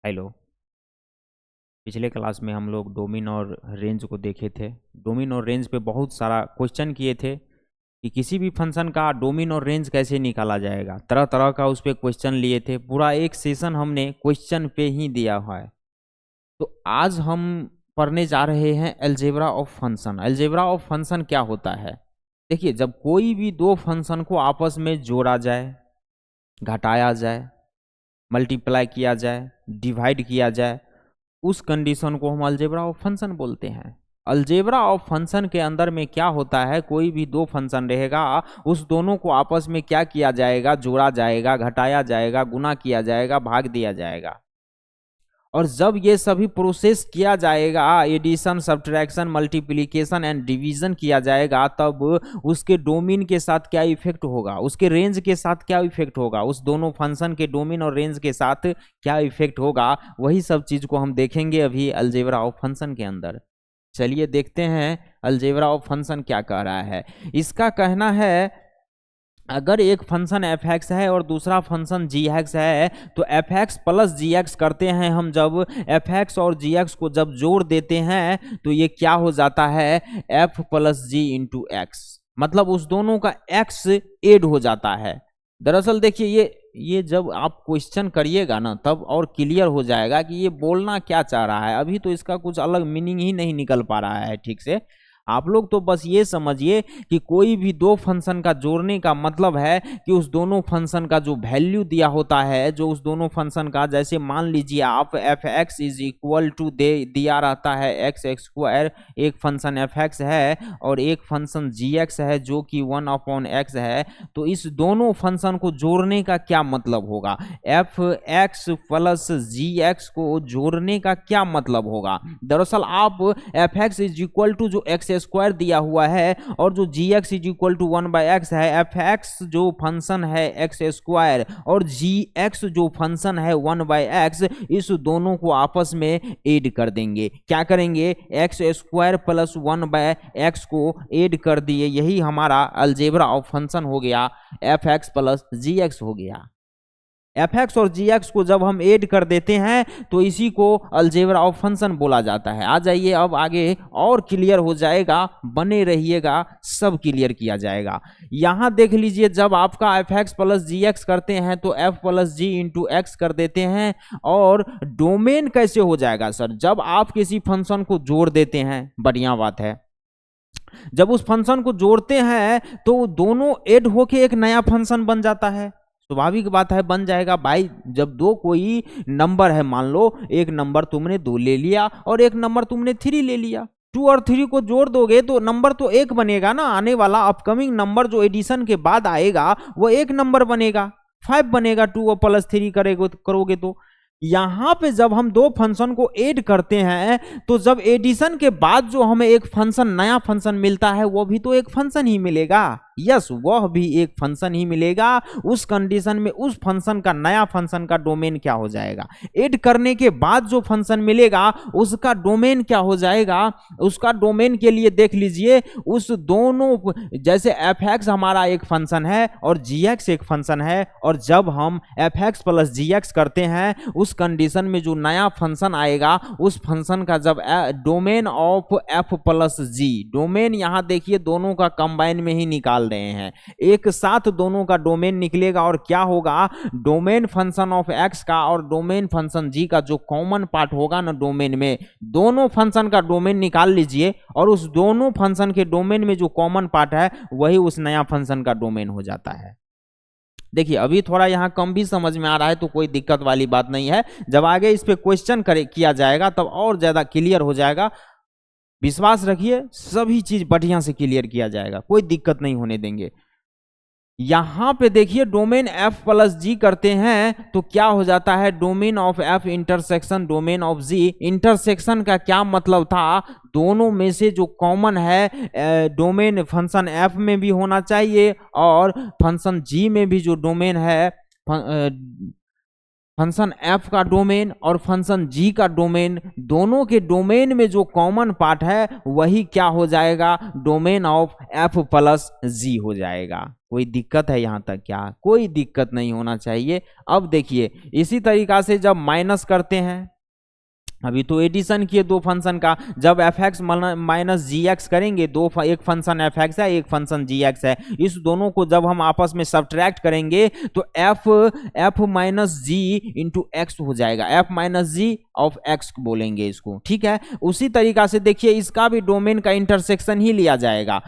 Hello. पिछले class में हम लोग डोमेन और रेंज को देखे थे। डोमेन और रेंज पे बहुत सारा क्वेश्चन किए थे कि किसी भी फंक्शन का डोमेन और रेंज कैसे निकाला जाएगा। तरह तरह का उस पर क्वेश्चन लिए थे। पूरा एक सेशन हमने क्वेश्चन पे ही दिया हुआ है। तो आज हम पढ़ने जा रहे हैं algebra of function. Algebra of function क्या होता है? देखिए, जब कोई भी दो फंक्शन को आपस में जोड़ा जाए, घटाया जाए, मल्टीप्लाई किया जाए, डिवाइड किया जाए, उस कंडीशन को हम अलजेब्रा ऑफ फंक्शन बोलते हैं। अलजेब्रा ऑफ फंक्शन के अंदर में क्या होता है, कोई भी दो फंक्शन रहेगा, उस दोनों को आपस में क्या किया जाएगा, जोड़ा जाएगा, घटाया जाएगा, गुना किया जाएगा, भाग दिया जाएगा। और जब ये सभी प्रोसेस किया जाएगा, addition, subtraction, multiplication and division किया जाएगा, तब उसके डोमेन के साथ क्या इफेक्ट होगा, उसके रेंज के साथ क्या इफेक्ट होगा, उस दोनों फंक्शन के डोमेन और रेंज के साथ क्या इफेक्ट होगा, वही सब चीज को हम देखेंगे अभी अलजेब्रा ऑफ फंक्शन के अंदर। चलिए देखते हैं अलजेब्रा ऑफ फंक्शन क्या कह रहा है। इसका कहना है, अगर एक फंक्शन एफ एक्स है और दूसरा फंक्शन जी एक्स है, तो f x plus g x करते हैं हम। जब एफ एक्स और जी एक्स को जब जोड़ देते हैं तो ये क्या हो जाता है, एफ प्लस जी इंटू एक्स। मतलब उस दोनों का एक्स एड हो जाता है। दरअसल देखिए, ये जब आप क्वेश्चन करिएगा ना, तब और क्लियर हो जाएगा कि ये बोलना क्या चाह रहा है। अभी तो इसका कुछ अलग मीनिंग ही नहीं निकल पा रहा है ठीक से। आप लोग तो बस ये समझिए कि कोई भी दो फंक्शन का जोड़ने का मतलब है कि उस दोनों फंक्शन का जो वैल्यू दिया होता है, जो उस दोनों फंक्शन का, जैसे मान लीजिए आप f x is equal to दिया रहता है एक्स एक्स स्क्वायर। एक फंक्शन एफ एक्स है और एक फंक्शन जी एक्स है जो कि 1/x है। तो इस दोनों फंक्शन को जोड़ने का क्या मतलब होगा, f x plus g x को जोड़ने का क्या मतलब होगा। दरअसल आप f x is equal to जो एक्स स्क्वायर दिया हुआ है और जो g x is equal to 1/x है, एफ एक्स जो फंक्शन है एक्स स्क्वायर और जी एक्स जो फंक्शन है 1/x, इस दोनों को आपस में ऐड कर देंगे। क्या करेंगे, एक्स स्क्वायर प्लस 1/x को ऐड कर दिए। यही हमारा अलजेब्रा ऑफ फंक्शन हो गया, F x plus g x हो गया। एफ एक्स और जी एक्स को जब हम ऐड कर देते हैं तो इसी को अलजेब्रा ऑफ फंक्शन बोला जाता है। आ जाइए, अब आगे और क्लियर हो जाएगा, बने रहिएगा, सब क्लियर किया जाएगा। यहां देख लीजिए, जब आपका F x plus g x करते हैं तो एफ प्लस जी इंटू एक्स कर देते हैं। और डोमेन कैसे हो जाएगा सर, जब आप किसी फंक्शन को जोड़ देते हैं, बढ़िया बात है, जब उस फंक्शन को जोड़ते हैं तो दोनों ऐड होके एक नया फंक्शन बन जाता है। स्वाभाविक बात है, बन जाएगा भाई। जब दो कोई नंबर है, मान लो एक नंबर तुमने 2 ले लिया और एक नंबर तुमने 3 ले लिया, 2 और 3 को जोड़ दोगे तो नंबर तो एक बनेगा ना। आने वाला अपकमिंग नंबर जो एडिशन के बाद आएगा वो एक नंबर बनेगा, 5 बनेगा। 2 और प्लस 3 करोगे तो यहां पे जब हम दो फंक्शन को ऐड करते हैं तो जब एडिशन के बाद जो हमें एक फंक्शन, नया फंक्शन मिलता है, वो भी तो एक फंक्शन ही मिलेगा। यस, वह भी एक फंक्शन ही मिलेगा। उस कंडीशन में उस फंक्शन का, नया फंक्शन का डोमेन क्या हो जाएगा, ऐड करने के बाद जो फंक्शन मिलेगा उसका डोमेन क्या हो जाएगा। उसका डोमेन के लिए देख लीजिए, उस दोनों, जैसे एफ एक्स हमारा एक फंक्शन है और जी एक्स एक फंक्शन है, और जब हम F x plus g x करते हैं उस कंडीशन में जो नया फंक्शन आएगा, उस फंक्शन का जब domain of f plus g, domain यहां देखिए दोनों का कंबाइन में ही निकाल रहे हैं, एक साथ दोनों का डोमेन निकलेगा। और क्या होगा, डोमेन फंक्शन ऑफ एक्स का और डोमेन फंक्शन जी का जो कॉमन पार्ट होगा ना डोमेन में, दोनों फंक्शन का डोमेन निकाल लीजिए और उस दोनों फंक्शन के डोमेन में जो कॉमन पार्ट है वही उस नया फंक्शन का डोमेन हो जाता है। देखिए, अभी थोड़ा यहाँ कम भी समझ में आ रहा है तो कोई दिक्कत वाली बात नहीं है। जब आगे इस पे क्वेश्चन किया जाएगा तब और ज्यादा क्लियर हो जाएगा। विश्वास रखिए, सभी चीज बढ़िया से क्लियर किया जाएगा, कोई दिक्कत नहीं होने देंगे। यहां पे देखिए, डोमेन एफ प्लस जी करते हैं तो क्या हो जाता है, domain of f intersection domain of g. Intersection का क्या मतलब था, दोनों में से जो कॉमन है डोमेन फंक्शन एफ में भी होना चाहिए और फंक्शन जी में भी जो डोमेन है फंक्शन f का डोमेन और फंक्शन g का डोमेन, दोनों के डोमेन में जो कॉमन पार्ट है वही क्या हो जाएगा, domain of f plus g हो जाएगा। कोई दिक्कत है यहाँ तक क्या? कोई दिक्कत नहीं होना चाहिए। अब देखिए इसी तरीका से जब माइनस करते हैं, अभी तो एडिशन किए दो फंक्शन का, जब F x minus g x करेंगे, एक फंक्शन एफ एक्स है एक फंक्शन जी एक्स है, इस दोनों को जब हम आपस में सब्ट्रैक्ट करेंगे तो f minus g into x हो जाएगा, f minus g of x बोलेंगे इसको, ठीक है। उसी तरीका से देखिए इसका भी डोमेन का इंटरसेक्शन ही लिया जाएगा,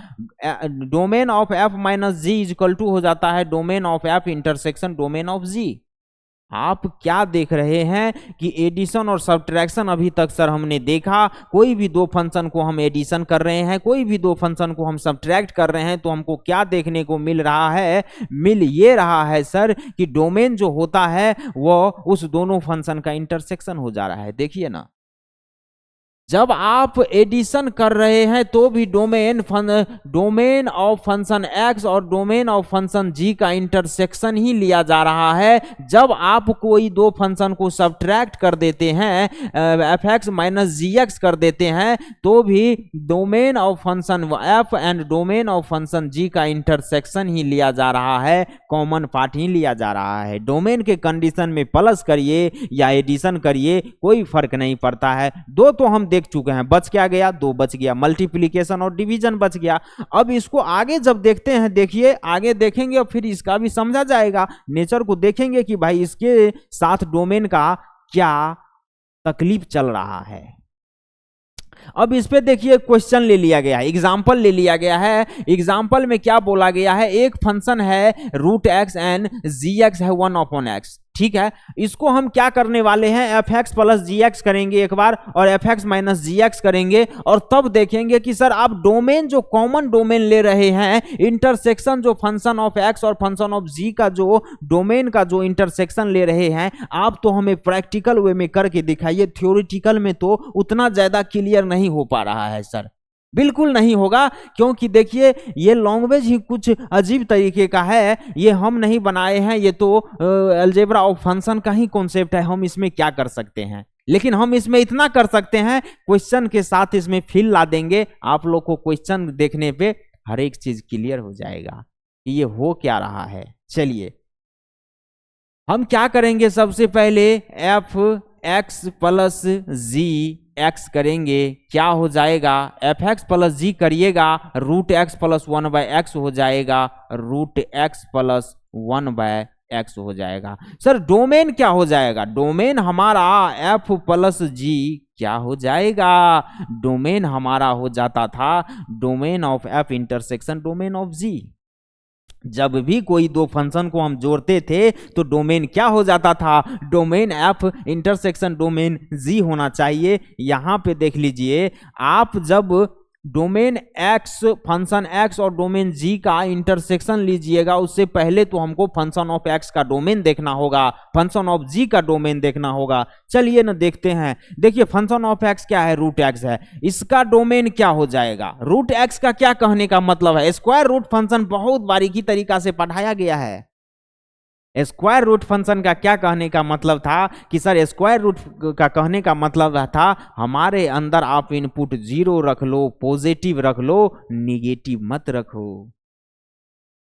domain of f minus g is equal to हो जाता है domain of f intersection domain of g. आप क्या देख रहे हैं कि एडिशन और सब्ट्रैक्शन अभी तक सर हमने देखा, कोई भी दो फंक्शन को हम एडिशन कर रहे हैं, कोई भी दो फंक्शन को हम सब्ट्रैक्ट कर रहे हैं, तो हमको क्या देखने को मिल रहा है, मिल ये रहा है सर कि डोमेन जो होता है वो उस दोनों फंक्शन का इंटरसेक्शन हो जा रहा है। देखिए ना, जब आप एडिशन कर रहे हैं तो भी डोमेन ऑफ फंक्शन x और डोमेन ऑफ फंक्शन g का इंटरसेक्शन ही लिया जा रहा है। जब आप कोई दो फंक्शन को सब्ट्रैक्ट कर देते हैं, f x minus g x कर देते हैं, तो भी domain of function f and domain of function g का इंटरसेक्शन ही लिया जा रहा है, कॉमन पार्ट ही लिया जा रहा है। डोमेन के कंडीशन में प्लस करिए या एडिशन करिए कोई फर्क नहीं पड़ता है। दो तो हम देख चुके हैं, बच क्या गया, दो बच गया, मल्टीप्लिकेशन और डिवीजन बच गया। अब इसको आगे जब देखते हैं, देखिए आगे देखेंगे और फिर इसका भी समझा जाएगा, नेचर को देखेंगे कि भाई इसके साथ डोमेन का क्या तकलीफ चल रहा है। अब इस पे देखिए क्वेश्चन ले लिया गया है, एग्जाम्पल ले लिया गया है। एग्जाम्पल में क्या बोला गया है, एक फंक्शन है root x and g x है 1/x, ठीक है। इसको हम क्या करने वाले हैं, f x plus g x करेंगे एक बार और F x minus g x करेंगे, और तब देखेंगे कि सर आप डोमेन जो कॉमन डोमेन ले रहे हैं, इंटरसेक्शन जो फंक्शन ऑफ एक्स और फंक्शन ऑफ जी का जो डोमेन का जो इंटरसेक्शन ले रहे हैं, आप तो हमें प्रैक्टिकल वे में करके दिखाइए। थ्योरेटिकल में तो उतना ज्यादा क्लियर नहीं हो पा रहा है सर, बिल्कुल नहीं होगा, क्योंकि देखिए ये लैंग्वेज ही कुछ अजीब तरीके का है, ये हम नहीं बनाए हैं, ये तो अलजेब्रा ऑफ फंक्शन का ही कॉन्सेप्ट है। हम इसमें क्या कर सकते हैं, लेकिन हम इसमें इतना कर सकते हैं, क्वेश्चन के साथ इसमें फिल ला देंगे, आप लोग को क्वेश्चन देखने पे हर एक चीज क्लियर हो जाएगा कि ये हो क्या रहा है। चलिए हम क्या करेंगे, सबसे पहले F x plus g x करेंगे, क्या हो जाएगा, एफ एक्स प्लस जी करिएगा, रूट एक्स प्लस 1/x हो जाएगा, रूट एक्स प्लस 1/x हो जाएगा। सर डोमेन क्या हो जाएगा, डोमेन हमारा एफ प्लस जी क्या हो जाएगा, डोमेन हमारा हो जाता था domain of f intersection domain of g. जब भी कोई दो फंक्शन को हम जोड़ते थे तो डोमेन क्या हो जाता था, डोमेन एफ इंटरसेक्शन डोमेन जी होना चाहिए। यहां पे देख लीजिए, आप जब डोमेन एक्स फंक्शन एक्स और डोमेन जी का इंटरसेक्शन लीजिएगा, उससे पहले तो हमको फंक्शन ऑफ एक्स का डोमेन देखना होगा, फंक्शन ऑफ जी का डोमेन देखना होगा। चलिए ना देखते हैं, देखिए फंक्शन ऑफ एक्स क्या है, रूट एक्स है, इसका डोमेन क्या हो जाएगा। रूट एक्स का क्या कहने का मतलब है, स्क्वायर रूट फंक्शन बहुत बारीकी तरीका से पढ़ाया गया है। स्क्वायर रूट फंक्शन का क्या कहने का मतलब था कि सर स्क्वायर रूट का कहने का मतलब था हमारे अंदर आप इनपुट 0 रख लो, पॉजिटिव रख लो, निगेटिव मत रखो।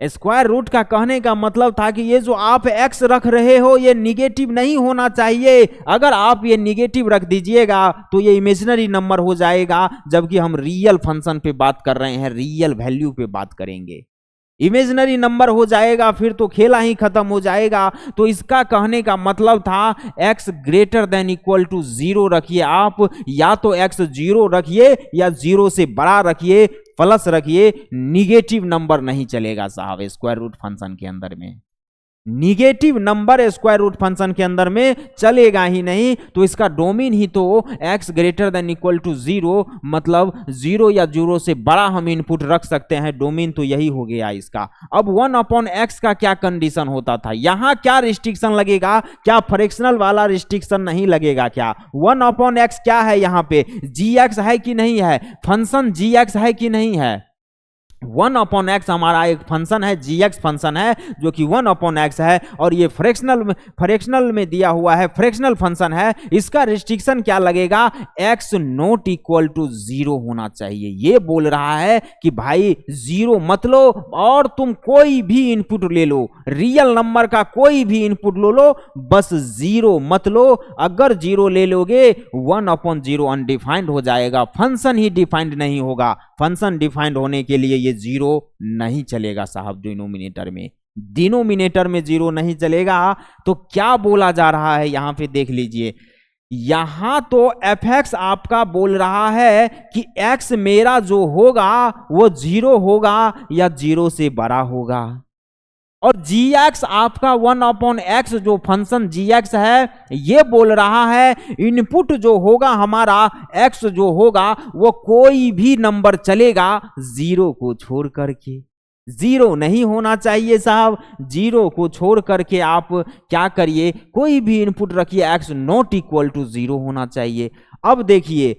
स्क्वायर रूट का कहने का मतलब था कि ये जो आप x रख रहे हो ये निगेटिव नहीं होना चाहिए। अगर आप ये निगेटिव रख दीजिएगा तो ये इमेजिनरी नंबर हो जाएगा, जबकि हम रियल फंक्शन पे बात कर रहे हैं, रियल वैल्यू पे बात करेंगे। इमेजिनरी नंबर हो जाएगा फिर तो खेला ही खत्म हो जाएगा। तो इसका कहने का मतलब था x greater than equal to 0 रखिए आप, या तो x 0 रखिए या 0 से बड़ा रखिए, प्लस रखिए, निगेटिव नंबर नहीं चलेगा साहब स्क्वायर रूट फंक्शन के अंदर में। Negative number square root function के अंदर में चलेगा ही नहीं। तो इसका डोमेन ही तो x greater than equal to 0, मतलब 0 या 0 से बड़ा हम इनपुट रख सकते हैं, डोमेन तो यही हो गया इसका। अब 1/x का क्या कंडीशन होता था, यहां क्या रिस्ट्रिक्शन लगेगा, क्या फ्रैक्शनल वाला रिस्ट्रिक्शन नहीं लगेगा क्या। 1/x क्या है, यहां पे gx है कि नहीं है, फंक्शन gx है कि नहीं है, 1/x हमारा एक फंक्शन है, gx फंक्शन है जो कि 1/x है, और ये फ्रैक्शनल में दिया हुआ है, फ्रैक्शनल फंक्शन है। इसका रिस्ट्रिक्शन क्या लगेगा, x नॉट इक्वल टू 0 होना चाहिए। ये बोल रहा है कि भाई 0 मत लो और तुम कोई भी इनपुट ले लो, रियल नंबर का कोई भी इनपुट लो, बस 0 मत लो। अगर 0 ले लोगे 1/0 अनडिफाइंड हो जाएगा, फंक्शन ही डिफाइंड नहीं होगा। फंक्शन डिफाइंड होने के लिए ये 0 नहीं चलेगा साहब। डिनोमिनेटर में 0 नहीं चलेगा। तो क्या बोला जा रहा है यहां पे देख लीजिए, यहां तो fx आपका बोल रहा है कि x मेरा जो होगा वो 0 होगा या 0 से बड़ा होगा, और gx आपका 1/x जो फंक्शन gx है ये बोल रहा है इनपुट जो होगा हमारा x जो होगा वो कोई भी नंबर चलेगा 0 को छोड़ करके। 0 नहीं होना चाहिए साहब, 0 को छोड़ करके आप क्या करिए, कोई भी इनपुट रखिए, x नॉट इक्वल टू 0 होना चाहिए। अब देखिए,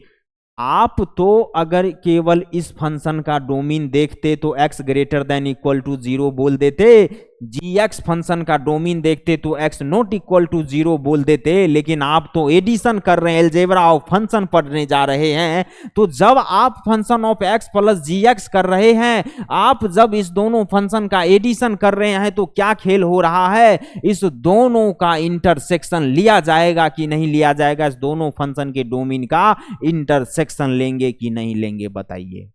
आप तो अगर केवल इस फंक्शन का डोमेन देखते तो x greater than equal to 0 बोल देते, gx फंक्शन का डोमेन देखते तो x नॉट इक्वल टू 0 बोल देते। लेकिन आप तो एडिशन कर रहे हैं, अलजेब्रा ऑफ फंक्शन पढ़ने जा रहे हैं। तो जब आप function of x plus gx कर रहे हैं, आप जब इस दोनों फंक्शन का एडिशन कर रहे हैं तो क्या खेल हो रहा है, इस दोनों का इंटरसेक्शन लिया जाएगा कि नहीं लिया जाएगा, इस दोनों फंक्शन के डोमेन का इंटरसेक्शन लेंगे कि नहीं लेंगे बताइए।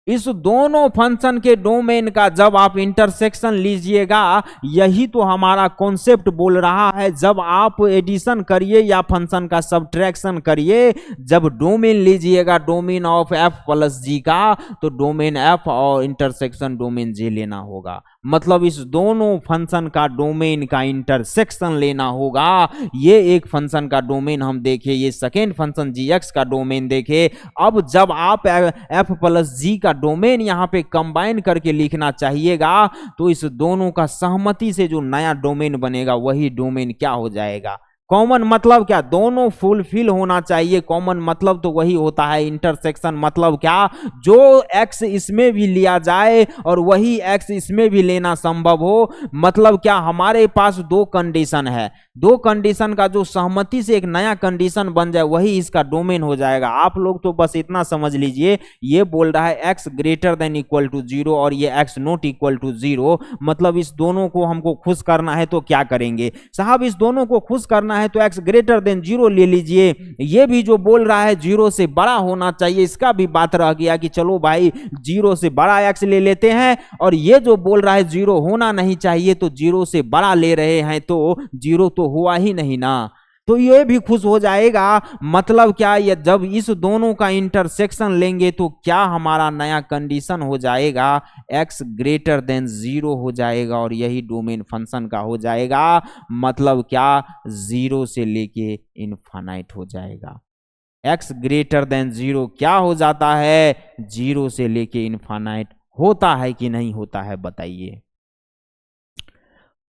इस दोनों फंक्शन के डोमेन का जब आप इंटरसेक्शन लीजिएगा, यही तो हमारा कॉन्सेप्ट बोल रहा है। जब आप एडिशन करिए या फंक्शन का सब्ट्रैक्शन करिए, जब डोमेन लीजिएगा domain of f plus g का, तो डोमेन f और इंटरसेक्शन डोमेन j लेना होगा। मतलब इस दोनों फंक्शन का डोमेन का इंटरसेक्शन लेना होगा। ये एक फंक्शन का डोमेन हम देखे, ये सेकेंड फंक्शन gx का डोमेन देखे। अब जब आप f प्लस g का डोमेन यहां पे कंबाइन करके लिखना चाहिएगा, तो इस दोनों का सहमति से जो नया डोमेन बनेगा वही डोमेन क्या हो जाएगा, कॉमन मतलब क्या, दोनों फुलफिल होना चाहिए। कॉमन मतलब तो वही होता है, इंटरसेक्शन मतलब क्या, जो x इसमें भी लिया जाए और वही x इसमें भी लेना संभव हो। मतलब क्या, हमारे पास दो कंडीशन है, दो कंडीशन का जो सहमति से एक नया कंडीशन बन जाए वही इसका डोमेन हो जाएगा। आप लोग तो बस इतना समझ लीजिए, ये बोल रहा है x greater than equal to 0 और ये x नॉट इक्वल टू 0। मतलब इस दोनों को हमको खुश करना है तो क्या करेंगे साहब, इस दोनों को खुश करना है तो x ग्रेटर देन 0 ले लीजिए। ये भी जो बोल रहा है 0 से बड़ा होना चाहिए, इसका भी बात रह गया कि चलो भाई 0 से बड़ा x ले लेते हैं, और ये जो बोल रहा है 0 होना नहीं चाहिए तो 0 से बड़ा ले रहे हैं, तो 0 तो हुआ ही नहीं ना, तो ये भी खुश हो जाएगा। मतलब क्या, ये जब इस दोनों का इंटरसेक्शन लेंगे तो क्या हमारा नया कंडीशन हो जाएगा, x ग्रेटर देन 0 हो जाएगा और यही डोमेन फंक्शन का हो जाएगा। मतलब क्या, 0 से लेके इनफाइनाइट हो जाएगा। x ग्रेटर देन 0 क्या हो जाता है, 0 से लेके इनफाइनाइट होता है कि नहीं होता है बताइए।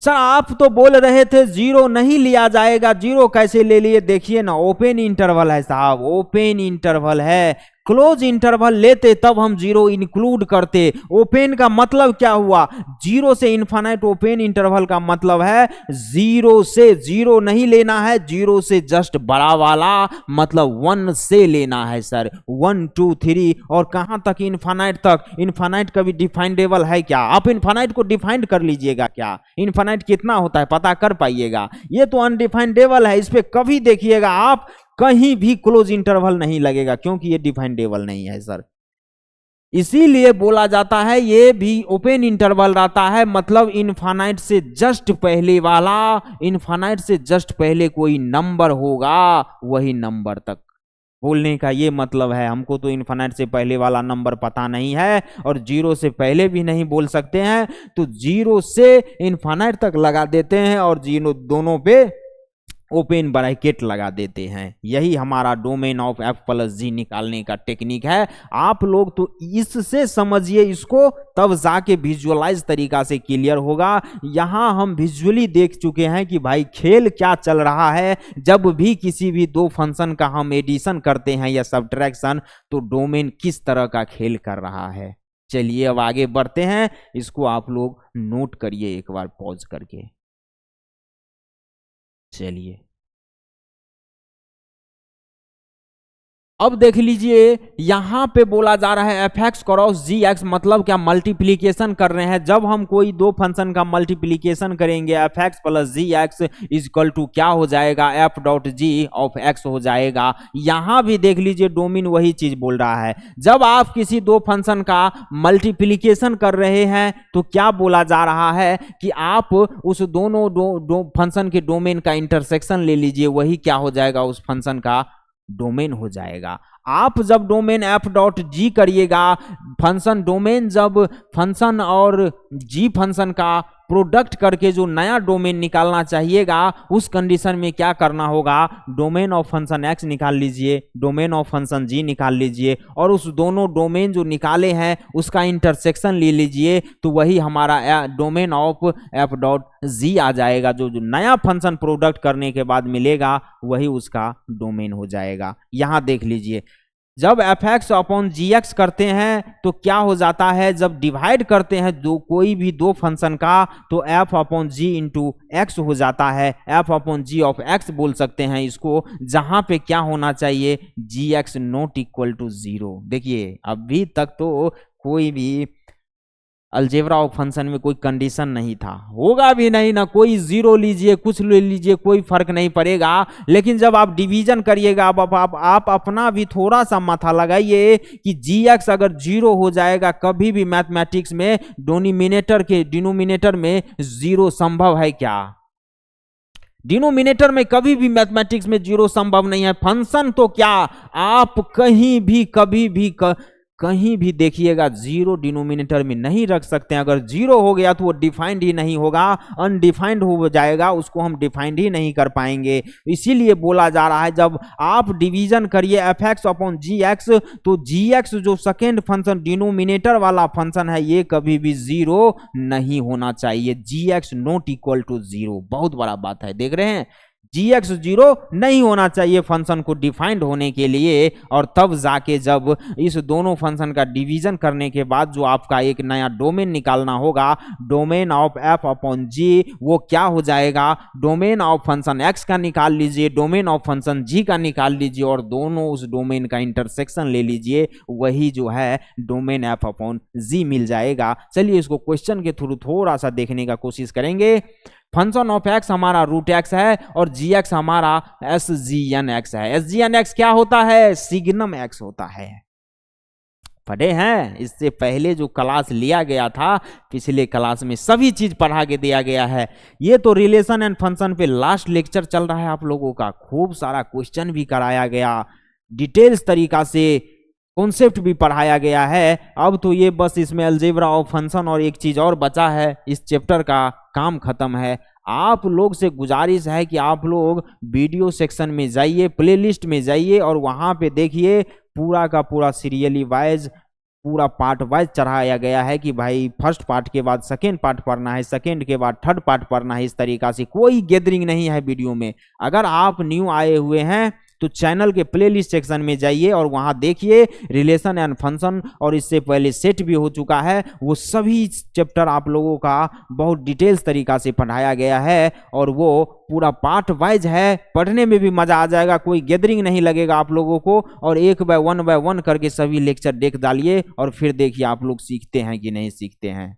सर आप तो बोल रहे थे 0 नहीं लिया जाएगा, 0 कैसे ले लिए, देखिए ना ओपन इंटरवल है साहब, ओपन इंटरवल है। क्लोज इंटरवल लेते तब हम 0 इंक्लूड करते। ओपन का मतलब क्या हुआ, 0 से इनफाइनाइट। ओपन इंटरवल का मतलब है 0 से 0 नहीं लेना है, 0 से जस्ट बड़ा वाला, मतलब 1 से लेना है सर, 1 2 3 और कहां तक, इनफाइनाइट तक। इनफाइनाइट कभी डिफाइंडेबल है क्या, आप इनफाइनाइट को डिफाइंड कर लीजिएगा क्या, इनफाइनाइट कितना होता है पता कर पाइएगा, ये तो अनडिफाइंडेबल है, इस पे कभी देखिएगा आप कहीं भी क्लोज इंटरवल नहीं लगेगा क्योंकि ये डिफाइंडेबल नहीं है सर। इसीलिए बोला जाता है ये भी ओपन इंटरवल रहता है, मतलब इनफाइनाइट से जस्ट पहले वाला, इनफाइनाइट से जस्ट पहले कोई नंबर होगा वही नंबर तक बोलने का ये मतलब है। हमको तो इनफाइनाइट से पहले वाला नंबर पता नहीं है और 0 से पहले भी नहीं बोल सकते हैं, तो 0 से इनफाइनाइट तक लगा देते हैं और 0 दोनों पे ओपन ब्रैकेट लगा देते हैं। यही हमारा डोमेन ऑफ एफ प्लस जी निकालने का टेक्निक है। आप लोग तो इससे समझिए इसको, तब जाके विजुअलाइज तरीका से क्लियर होगा। यहां हम विजुअली देख चुके हैं कि भाई खेल क्या चल रहा है। जब भी किसी भी दो फंक्शन का हम एडिशन करते हैं या सब्ट्रैक्शन, तो डोमेन किस तरह का खेल कर रहा है। चलिए अब आगे बढ़ते हैं, इसको आप लोग नोट करिए एक बार पॉज करके। चलिए अब देख लीजिए, यहां पे बोला जा रहा है f x cross g x, मतलब क्या मल्टीप्लीकेशन कर रहे हैं। जब हम कोई दो फंक्शन का मल्टीप्लीकेशन करेंगे, f x plus g x is equal to क्या हो जाएगा, f dot g of x हो जाएगा। यहां भी देख लीजिए डोमेन वही चीज बोल रहा है। जब आप किसी दो फंक्शन का मल्टीप्लीकेशन कर रहे हैं तो क्या बोला जा रहा है कि आप उस दोनों फंक्शन के डोमेन का इंटरसेक्शन ले लीजिए, वही क्या हो जाएगा, उस फंक्शन का डोमेन हो जाएगा। आप जब डोमेन एफ डॉट जी करिएगा, फंक्शन डोमेन जब फंक्शन और जी फंक्शन का प्रोडक्ट करके जो नया डोमेन निकालना चाहिएगा, उस कंडीशन में क्या करना होगा, डोमेन ऑफ फंक्शन एक्स निकाल लीजिए, डोमेन ऑफ फंक्शन जी निकाल लीजिए, और उस दोनों डोमेन जो निकाले हैं उसका इंटरसेक्शन ले लीजिए, तो वही हमारा domain of f dot g आ जाएगा। जो नया फंक्शन प्रोडक्ट करने के बाद मिलेगा वही उसका डोमेन हो जाएगा। यहां देख लीजिए, जब F x upon g x करते हैं तो क्या हो जाता है, जब डिवाइड करते हैं जो कोई भी दो फंक्शन का, तो f upon g into x हो जाता है। F upon g of x बोल सकते हैं इसको, जहां पे क्या होना चाहिए, g x not equal to zero. देखिए अभी तक तो कोई भी अलजेब्रा ऑफ फंक्शन में कोई कंडीशन नहीं था, होगा भी नहीं ना, कोई जीरो लीजिए कुछ ले लीजिए कोई फर्क नहीं पड़ेगा। लेकिन जब आप डिवीजन करिएगा, अब आप अपना भी थोड़ा सा माथा लगाइए कि जी एक्स अगर जीरो हो जाएगा, कभी भी मैथमेटिक्स में डोमिनेटर के डिनोमिनेटर में जीरो संभव है क्या? डिनोमिनेटर में कभी भी मैथमेटिक्स में जीरो संभव नहीं है। फंक्शन तो क्या, आप कहीं भी कभी भी कहीं भी देखिएगा जीरो डिनोमिनेटर में नहीं रख सकते हैं। अगर जीरो हो गया तो वो डिफाइंड ही नहीं होगा, अनडिफाइंड हो जाएगा, उसको हम डिफाइंड ही नहीं कर पाएंगे। इसीलिए बोला जा रहा है जब आप डिवीजन करिए f x upon g x, तो जी एक्स जो सेकेंड फंक्शन डिनोमिनेटर वाला फंक्शन है, ये कभी भी जीरो नहीं होना चाहिए। G x not equal to zero, बहुत बड़ा बात है, देख रहे हैं, जी एक्स जीरो नहीं होना चाहिए फंक्शन को डिफाइंड होने के लिए। और तब जाके जब इस दोनों फंक्शन का डिवीजन करने के बाद जो आपका एक नया डोमेन निकालना होगा, डोमेन ऑफ एफ अपॉन जी, वो क्या हो जाएगा, डोमेन ऑफ फंक्शन एक्स का निकाल लीजिए, डोमेन ऑफ फंक्शन जी का निकाल लीजिए, और दोनों उस डोमेन का इंटरसेक्शन ले लीजिए, वही जो है डोमेन एफ अपॉन जी मिल जाएगा। चलिए इसको क्वेश्चन के थ्रू थोड़ा सा देखने का कोशिश करेंगे। फंक्शन ऑफ एक्स हमारा रूट एक्स है और जी एक्स हमारा एस जी एन एक्स है। एस जी एन एक्स क्या होता है, सिग्नम एक्स होता है। पढ़े हैं, इससे पहले जो क्लास लिया गया था, पिछले क्लास में सभी चीज पढ़ा के दिया गया है। ये तो रिलेशन एंड फंक्शन पे लास्ट लेक्चर चल रहा है आप लोगों का, खूब सारा क्वेश्चन भी कराया गया, डिटेल्स तरीका से कॉन्सेप्ट भी पढ़ाया गया है। अब तो ये बस इसमें अलजेब्रा ऑफ फंक्शन और एक चीज और बचा है, इस चैप्टर का काम खत्म है। आप लोग से गुजारिश है कि आप लोग वीडियो सेक्शन में जाइए, प्लेलिस्ट में जाइए, और वहां पे देखिए पूरा का पूरा सीरियली वाइज, पूरा पार्ट वाइज चढ़ाया गया है कि भाई फर्स्ट पार्ट के बाद सेकेंड पार्ट पढ़ना है, सेकेंड के बाद थर्ड पार्ट पढ़ना है। इस तरीका से कोई गैदरिंग नहीं है वीडियो में। अगर आप न्यू आए हुए हैं तो चैनल के प्लेलिस्ट सेक्शन में जाइए और वहां देखिए रिलेशन एंड फंक्शन, और इससे पहले सेट भी हो चुका है, वो सभी चैप्टर आप लोगों का बहुत डिटेल्स तरीका से पढ़ाया गया है, और वो पूरा पार्ट वाइज है, पढ़ने में भी मजा आ जाएगा, कोई गैदरिंग नहीं लगेगा आप लोगों को। और एक बाय वन करके सभी लेक्चर देख डालिए और फिर देखिए आप लोग सीखते हैं कि नहीं सीखते हैं।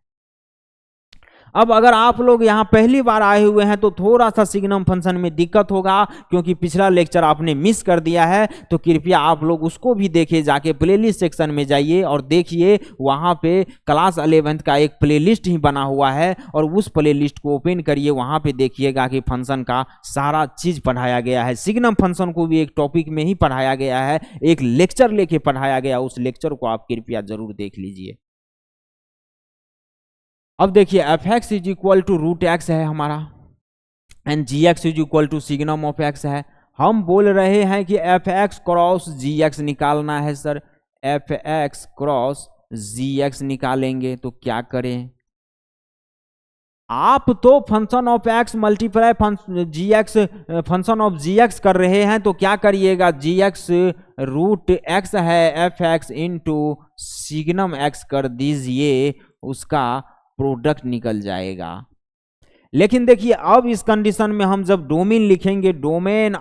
अब अगर आप लोग यहाँ पहली बार आए हुए हैं तो थोड़ा सा सिग्नम फंक्शन में दिक्कत होगा, क्योंकि पिछला लेक्चर आपने मिस कर दिया है, तो कृपया आप लोग उसको भी देखिए, जाके प्लेलिस्ट सेक्शन में जाइए और देखिए, वहाँ पे क्लास 11th का एक प्लेलिस्ट ही बना हुआ है, और उस प्लेलिस्ट को ओपन करिए, वहाँ पे देखिएगा कि फंक्शन का सारा चीज पढ़ाया गया है। सिग्नम फंक्शन को भी एक टॉपिक में ही पढ़ाया गया है, एक लेक्चर लेके पढ़ाया गया, उस लेक्चर को आप कृपया जरूर देख लीजिए। अब देखिए f x is equal to root x है हमारा, and g x is equal to signum of x है। हम बोल रहे हैं कि f x cross g x निकालना है sir. F x cross g x निकालेंगे तो क्या करें, आप तो function of x multiply g x function of g x कर रहे हैं, तो क्या करिएगा, जी एक्स रूट एक्स है f x into signum x कर दीजिए, उसका प्रोडक्ट निकल जाएगा। लेकिन देखिए अब इस कंडीशन में हम जब डोमेन लिखेंगे, डोमेन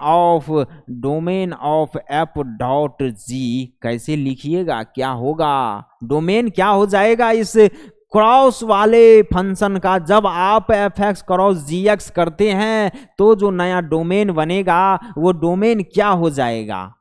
ऑफ एफ डॉट जी कैसे लिखिएगा, क्या होगा, डोमेन क्या हो जाएगा इस क्रॉस वाले फंक्शन का। जब आप f x cross g x करते हैं तो जो नया डोमेन बनेगा वो डोमेन क्या हो जाएगा,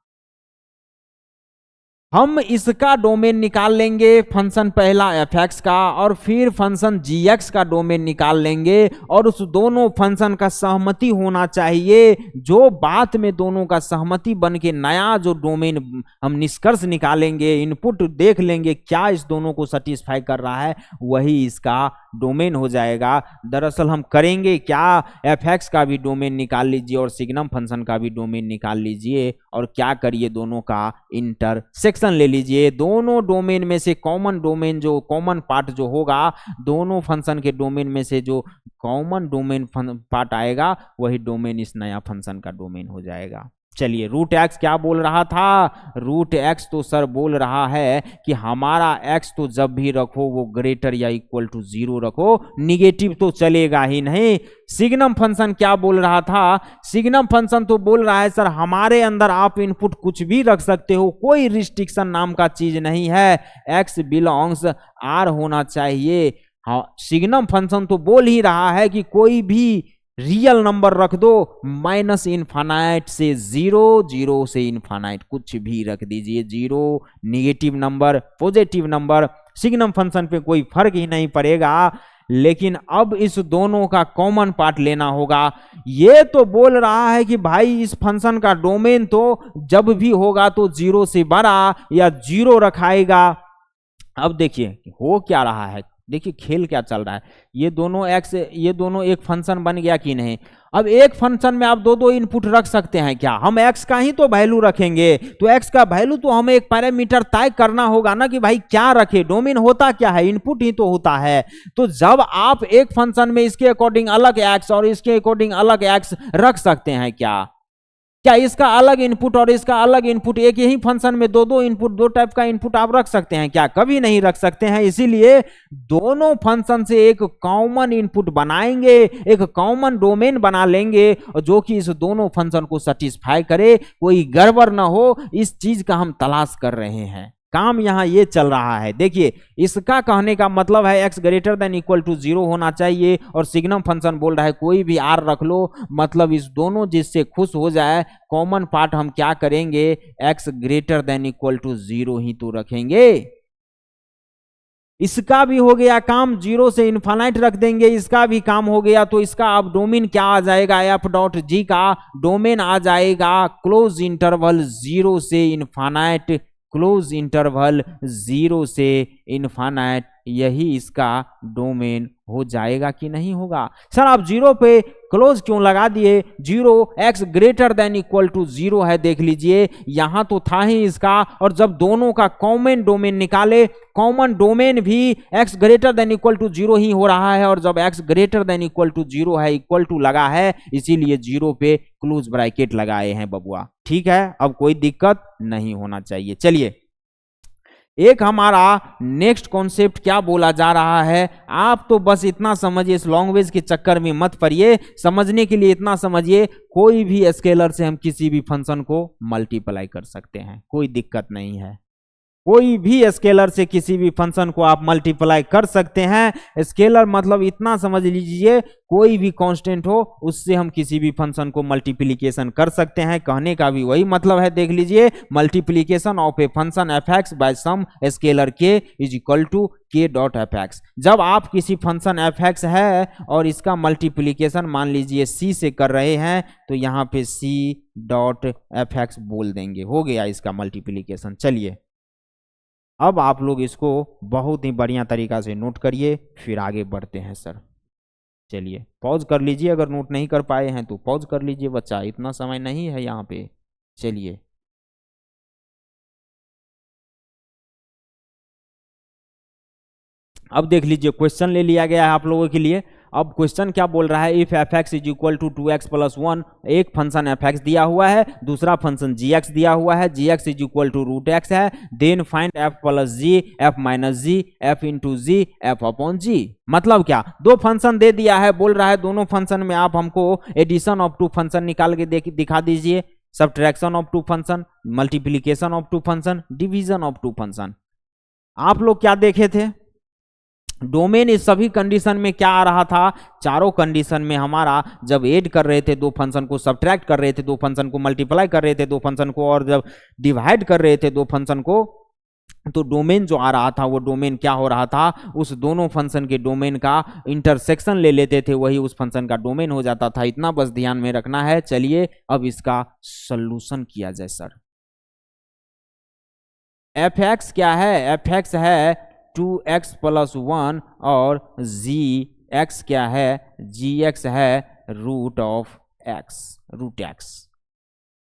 हम इसका डोमेन निकाल लेंगे, फंक्शन पहला एफ एक्स का, और फिर फंक्शन जी एक्स का डोमेन निकाल लेंगे, और उस दोनों फंक्शन का सहमति होना चाहिए। जो बात में दोनों का सहमति बन के नया जो डोमेन हम निष्कर्ष निकालेंगे, इनपुट देख लेंगे क्या इस दोनों को सेटिस्फाई कर रहा है, वही इसका डोमेन हो जाएगा। दरअसल हम करेंगे क्या, एफ एक्स का भी डोमेन निकाल लीजिए और सिग्नम फंक्शन का भी डोमेन निकाल लीजिए, और क्या करिए, दोनों का इंटरसेक्शन ले लीजिए। दोनों डोमेन में से कॉमन डोमेन, जो कॉमन पार्ट जो होगा, दोनों फंक्शन के डोमेन में से जो कॉमन डोमेन पार्ट आएगा वही डोमेन इस नया फंक्शन का डोमेन हो जाएगा। चलिए, रूट एक्स क्या बोल रहा था, रूट एक्स तो सर बोल रहा है कि हमारा एक्स तो जब भी रखो वो ग्रेटर या इक्वल टू 0 रखो, निगेटिव तो चलेगा ही नहीं। सिग्नम फंक्शन क्या बोल रहा था, सिग्नम फंक्शन तो बोल रहा है सर हमारे अंदर आप इनपुट कुछ भी रख सकते हो, कोई रिस्ट्रिक्शन नाम का चीज नहीं है, एक्स बिलोंग्स आर होना चाहिए। हाँ, सिग्नम फंक्शन तो बोल ही रहा है कि कोई भी रियल नंबर रख दो, माइनस इनफाइनाइट से 0, 0 से इनफाइनाइट कुछ भी रख दीजिए, 0 negative number positive number, signum function पे कोई फर्क ही नहीं पड़ेगा। लेकिन अब इस दोनों का कॉमन पार्ट लेना होगा। ये तो बोल रहा है कि भाई इस फंक्शन का डोमेन तो जब भी होगा तो 0 से बड़ा या 0 रखाएगा। अब देखिए हो क्या रहा है, देखिए खेल क्या चल रहा है, ये दोनों एक्स, ये दोनों एक फंक्शन बन गया कि नहीं। अब एक फंक्शन में आप दो दो इनपुट रख सकते हैं क्या, हम एक्स का ही तो वैल्यू रखेंगे, तो एक्स का वैल्यू तो हमें एक पैरामीटर तय करना होगा ना कि भाई क्या रखे, डोमेन होता क्या है, इनपुट ही तो होता है। तो जब आप एक फंक्शन में इसके अकॉर्डिंग अलग एक्स और इसके अकॉर्डिंग अलग एक्स रख सकते हैं क्या इसका अलग इनपुट और इसका अलग इनपुट, एक यही फंक्शन में दो दो इनपुट, दो टाइप का इनपुट आप रख सकते हैं क्या, कभी नहीं रख सकते हैं। इसीलिए दोनों फंक्शन से एक कॉमन इनपुट बनाएंगे, एक कॉमन डोमेन बना लेंगे, जो कि इस दोनों फंक्शन को सेटिस्फाई करे, कोई गड़बड़ ना हो, इस चीज का हम तलाश कर रहे हैं। काम यहां ये चल रहा है। देखिए इसका कहने का मतलब है x greater than equal to 0 होना चाहिए, और सिग्नम फंक्शन बोल रहा है कोई भी आर रख लो, मतलब इस दोनों जिससे खुश हो जाए, कॉमन पार्ट हम क्या करेंगे, x greater than equal to 0 ही तो रखेंगे। इसका भी हो गया काम, 0 से इनफाइनाइट रख देंगे, इसका भी काम हो गया। तो इसका अब डोमेन क्या आ जाएगा, एफ डॉट जी का डोमेन आ जाएगा क्लोज इंटरवल 0 से इनफाइनाइट, क्लोज इंटरवल 0 से इनफाइनाइट, यही इसका डोमेन हो जाएगा कि नहीं होगा। सर आप 0 पे क्लोज क्यों लगा दिए, 0 x greater than equal to 0 है, देख लीजिए यहां तो था ही इसका, और जब दोनों का कॉमन डोमेन निकाले, कॉमन डोमेन भी x greater than equal to 0 ही हो रहा है, और जब x greater than equal to 0 है, इक्वल टू लगा है, इसीलिए 0 पे क्लोज ब्रैकेट लगाए हैं बबुआ। ठीक है, अब कोई दिक्कत नहीं होना चाहिए। चलिए एक हमारा नेक्स्ट कॉन्सेप्ट क्या बोला जा रहा है, आप तो बस इतना समझिए, इस लैंग्वेज के चक्कर में मत पड़िए, समझने के लिए इतना समझिए, कोई भी स्केलर से हम किसी भी फंक्शन को मल्टीप्लाई कर सकते हैं, कोई दिक्कत नहीं है। कोई भी स्केलर से किसी भी फंक्शन को आप मल्टीप्लाई कर सकते हैं। स्केलर मतलब इतना समझ लीजिए, कोई भी कांस्टेंट हो उससे हम किसी भी फंक्शन को मल्टीप्लिकेशन कर सकते हैं, कहने का भी वही मतलब है। देख लीजिए, multiplication of a function f x by some scalar k is equal to k dot f x. जब आप किसी फंक्शन एफ एक्स है और इसका मल्टीप्लिकेशन मान लीजिए सी से कर रहे हैं, तो यहाँ पे सी डॉट एफ एक्स बोल देंगे, हो गया इसका मल्टीप्लिकेशन। चलिए अब आप लोग इसको बहुत ही बढ़िया तरीका से नोट करिए, फिर आगे बढ़ते हैं सर। चलिए पॉज कर लीजिए, अगर नोट नहीं कर पाए हैं तो पॉज कर लीजिए बच्चा, इतना समय नहीं है यहाँ पे। चलिए अब देख लीजिए, क्वेश्चन ले लिया गया है आप लोगों के लिए। अब क्वेश्चन क्या बोल रहा है, if f x is equal to 2x plus 1, एक फंक्शन एफ एक्स दिया हुआ है, दूसरा फंक्शन जी एक्स दिया हुआ है, g x is equal to root x है, then find f plus g, f minus g, f into g, f upon g. मतलब क्या, दो फंक्शन दे दिया है, बोल रहा है दोनों फंक्शन में आप हमको एडिशन ऑफ टू फंक्शन निकाल के दिखा दीजिए, subtraction of two function, multiplication of two function, division of two function. आप लोग क्या देखे थे, डोमेन इस सभी कंडीशन में क्या आ रहा था, चारों कंडीशन में हमारा जब ऐड कर रहे थे दो फंक्शन को, सब्ट्रैक्ट कर रहे थे दो फंक्शन को, मल्टीप्लाई कर रहे थे दो फंक्शन को, और जब डिवाइड कर रहे थे दो फंक्शन को, तो डोमेन जो आ रहा था वो डोमेन क्या हो रहा था, उस दोनों फंक्शन के डोमेन का इंटरसेक्शन ले लेते थे, वही उस फंक्शन का डोमेन हो जाता था। इतना बस ध्यान में रखना है। चलिए अब इसका सोल्यूशन किया जाए। सर एफ एक्स क्या है, एफ एक्स है 2x प्लस 1 और जी एक्स क्या है, जी एक्स है root of x, root x.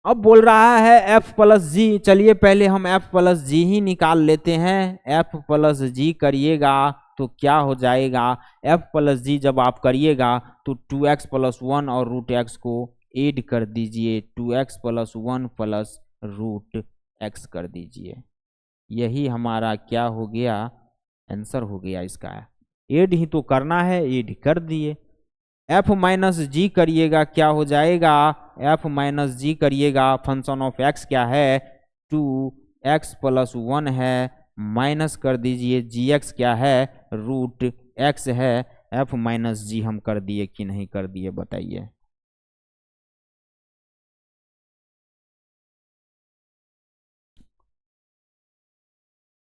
अब बोल रहा है f प्लस जी, चलिए पहले हम f प्लस जी ही निकाल लेते हैं। f प्लस जी करिएगा तो क्या हो जाएगा, f प्लस जी जब आप करिएगा तो 2x प्लस 1 और रूट एक्स को ऐड कर दीजिए, 2x plus 1 plus root x कर दीजिए। यही हमारा क्या हो गया, आंसर हो गया इसका। ऐड ही तो करना है, ऐड कर दिए। f माइनस जी करिएगा क्या हो जाएगा, f माइनस जी करिएगा, फंक्शन ऑफ x क्या है 2x प्लस 1 है, माइनस कर दीजिए जी एक्स क्या है रूट एक्स है, f माइनस जी हम कर दिए कि नहीं कर दिए बताइए।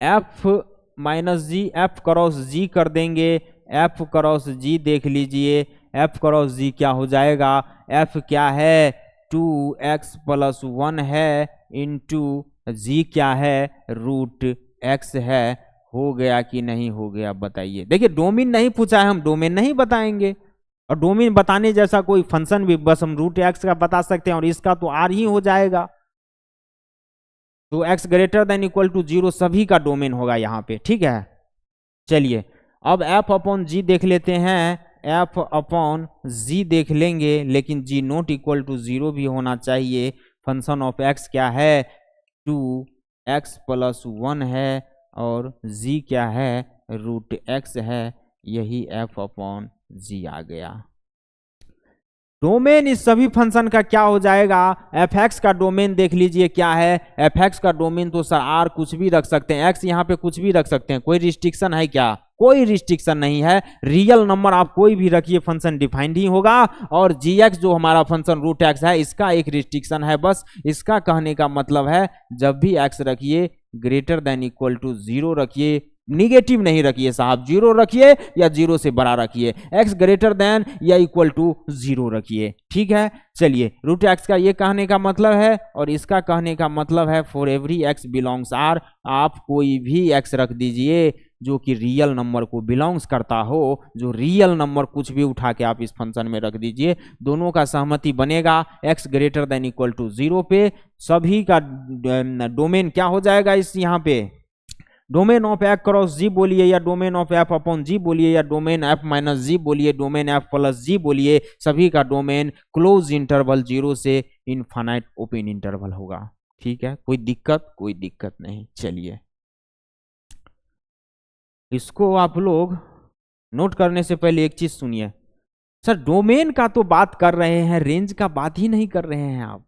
f minus g, F cross जी कर देंगे, एफ क्रॉस जी देख लीजिए, एफ क्रॉस जी क्या हो जाएगा, एफ क्या है 2x प्लस 1 है इंटू जी क्या है रूट एक्स है। हो गया कि नहीं हो गया बताइए। देखिए डोमेन नहीं पूछा है, हम डोमेन नहीं बताएंगे, और डोमेन बताने जैसा कोई फंक्शन भी बस हम रूट एक्स का बता सकते हैं, और इसका तो आर ही हो जाएगा। तो x greater than equal to 0 सभी का डोमेन होगा यहाँ पे, ठीक है। चलिए अब f अपॉन जी देख लेते हैं, f अपॉन जी देख लेंगे, लेकिन g नॉट इक्वल टू 0 भी होना चाहिए। फंक्शन ऑफ x क्या है 2x प्लस 1 है और g क्या है रूट x है, यही f अपॉन जी आ गया। डोमेन इस सभी फंक्शन का क्या हो जाएगा, एफ एक्स का डोमेन देख लीजिए क्या है, एफ एक्स का डोमेन तो सर आर कुछ भी रख सकते हैं, एक्स यहाँ पे कुछ भी रख सकते हैं, कोई रिस्ट्रिक्शन है क्या, कोई रिस्ट्रिक्शन नहीं है। रियल नंबर आप कोई भी रखिए फंक्शन डिफाइंड ही होगा, और जी एक्स जो हमारा फंक्शन रूट एक्स है इसका एक रिस्ट्रिक्शन है, बस इसका कहने का मतलब है जब भी एक्स रखिए ग्रेटर देन इक्वल टू 0 रखिए, निगेटिव नहीं रखिए साहब, 0 रखिए या 0 से बड़ा रखिए, x ग्रेटर देन या इक्वल टू 0 रखिए, ठीक है। चलिए रूट एक्स का ये कहने का मतलब है, और इसका कहने का मतलब है for every x belongs R, आप कोई भी x रख दीजिए जो कि रियल नंबर को बिलोंग्स करता हो, जो रियल नंबर कुछ भी उठा के आप इस फंक्शन में रख दीजिए, दोनों का सहमति बनेगा x greater than equal to 0 पे, सभी का डोमेन क्या हो जाएगा इस यहाँ पे, डोमेन ऑफ एफ क्रॉस जी बोलिए, या डोमेन ऑफ एफ अपॉन जी बोलिए, या डोमेन एफ माइनस जी बोलिए, डोमेन एफ प्लस जी बोलिए, सभी का डोमेन क्लोज इंटरवल 0 से इनफाइनाइट ओपन इंटरवल होगा, ठीक है। कोई दिक्कत नहीं। चलिए इसको आप लोग नोट करने से पहले एक चीज सुनिए, सर डोमेन का तो बात कर रहे हैं, रेंज का बात ही नहीं कर रहे हैं आप।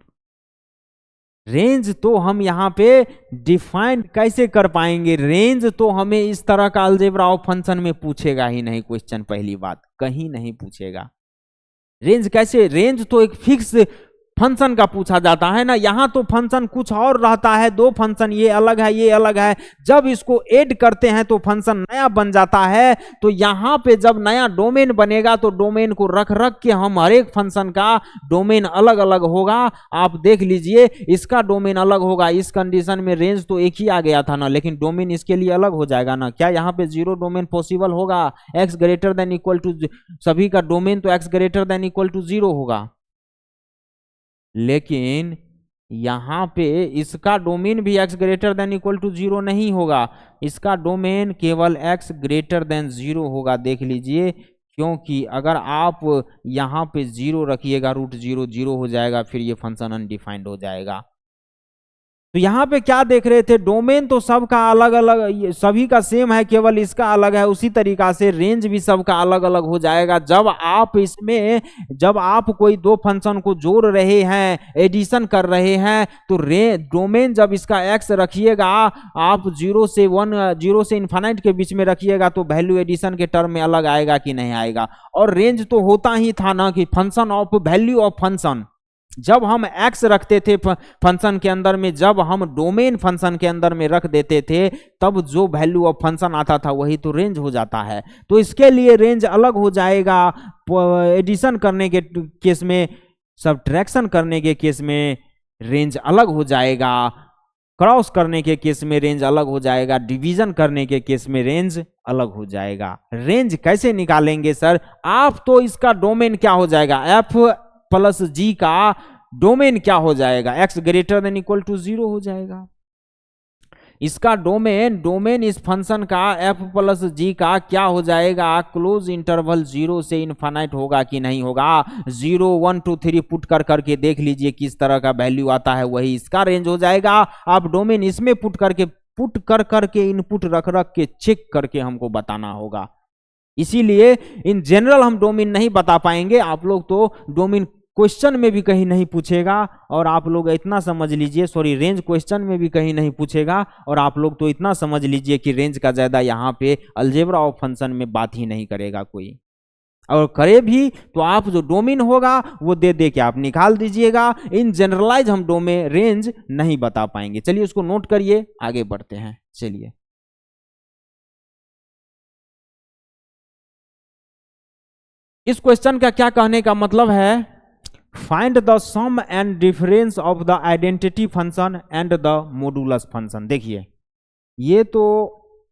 रेंज तो हम यहाँ पे डिफाइन कैसे कर पाएंगे, रेंज तो हमें इस तरह का अलजेब्रा ऑफ फंक्शन में पूछेगा ही नहीं क्वेश्चन, पहली बात कहीं नहीं पूछेगा। रेंज कैसे, रेंज तो एक फिक्स फंक्शन का पूछा जाता है ना। यहाँ तो फंक्शन कुछ और रहता है, दो फंक्शन, ये अलग है ये अलग है। जब इसको ऐड करते हैं तो फंक्शन नया बन जाता है। तो यहाँ पे जब नया डोमेन बनेगा तो डोमेन को रख रख के हम हर एक फंक्शन का डोमेन अलग अलग होगा। आप देख लीजिए, इसका डोमेन अलग होगा। इस कंडीशन में रेंज तो एक ही आ गया था ना, लेकिन डोमेन इसके लिए अलग हो जाएगा ना। क्या यहाँ पे जीरो डोमेन पॉसिबल होगा? X greater than equal to, सभी का डोमेन तो x greater than equal to zero होगा, लेकिन यहां पे इसका डोमेन भी x greater than equal to zero नहीं होगा। इसका डोमेन केवल x ग्रेटर देन जीरो होगा। देख लीजिए, क्योंकि अगर आप यहां पे जीरो रखिएगा, रूट जीरो जीरो हो जाएगा, फिर ये फंक्शन अनडिफाइंड हो जाएगा। तो यहाँ पे क्या देख रहे थे, डोमेन तो सबका अलग अलग, सभी का सेम है, केवल इसका अलग है। उसी तरीका से रेंज भी सबका अलग अलग हो जाएगा। जब आप इसमें, जब आप कोई दो फंक्शन को जोड़ रहे हैं, एडिशन कर रहे हैं, तो डोमेन जब इसका एक्स रखिएगा, आप जीरो से वन, जीरो से इन्फाइनाइट के बीच में रखिएगा, तो वैल्यू एडिशन के टर्म में अलग आएगा कि नहीं आएगा। और रेंज तो होता ही था ना कि function of value of function. जब हम x रखते थे फंक्शन के अंदर में, जब हम डोमेन फंक्शन के अंदर में रख देते थे, तब जो वैल्यू ऑफ फंक्शन आता था वही तो रेंज हो जाता है। तो इसके लिए रेंज अलग हो जाएगा एडिशन करने के केस में, सब्ट्रैक्शन करने के केस में रेंज अलग हो जाएगा, क्रॉस करने के केस में रेंज अलग हो जाएगा, डिवीजन करने के केस में रेंज अलग हो जाएगा। रेंज कैसे निकालेंगे सर? आप तो इसका डोमेन क्या हो जाएगा, एफ प्लस जी का डोमेन क्या हो जाएगा, x greater than equal to zero हो जाएगा। इसका डोमेन इस फंक्शन का एफ प्लस जी का क्या हो जाएगा, क्लोज इंटरवल जीरो से इनफाइनाइट होगा कि नहीं होगा। 0 1 2 3 पुट कर करके देख लीजिए किस तरह का वैल्यू आता है, वही इसका रेंज हो जाएगा। आप डोमेन इसमें पुट कर करके इनपुट रख रख के चेक करके हमको बताना होगा। इसीलिए इन जनरल हम डोमेन नहीं बता पाएंगे। आप लोग तो डोमेन क्वेश्चन में भी कहीं नहीं पूछेगा, और आप लोग इतना समझ लीजिए, सॉरी, रेंज क्वेश्चन में भी कहीं नहीं पूछेगा, और आप लोग तो इतना समझ लीजिए कि रेंज का ज्यादा यहाँ पे अलजेब्रा ऑफ फंक्शन में बात ही नहीं करेगा कोई। और करे भी तो आप जो डोमेन होगा वो दे दे के आप निकाल दीजिएगा। इन जनरलाइज हम डोमेन रेंज नहीं बता पाएंगे। चलिए उसको नोट करिए, आगे बढ़ते हैं। चलिए, इस क्वेश्चन का क्या कहने का मतलब है, find the sum and difference of the identity function and the modulus function. देखिए, ये तो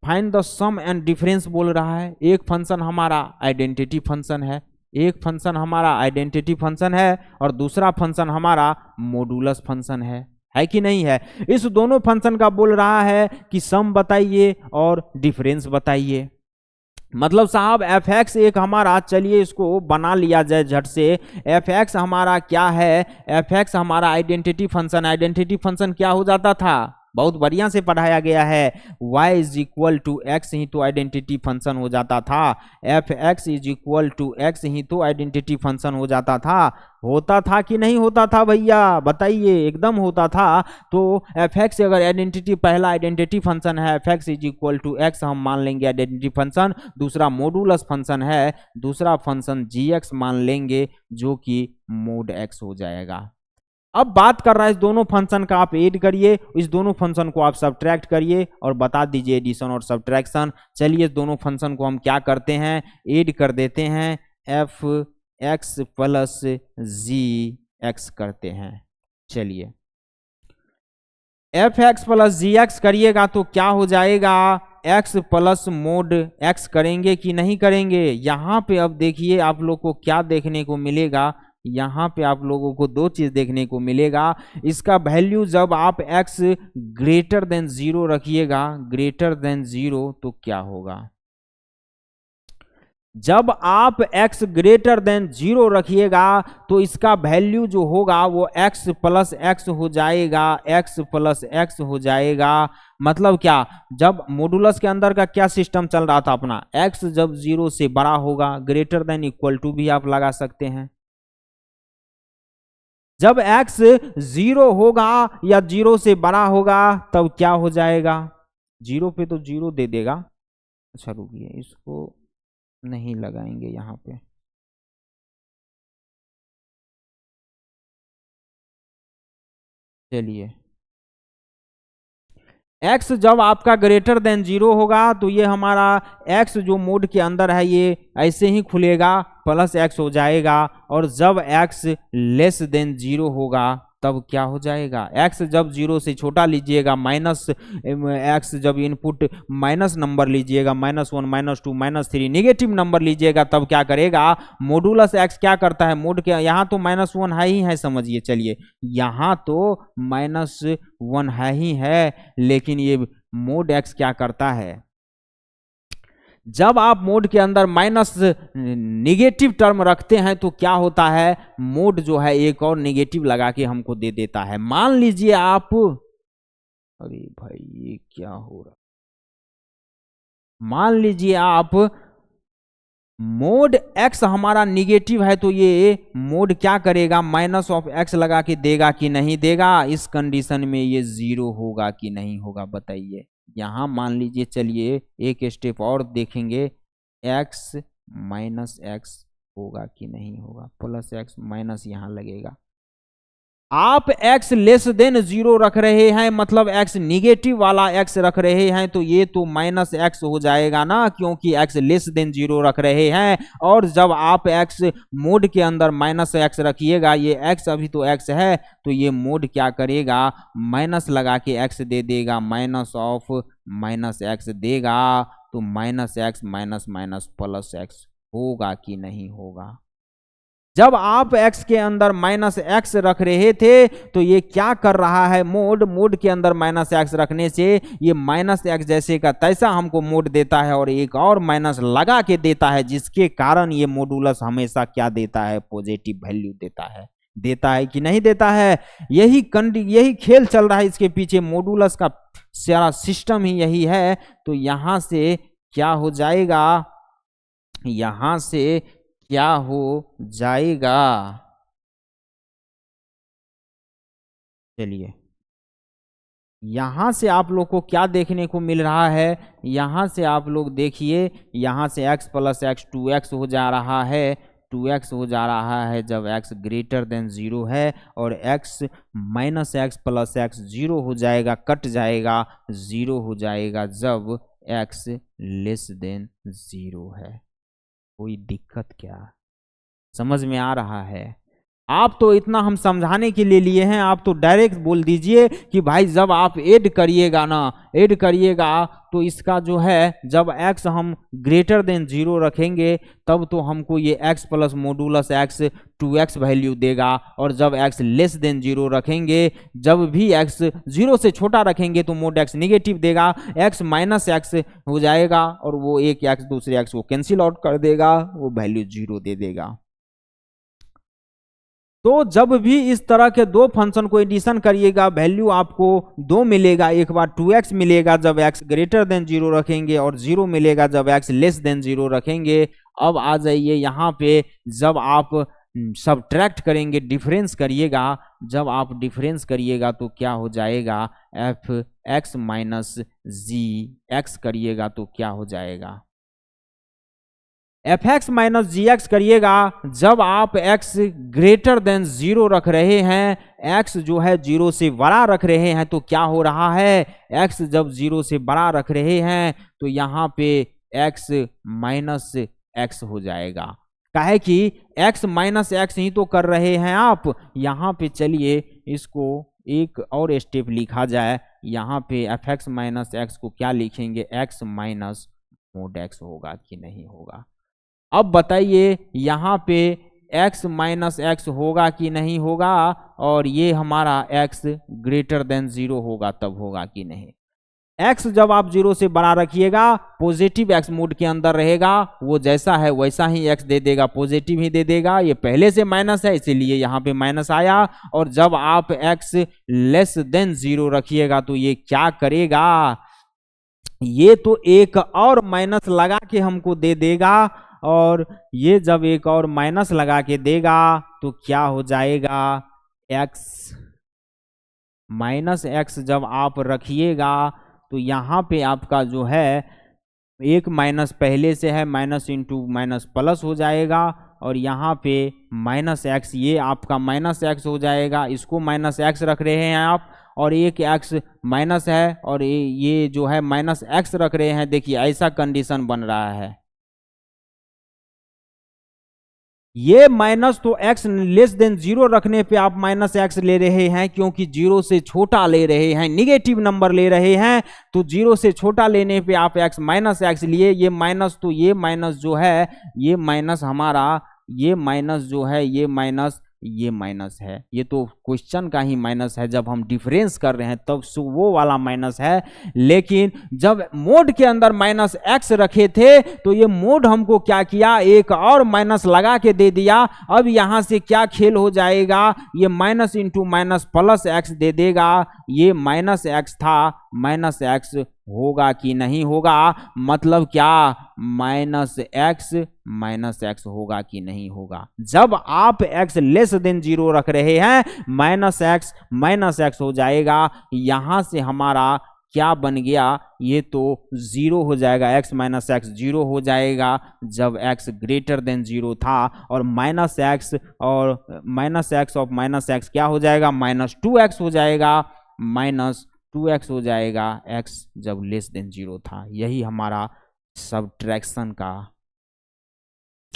find the sum and difference बोल रहा है। एक फंक्शन हमारा आइडेंटिटी फंक्शन है, एक फंक्शन हमारा आइडेंटिटी फंक्शन है, और दूसरा फंक्शन हमारा मॉडुलस फंक्शन है कि नहीं है। इस दोनों फंक्शन का बोल रहा है कि सम बताइए और डिफरेंस बताइए। मतलब साहब एफ एक्स एक हमारा, चलिए इसको बना लिया जाए झट से। एफ एक्स हमारा क्या है, एफ एक्स हमारा आइडेंटिटी फंक्शन। आइडेंटिटी फंक्शन क्या हो जाता था, बहुत बढ़िया से पढ़ाया गया है, y is equal to x ही तो आइडेंटिटी फंक्शन हो जाता था। F x is equal to x ही तो आइडेंटिटी फंक्शन हो जाता था। होता था कि नहीं होता था भैया, बताइए। एकदम होता था। तो एफ एक्स अगर आइडेंटिटी, पहला आइडेंटिटी फंक्शन है, f x is equal to x हम मान लेंगे आइडेंटिटी फंक्शन। दूसरा मॉडुलस फंक्शन है, दूसरा फंक्शन जी एक्स मान लेंगे, जो कि मोड एक्स हो जाएगा। अब बात कर रहा है इस दोनों फंक्शन का, आप ऐड करिए, इस दोनों फंक्शन को आप सब्ट्रैक्ट करिए और बता दीजिए एडिशन और सब्ट्रैक्शन। चलिए इस दोनों फंक्शन को हम क्या करते हैं, ऐड कर देते हैं, f x plus g x करते हैं। चलिए F x plus g x करिएगा तो क्या हो जाएगा, एक्स प्लस मोड एक्स करेंगे कि नहीं करेंगे। यहाँ पे अब देखिए आप लोग को क्या देखने को मिलेगा, यहाँ पे आप लोगों को दो चीज देखने को मिलेगा। इसका वैल्यू जब आप x ग्रेटर देन जीरो रखिएगा, ग्रेटर देन जीरो, तो क्या होगा, जब आप x ग्रेटर देन जीरो रखिएगा तो इसका वैल्यू जो होगा वो x प्लस एक्स हो जाएगा, x प्लस एक्स हो जाएगा। मतलब क्या, जब मॉडुलस के अंदर का क्या सिस्टम चल रहा था अपना, x जब जीरो से बड़ा होगा, ग्रेटर देन इक्वल टू भी आप लगा सकते हैं। जब x जीरो होगा या जीरो से बड़ा होगा तब क्या हो जाएगा, जीरो पे तो जीरो दे देगा। अच्छा रुकिए, इसको नहीं लगाएंगे यहाँ पे। चलिए x जब आपका ग्रेटर देन 0 होगा तो ये हमारा x जो मोड के अंदर है ये ऐसे ही खुलेगा, प्लस x हो जाएगा। और जब x लेस देन 0 होगा तब क्या हो जाएगा, x जब 0 से छोटा लीजिएगा, माइनस x जब इनपुट माइनस नंबर लीजिएगा, -1 -2 -3 नेगेटिव नंबर लीजिएगा, तब क्या करेगा, मॉडुलस x क्या करता है, मोड के यहाँ तो -1 है ही है, समझिए। चलिए यहाँ तो -1 है ही है, लेकिन ये मोड x क्या करता है, जब आप मोड के अंदर माइनस निगेटिव टर्म रखते हैं तो क्या होता है, मोड जो है एक और निगेटिव लगा के हमको दे देता है। मान लीजिए आप, अरे भाई ये क्या हो रहा, मान लीजिए आप मोड x हमारा निगेटिव है तो ये मोड क्या करेगा, माइनस ऑफ x लगा के देगा कि नहीं देगा। इस कंडीशन में ये 0 होगा कि नहीं होगा बताइए। यहाँ मान लीजिए, चलिए एक स्टेप और देखेंगे, x माइनस x होगा कि नहीं होगा, प्लस x माइनस यहाँ लगेगा। आप x लेस देन 0 रख रहे हैं, मतलब x निगेटिव वाला x रख रहे हैं, तो ये तो माइनस x हो जाएगा ना, क्योंकि x लेस देन 0 रख रहे हैं। और जब आप x मोड के अंदर माइनस x रखिएगा, ये x अभी तो x है, तो ये मोड क्या करेगा, माइनस लगा के x दे देगा, माइनस ऑफ माइनस x देगा, तो minus x minus minus plus x होगा कि नहीं होगा। जब आप x के अंदर माइनस x रख रहे थे तो ये क्या कर रहा है, मोड के अंदर माइनस x रखने से ये माइनस x जैसे का तैसा हमको मोड देता है और एक और माइनस लगा के देता है, जिसके कारण ये मॉडुलस हमेशा क्या देता है, पॉजिटिव वैल्यू देता है कि नहीं देता है। यही खेल चल रहा है इसके पीछे, मॉडुलस का सारा सिस्टम ही यही है। तो यहां से क्या हो जाएगा, यहां से क्या हो जाएगा, चलिए यहां से आप लोग को क्या देखने को मिल रहा है, यहां से आप लोग देखिए, यहां से x प्लस x 2x हो जा रहा है, 2x हो जा रहा है जब x ग्रेटर देन 0 है, और x minus x plus x 0 हो जाएगा, कट जाएगा, 0 हो जाएगा जब x लेस देन 0 है। कोई दिक्कत क्या, समझ में आ रहा है? आप तो इतना हम समझाने के लिए लिए हैं, आप तो डायरेक्ट बोल दीजिए कि भाई जब आप ऐड करिएगा ना, ऐड करिएगा तो इसका जो है, जब x हम ग्रेटर देन 0 रखेंगे तब तो हमको ये x plus modulus x 2x value देगा, और जब x लेस देन 0 रखेंगे, जब भी x 0 से छोटा रखेंगे तो मोड x निगेटिव देगा, x माइनस x हो जाएगा और वो एक x दूसरे x को कैंसिल आउट कर देगा, वो वैल्यू 0 दे देगा। तो जब भी इस तरह के दो फंक्शन को एडिशन करिएगा, वैल्यू आपको 2 मिलेगा, एक बार 2x मिलेगा जब x ग्रेटर देन 0 रखेंगे, और 0 मिलेगा जब x लेस देन 0 रखेंगे। अब आ जाइए यहाँ पे, जब आप सब्ट्रैक्ट करेंगे, डिफरेंस करिएगा, जब आप डिफरेंस करिएगा तो क्या हो जाएगा, F x minus g x करिएगा तो क्या हो जाएगा, F x minus g x करिएगा। जब आप x ग्रेटर देन 0 रख रहे हैं, x जो है 0 से बड़ा रख रहे हैं, तो क्या हो रहा है, x जब 0 से बड़ा रख रहे हैं तो यहाँ पे x माइनस एक्स हो जाएगा। काहे कि x माइनस एक्स ही तो कर रहे हैं आप। यहाँ पे चलिए इसको एक और स्टेप लिखा जाए, यहाँ पे एफ एक्स माइनस एक्स को क्या लिखेंगे, x माइनस मोड x होगा कि नहीं होगा। अब बताइए यहाँ पे x माइनस एक्स होगा कि नहीं होगा, और ये हमारा x ग्रेटर देन 0 होगा तब होगा कि नहीं। x जब आप 0 से बड़ा रखिएगा, पॉजिटिव x मोड के अंदर रहेगा, वो जैसा है वैसा ही x दे देगा, पॉजिटिव ही दे देगा। ये पहले से माइनस है इसीलिए यहाँ पे माइनस आया। और जब आप x लेस देन 0 रखिएगा तो ये क्या करेगा, ये तो एक और माइनस लगा के हमको दे देगा, और ये जब एक और माइनस लगा के देगा तो क्या हो जाएगा, x माइनस एक्स जब आप रखिएगा तो यहाँ पे आपका जो है एक माइनस पहले से है, माइनस इंटू माइनस प्लस हो जाएगा, और यहाँ पे माइनस एक्स, ये आपका माइनस एक्स हो जाएगा, इसको माइनस एक्स रख रहे हैं आप, और एक एक्स माइनस है और ये जो है माइनस एक्स रख रहे हैं। देखिए ऐसा कंडीशन बन रहा है, ये माइनस तो x लेस देन 0 रखने पे आप माइनस एक्स ले रहे हैं, क्योंकि 0 से छोटा ले रहे हैं, निगेटिव नंबर ले रहे हैं, तो 0 से छोटा लेने पे आप x माइनस एक्स लिए। ये माइनस तो ये माइनस जो है, ये माइनस हमारा, ये माइनस जो है, ये माइनस, ये माइनस है, ये तो क्वेश्चन का ही माइनस है। जब हम डिफरेंस कर रहे हैं तब वो वाला माइनस है, लेकिन जब मोड के अंदर माइनस एक्स रखे थे तो ये मोड हमको क्या किया, एक और माइनस लगा के दे दिया। अब यहां से क्या खेल हो जाएगा, ये minus into minus plus x दे देगा। ये माइनस एक्स था, माइनस एक्स होगा कि नहीं होगा, मतलब क्या, माइनस एक्स होगा कि नहीं होगा। जब आप x लेस देन 0 रख रहे हैं, माइनस एक्स हो जाएगा। यहां से हमारा क्या बन गया, ये तो 0 हो जाएगा, x माइनस एक्स 0 हो जाएगा जब x ग्रेटर देन 0 था, और माइनस एक्स और minus x of minus x क्या हो जाएगा, माइनस 2x हो जाएगा, माइनस 2x हो जाएगा x जब लेस देन 0 था। यही हमारा सब्ट्रैक्शन का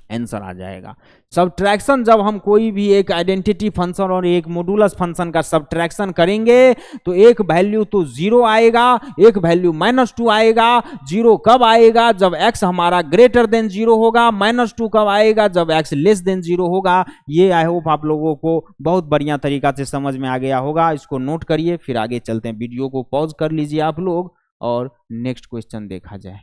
आंसर आ जाएगा। सब्ट्रैक्शन, जब हम कोई भी एक आइडेंटिटी फंक्शन और एक मॉडुलस फंक्शन का सब्ट्रैक्शन करेंगे तो एक वैल्यू तो 0 आएगा, एक वैल्यू -2 आएगा। 0 कब आएगा, जब x हमारा ग्रेटर देन 0 होगा। -2 कब आएगा, जब x लेस देन 0 होगा। ये आई होप आप लोगों को बहुत बढ़िया तरीका से समझ में आ गया होगा। इसको नोट करिए, फिर आगे चलते हैं। वीडियो को पॉज कर लीजिए आप लोग और नेक्स्ट क्वेश्चन देखा जाए।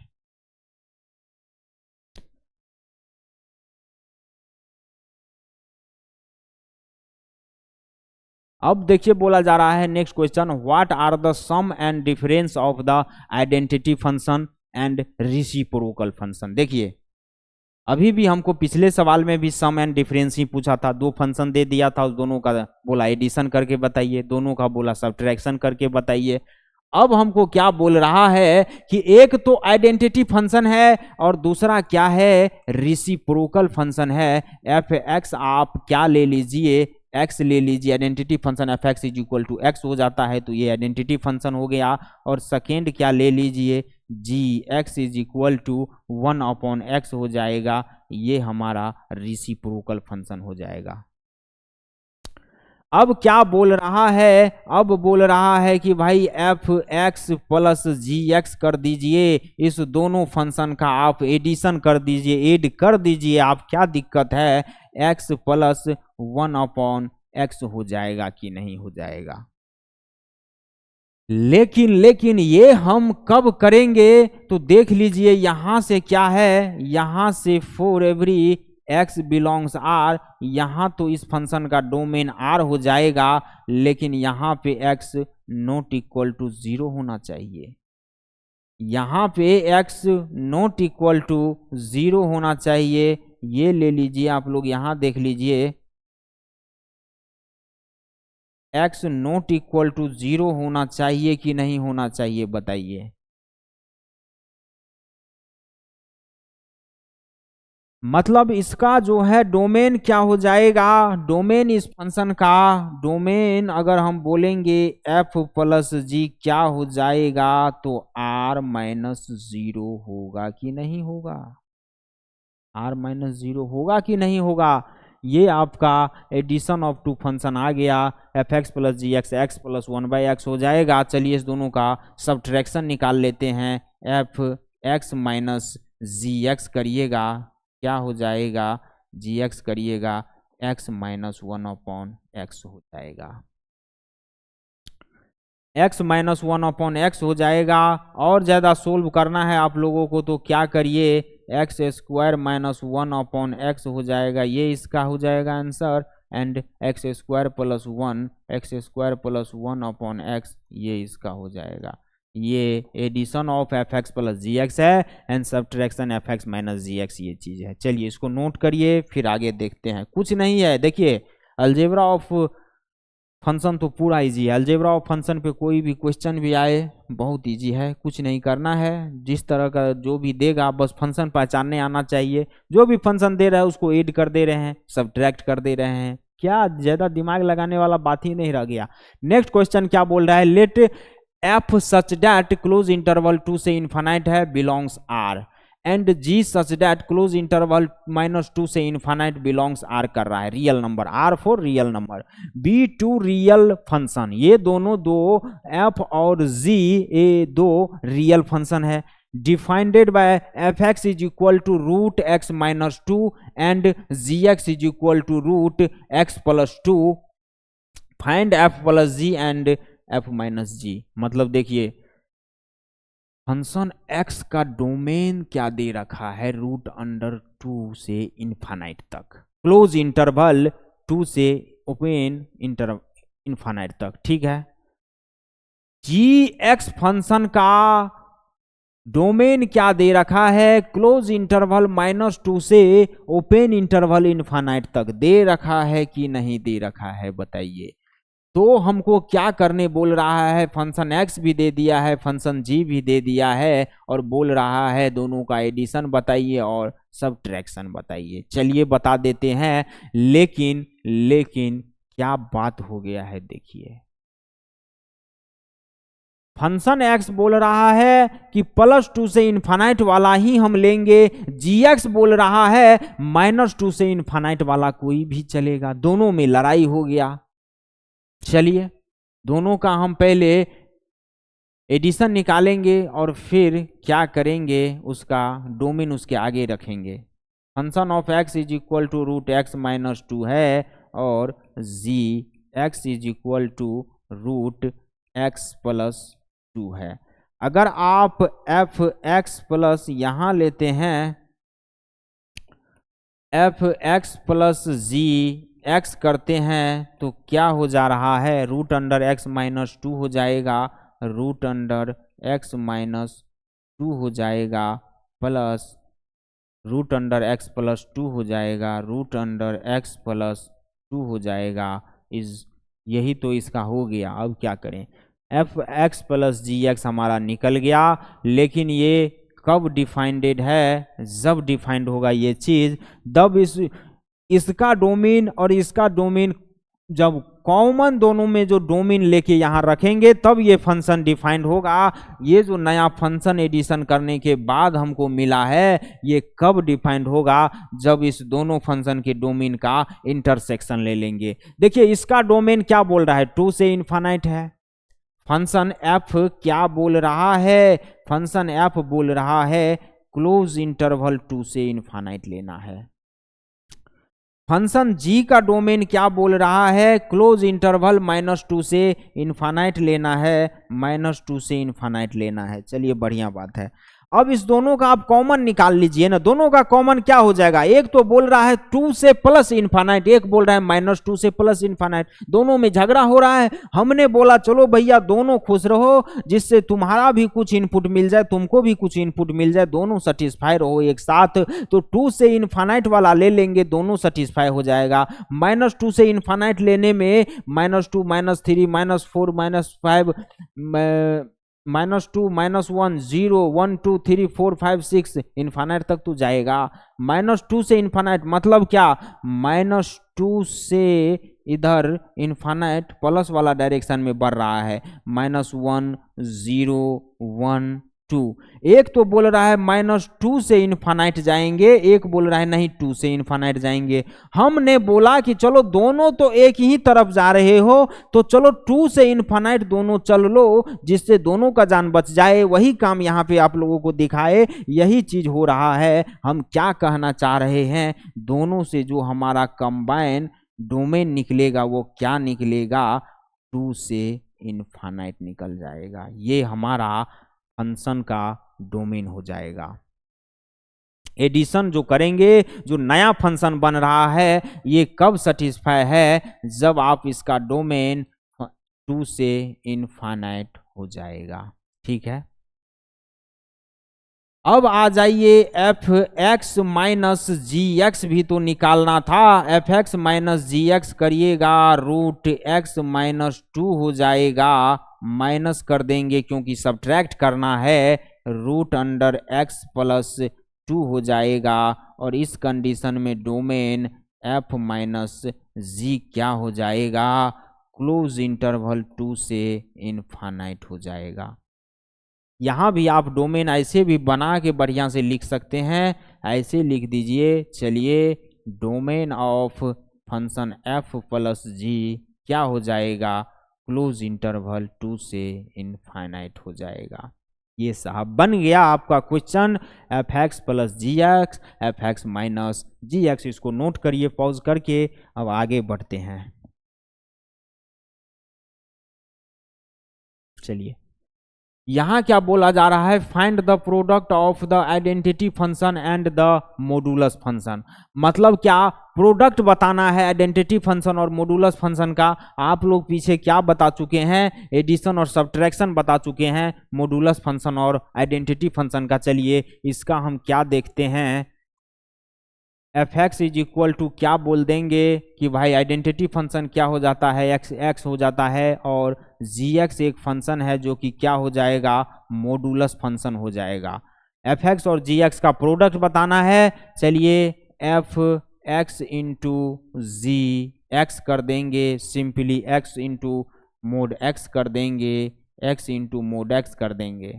अब देखिए बोला जा रहा है next question, what are the sum and difference of the identity function and reciprocal function. देखिए अभी भी हमको पिछले सवाल में भी सम एंड डिफरेंस ही पूछा था, दो फंक्शन दे दिया था, उस दोनों का बोला एडिशन करके बताइए, दोनों का बोला सब्ट्रैक्शन करके बताइए। अब हमको क्या बोल रहा है कि एक तो आइडेंटिटी फंक्शन है और दूसरा क्या है, रेसिप्रोकल फंक्शन है। एफ एक्स आप क्या ले लीजिए, एक्स ले लीजिए, identity function f x is equal to x हो जाता है, तो ये आइडेंटिटी फंक्शन हो गया। और सेकेंड क्या ले लीजिए, g x is equal to 1/x हो जाएगा, ये हमारा रेसिप्रोकल फंक्शन हो जाएगा। अब क्या बोल रहा है, अब बोल रहा है कि भाई F x plus g x कर दीजिए, इस दोनों फंक्शन का आप एडिशन कर दीजिए, ऐड कर दीजिए। आप क्या दिक्कत है, एक्स प्लस 1/x हो जाएगा कि नहीं हो जाएगा। लेकिन ये हम कब करेंगे, तो देख लीजिए यहां से क्या है, यहां से for every x belongs r, यहां तो इस फंक्शन का डोमेन r हो जाएगा, लेकिन यहां पे x नॉट इक्वल टू 0 होना चाहिए। यहां पे x नॉट इक्वल टू 0 होना चाहिए। ये ले लीजिए आप लोग, यहां देख लीजिए x नॉट इक्वल टू 0 होना चाहिए कि नहीं होना चाहिए, बताइए। मतलब इसका जो है डोमेन क्या हो जाएगा, डोमेन इस फंक्शन का डोमेन अगर हम बोलेंगे f प्लस जी क्या हो जाएगा, तो r माइनस 0 होगा कि नहीं होगा, r माइनस 0 होगा कि नहीं होगा। ये आपका एडिशन ऑफ टू फंक्शन आ गया, F x plus g x, x plus 1/x हो जाएगा। चलिए इस दोनों का सब्ट्रैक्शन निकाल लेते हैं। F x minus g x करिएगा, क्या हो जाएगा, जी एक्स करिएगा, x माइनस 1/x हो जाएगा, x माइनस 1/x हो जाएगा। और ज़्यादा सोल्व करना है आप लोगों को तो क्या करिए, एक्स स्क्वायर माइनस 1/x हो जाएगा, ये इसका हो जाएगा answer. And x square plus 1/x ये इसका हो जाएगा। ये addition of f x plus g x है and subtraction f x minus g x, ये चीज़ है। चलिए इसको नोट करिए, फिर आगे देखते हैं। कुछ नहीं है, देखिए अलजेब्रा ऑफ फंक्शन तो पूरा इजी है। अलजेब्रा ऑफ फंक्शन पे कोई भी क्वेश्चन भी आए बहुत इजी है, कुछ नहीं करना है, जिस तरह का जो भी देगा बस फंक्शन पहचानने आना चाहिए। जो भी फंक्शन दे रहा है उसको ऐड कर दे रहे हैं, सब्ट्रैक्ट कर दे रहे हैं, क्या ज़्यादा दिमाग लगाने वाला बात ही नहीं रह गया। नेक्स्ट क्वेश्चन क्या बोल रहा है, let f such that closed interval 2 से इन्फानाइट है belongs R and g such that closed interval -2 से इन्फानाइट बिलोंग्स आर कर रहा है। Real number, R for real number, be two real function, ये दोनों दो एफ और जी ये दो रियल फंक्शन है। Defined by f x is equal to root x minus 2 and g x is equal to root x plus 2, find f plus g and f minus g. मतलब देखिए function x का domain क्या दे रखा है, √2 से infinite तक, close interval 2 से open infinite तक, ठीक है। g(x) फंक्शन का डोमेन क्या दे रखा है, क्लोज इंटरवल -2 से ओपन इंटरवल इन्फानाइट तक दे रखा है कि नहीं दे रखा है बताइए। तो हमको क्या करने बोल रहा है, फंक्शन x भी दे दिया है, फंक्शन g भी दे दिया है, और बोल रहा है दोनों का एडिशन बताइए और सब्ट्रैक्शन बताइए। चलिए बता देते हैं, लेकिन क्या बात हो गया है देखिए। फंक्शन x बोल रहा है कि +2 से इन्फानाइट वाला ही हम लेंगे, gx बोल रहा है -2 से इन्फानाइट वाला कोई भी चलेगा। दोनों में लड़ाई हो गया। चलिए दोनों का हम पहले एडिशन निकालेंगे और फिर क्या करेंगे, उसका डोमेन उसके आगे रखेंगे। Function of x is equal to √x minus 2 है और जी x is equal to √x plus 2 है। अगर आप एफ एक्स प्लस यहां लेते हैं, एफ एक्स प्लस जी x करते हैं तो क्या हो जा रहा है, √x माइनस 2 हो जाएगा, √x माइनस 2 हो जाएगा, प्लस √x प्लस 2 हो जाएगा, √x प्लस 2 हो जाएगा। यही तो इसका हो गया। अब क्या करें, F x plus g x हमारा निकल गया, लेकिन ये कब डिफाइंडेड है, जब डिफाइंड होगा ये चीज, तब इसका डोमेन और इसका डोमेन जब कॉमन दोनों में जो डोमेन लेके यहां रखेंगे तब ये फंक्शन डिफाइंड होगा। ये जो नया फंक्शन एडिशन करने के बाद हमको मिला है, ये कब डिफाइंड होगा, जब इस दोनों फंक्शन के डोमेन का इंटरसेक्शन ले लेंगे। देखिए इसका डोमेन क्या बोल रहा है, 2 से इन्फानाइट है। फंक्शन एफ क्या बोल रहा है, फंक्शन एफ बोल रहा है क्लोज इंटरवल 2 से इन्फानाइट लेना है। फंक्शन g का डोमेन क्या बोल रहा है, क्लोज इंटरवल -2 से इन्फानाइट लेना है, -2 से इन्फानाइट लेना है। चलिए बढ़िया बात है। अब इस दोनों का आप कॉमन निकाल लीजिए ना, दोनों का कॉमन क्या हो जाएगा, एक तो बोल रहा है 2 से प्लस इन्फानाइट, एक बोल रहा है -2 से प्लस इन्फानाइट, दोनों में झगड़ा हो रहा है। हमने बोला चलो भैया दोनों खुश रहो, जिससे तुम्हारा भी कुछ इनपुट मिल जाए, तुमको भी कुछ इनपुट मिल जाए, दोनों सेटिस्फाई रहो एक साथ। तो 2 से इन्फानाइट वाला ले लेंगे, दोनों सेटिस्फाई हो जाएगा। -2 से इन्फानाइट लेने में -2 -3 -4 -5 -2 -1 0 1 2 3 4 5 6 इन्फानाइट तक तो जाएगा। -2 से इन्फानाइट मतलब क्या, -2 से इधर इन्फानाइट प्लस वाला डायरेक्शन में बढ़ रहा है, -1 0 1 2। एक तो बोल रहा है -2 से इन्फानाइट जाएंगे, एक बोल रहा है नहीं 2 से इन्फानाइट जाएंगे। हमने बोला कि चलो दोनों तो एक ही तरफ जा रहे हो, तो चलो 2 से इन्फानाइट दोनों चल लो, जिससे दोनों का जान बच जाए। वही काम यहाँ पे आप लोगों को दिखाए, यही चीज हो रहा है। हम क्या कहना चाह रहे हैं, दोनों से जो हमारा कंबाइन डोमेन निकलेगा वो क्या निकलेगा, 2 से इन्फानाइट निकल जाएगा। ये हमारा फंक्शन का डोमेन हो जाएगा। एडिशन जो करेंगे, जो नया फंक्शन बन रहा है, ये कब सेटिस्फाई है, जब आप इसका डोमेन 2 से इन्फानाइट हो जाएगा। ठीक है। अब आ जाइए F x minus g x भी तो निकालना था। F x minus g x करिएगा, रूट एक्स माइनस 2 हो जाएगा, माइनस कर देंगे क्योंकि सब्ट्रैक्ट करना है, रूट अंडर एक्स प्लस 2 हो जाएगा। और इस कंडीशन में डोमेन एफ माइनस जी क्या हो जाएगा, क्लोज इंटरवल 2 से इनफाइनाइट हो जाएगा। यहाँ भी आप डोमेन ऐसे भी बना के बढ़िया से लिख सकते हैं, ऐसे लिख दीजिए। चलिए, domain of function f plus g क्या हो जाएगा, क्लोज इंटरवल 2 से इनफाइनाइट हो जाएगा। ये साहब बन गया आपका question, F x plus g x, F x minus g x. इसको नोट करिए पॉज करके। अब आगे बढ़ते हैं। चलिए, यहाँ क्या बोला जा रहा है, find the product of the identity function and the modulus function. मतलब क्या, प्रोडक्ट बताना है आइडेंटिटी फंक्शन और मॉडुलस फंक्शन का। आप लोग पीछे क्या बता चुके हैं, एडिशन और सब्ट्रैक्शन बता चुके हैं मॉडुलस फंक्शन और आइडेंटिटी फंक्शन का। चलिए इसका हम क्या देखते हैं, f x is equal to क्या बोल देंगे कि भाई आइडेंटिटी फंक्शन क्या हो जाता है, एक्स एक्स हो जाता है, और जी एक्स एक फंक्शन है जो कि क्या हो जाएगा, मॉडुलस फंक्शन हो जाएगा। एफ एक्स और जी एक्स का प्रोडक्ट बताना है। चलिए, एफ एक्स इंटू जी एक्स कर देंगे, simply x into mode x कर देंगे, एक्स इंटू मोड एक्स कर देंगे।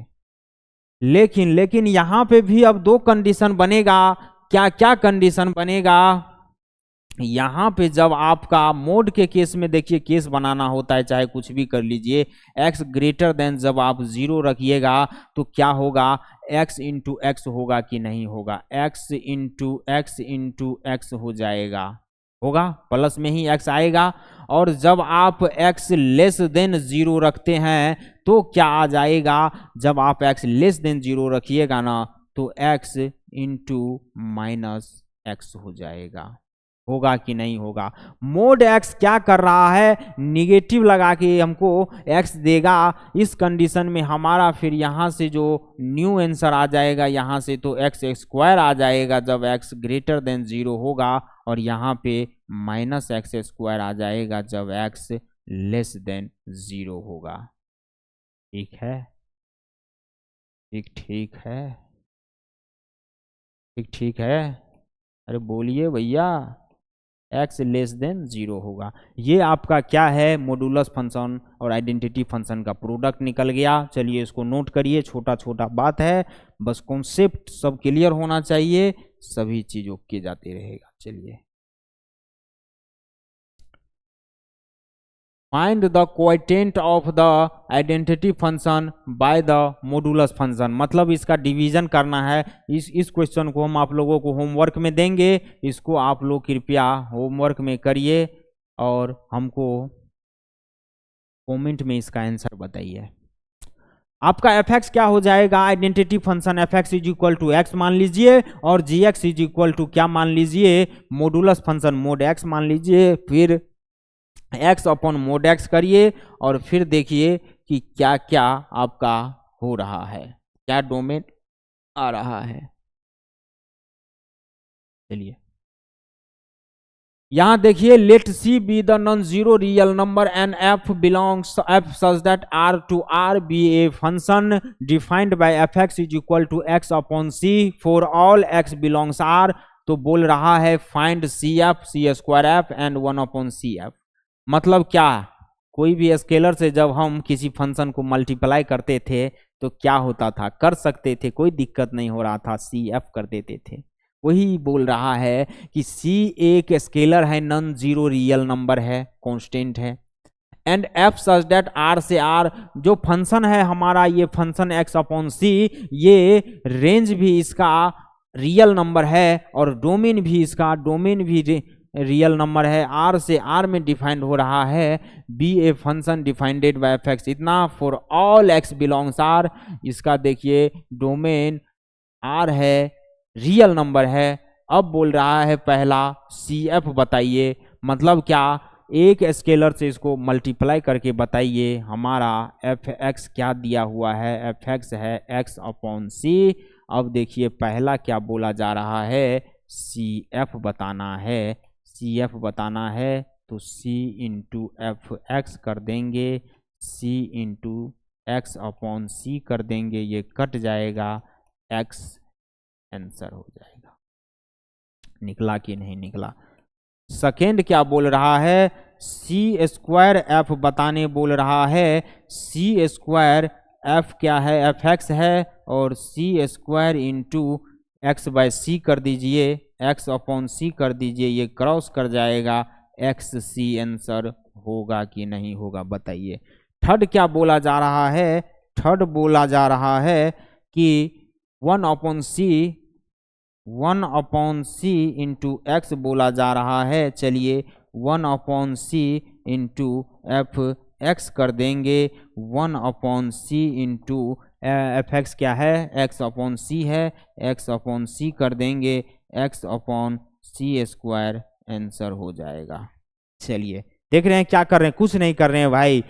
लेकिन यहाँ पे भी अब दो कंडीशन बनेगा। क्या क्या कंडीशन बनेगा, यहाँ पे जब आपका मोड के केस में देखिए, केस बनाना होता है चाहे कुछ भी कर लीजिए, x ग्रेटर देन जब आप 0 रखिएगा तो क्या होगा, x इंटू एक्स होगा कि नहीं होगा, x इंटू एक्स हो जाएगा, होगा, प्लस में ही x आएगा। और जब आप x लेस देन 0 रखते हैं तो क्या आ जाएगा, जब आप x लेस देन 0 रखिएगा ना तो x इंटू माइनस एक्स हो जाएगा, होगा कि नहीं होगा। मोड x क्या कर रहा है, निगेटिव लगा के हमको x देगा। इस कंडीशन में हमारा फिर यहाँ से जो न्यू आंसर आ जाएगा, यहाँ से तो x स्क्वायर आ जाएगा जब x ग्रेटर देन 0 होगा, और यहाँ पे माइनस एक्स स्क्वायर आ जाएगा जब x लेस देन 0 होगा। ठीक है, ठीक है, ठीक है, अरे बोलिए भैया, x लेस देन 0 होगा। ये आपका क्या है, मॉडुलस फंक्शन और आइडेंटिटी फंक्शन का प्रोडक्ट निकल गया। चलिए इसको नोट करिए, छोटा छोटा बात है, बस कॉन्सेप्ट सब क्लियर होना चाहिए, सभी चीज ओके जाते रहेगा। चलिए, find the coefficient of the identity function by the modulus function. मतलब इसका डिवीजन करना है। इस क्वेश्चन को हम आप लोगों को होमवर्क में देंगे, इसको आप लोग कृपया होमवर्क में करिए और हमको कमेंट में इसका आंसर बताइए। आपका एफ एक्स क्या हो जाएगा, identity function f x is equal to x मान लीजिए, और g x is equal to क्या मान लीजिए, मॉडुलस फंक्शन मोड एक्स मान लीजिए। फिर x अपॉन मोड x करिए और फिर देखिए कि क्या क्या आपका हो रहा है, क्या डोमेन आ रहा है। चलिए यहां देखिए, let c be the non zero real number and f belongs f such that R to R be a function defined by f x is equal to x upon c for all x belongs R. तो बोल रहा है find c f, c square f and 1 upon c f. मतलब क्या, कोई भी scalar से जब हम किसी फंक्शन को मल्टीप्लाई करते थे तो क्या होता था, कर सकते थे, कोई दिक्कत नहीं हो रहा था, सी एफ कर देते थे। वही बोल रहा है कि सी एक स्केलर है, नॉन जीरो रियल नंबर है, कांस्टेंट है, and F such that are से आर जो फंक्शन है हमारा, ये फंक्शन एक्स अपॉन सी, ये रेंज भी इसका रियल नंबर है और डोमेन भी इसका, डोमेन भी रियल नंबर है, आर से आर में डिफाइंड हो रहा है, be a function defined by f x, इतना for all x belongs R. इसका देखिए डोमेन आर है, रियल नंबर है। अब बोल रहा है पहला सी एफ बताइए, मतलब क्या, एक स्केलर से इसको मल्टीप्लाई करके बताइए। हमारा एफ एक्स क्या दिया हुआ है, एफ एक्स है एक्स अपॉन सी, अब देखिए पहला क्या बोला जा रहा है, सी एफ बताना है। सी एफ बताना है तो सी इंटू एफ एक्स कर देंगे, सी इंटू एक्स अपॉन सी कर देंगे, ये कट जाएगा, एक्स आंसर हो जाएगा। निकला कि नहीं निकला? सेकेंड क्या बोल रहा है, सी स्क्वायर एफ बताने बोल रहा है। सी स्क्वायर एफ क्या है, एफ एक्स है, और सी स्क्वायर इंटू एक्स बाय सी कर दीजिए, एक्स अपॉन सी कर दीजिए, ये क्रॉस कर जाएगा, एक्स सी आंसर होगा कि नहीं होगा बताइए। थर्ड क्या बोला जा रहा है, थर्ड बोला जा रहा है कि 1/c इंटू एक्स बोला जा रहा है। चलिए 1/c इंटू एफ एक्स कर देंगे, 1/c इंटू एफ एक्स क्या है, एक्स अपॉन सी है, एक्स अपॉन सी कर देंगे, एक्स अपॉन सी स्क्वायर आंसर हो जाएगा। चलिए देख रहे हैं क्या कर रहे हैं, कुछ नहीं कर रहे हैं भाई,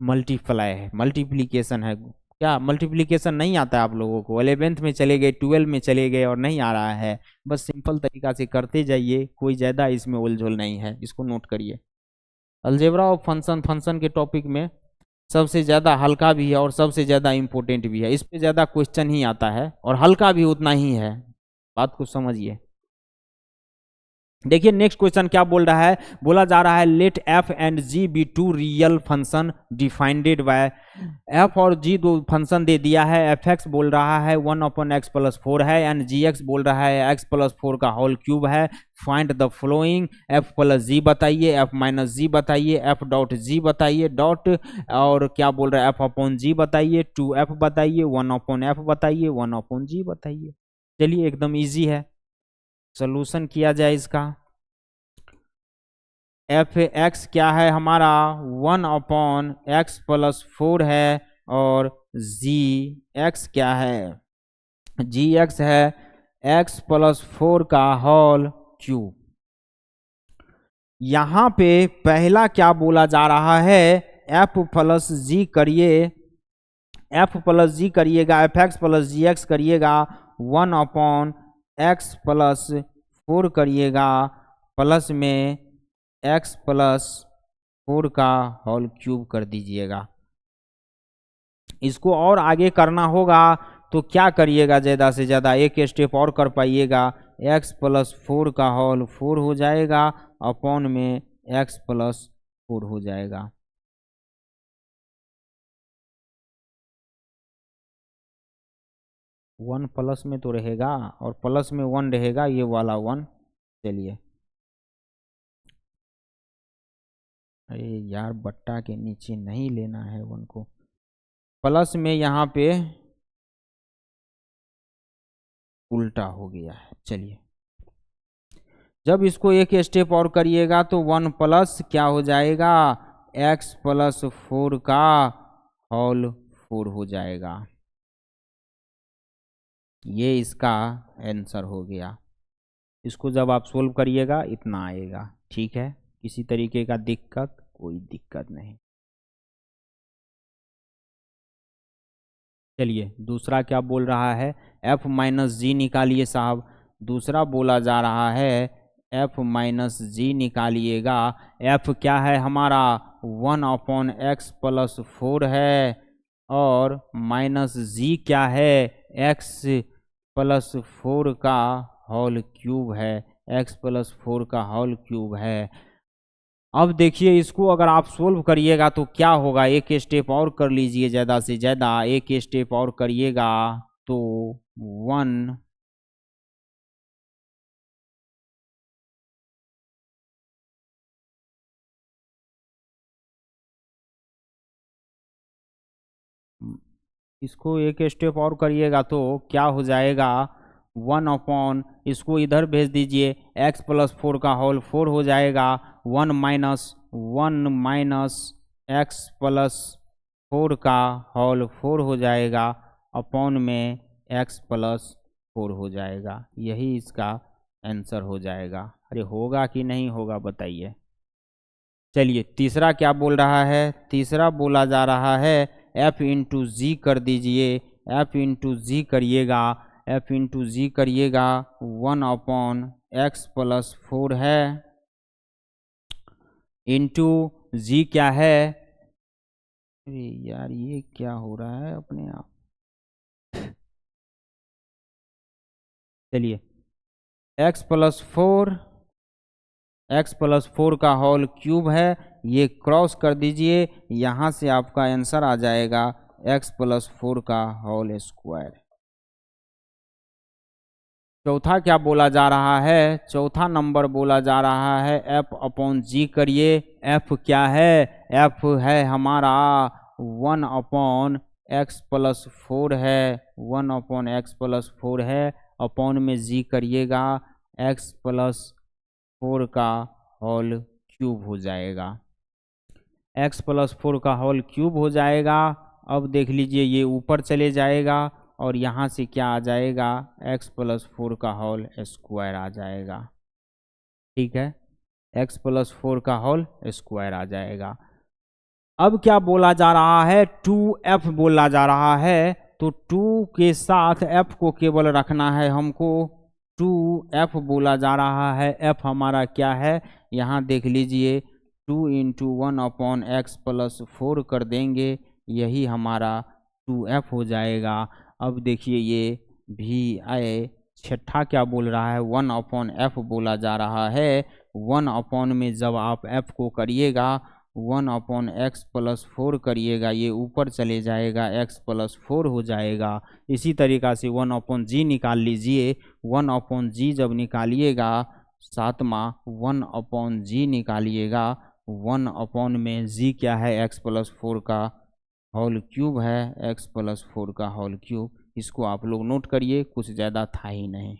मल्टीप्लाई है, मल्टीप्लीकेशन है। क्या मल्टीप्लिकेशन नहीं आता है आप लोगों को? 11th में चले गए, 12 में चले गए और नहीं आ रहा है? बस सिंपल तरीका से करते जाइए, कोई ज़्यादा इसमें उलझुल नहीं है, इसको नोट करिए। अलजेब्रा ऑफ फंक्शन के टॉपिक में सबसे ज़्यादा हल्का भी है और सबसे ज़्यादा इम्पोर्टेंट भी है, इस पर ज़्यादा क्वेश्चन ही आता है और हल्का भी उतना ही है, बात को समझिए। देखिए नेक्स्ट क्वेश्चन क्या बोल रहा है, बोला जा रहा है let f and g be two real function defined by, f और जी दो फंक्शन दे दिया है, एफ एक्स बोल रहा है 1/x+4 है, एंड जी एक्स बोल रहा है x+4 का होल क्यूब है। Find the following, f plus g बताइए, एफ माइनस जी बताइए, एफ डॉट जी बताइए, डॉट और क्या बोल रहा है एफ अपॉन जी बताइए, 2f बताइए, 1/f बताइए, 1/g बताइए। चलिए एकदम इजी है, सोल्यूशन किया जाए इसका। एफ एक्स क्या है हमारा 1/x+4 है, और जी एक्स क्या है, जी एक्स है x+4 का होल क्यूब। यहां पे पहला क्या बोला जा रहा है, एफ प्लस जी करिए, एफ प्लस जी करिएगा, F x plus g x करिएगा, 1/x+4 करिएगा, प्लस में x+4 का होल क्यूब कर दीजिएगा। इसको और आगे करना होगा तो क्या करिएगा, ज़्यादा से ज़्यादा एक स्टेप और कर पाइएगा, x+4 का होल 4 हो जाएगा, अपॉन में x+4 हो जाएगा। वन प्लस में तो रहेगा और प्लस में 1 रहेगा, ये वाला 1। चलिए अरे यार बट्टा के नीचे नहीं लेना है 1 को, प्लस में यहाँ पे उल्टा हो गया है। चलिए जब इसको एक स्टेप और करिएगा तो 1 प्लस क्या हो जाएगा, x+4 का होल 4 हो जाएगा, ये इसका आंसर हो गया। इसको जब आप सोल्व करिएगा इतना आएगा, ठीक है, किसी तरीके का दिक्कत, कोई दिक्कत नहीं। चलिए दूसरा क्या बोल रहा है, f माइनस जी निकालिए साहब। दूसरा बोला जा रहा है f माइनस जी निकालिएगा। f क्या है हमारा 1/x+4 है, और माइनस जी क्या है, x+4 का होल क्यूब है, x+4 का होल क्यूब है। अब देखिए इसको अगर आप सोल्व करिएगा तो क्या होगा, एक स्टेप और कर लीजिए, ज़्यादा से ज़्यादा एक स्टेप और करिएगा तो 1 इसको एक स्टेप और करिएगा तो क्या हो जाएगा, 1 इसको इधर भेज दीजिए, x+4 का होल 4 हो जाएगा, 1 माइनस x+4 का होल 4 हो जाएगा, अपॉन में x+4 हो जाएगा, यही इसका आंसर हो जाएगा। अरे होगा कि नहीं होगा बताइए। चलिए तीसरा क्या बोल रहा है, तीसरा बोला जा रहा है f इंटू जी कर दीजिए, f इंटू जी करिएगा, एफ इंटू जी करिएगा 1/x+4 है इंटू जी क्या है, अरे यार ये क्या हो रहा है अपने आप, चलिए x+4 का होल क्यूब है, ये क्रॉस कर दीजिए, यहाँ से आपका आंसर आ जाएगा x+4 का होल स्क्वायर। चौथा क्या बोला जा रहा है, चौथा नंबर बोला जा रहा है f/g करिए, f क्या है, f है हमारा 1/x+4 है, 1/x+4 है, अपॉन में g करिएगा x+4 का होल क्यूब हो जाएगा, x+4 का होल क्यूब हो जाएगा। अब देख लीजिए ये ऊपर चले जाएगा और यहाँ से क्या आ जाएगा, x+4 का होल स्क्वायर आ जाएगा, ठीक है, x+4 का होल स्क्वायर आ जाएगा। अब क्या बोला जा रहा है, 2f बोला जा रहा है, तो 2 के साथ f को केवल रखना है हमको, 2f बोला जा रहा है, f हमारा क्या है, यहाँ देख लीजिए 2 × 1/x+4 कर देंगे, यही हमारा 2f हो जाएगा। अब देखिए ये भी आए, छठा क्या बोल रहा है, 1/f बोला जा रहा है, 1 में जब आप f को करिएगा 1/x+4 करिएगा, ये ऊपर चले जाएगा, x+4 हो जाएगा। इसी तरीक़ा से 1/g निकाल लीजिए, 1/g जब निकालिएगा, सातवां 1/g निकालिएगा, 1 में g क्या है, x+4 का होल क्यूब है, x+4 का होल क्यूब, इसको आप लोग नोट करिए, कुछ ज़्यादा था ही नहीं।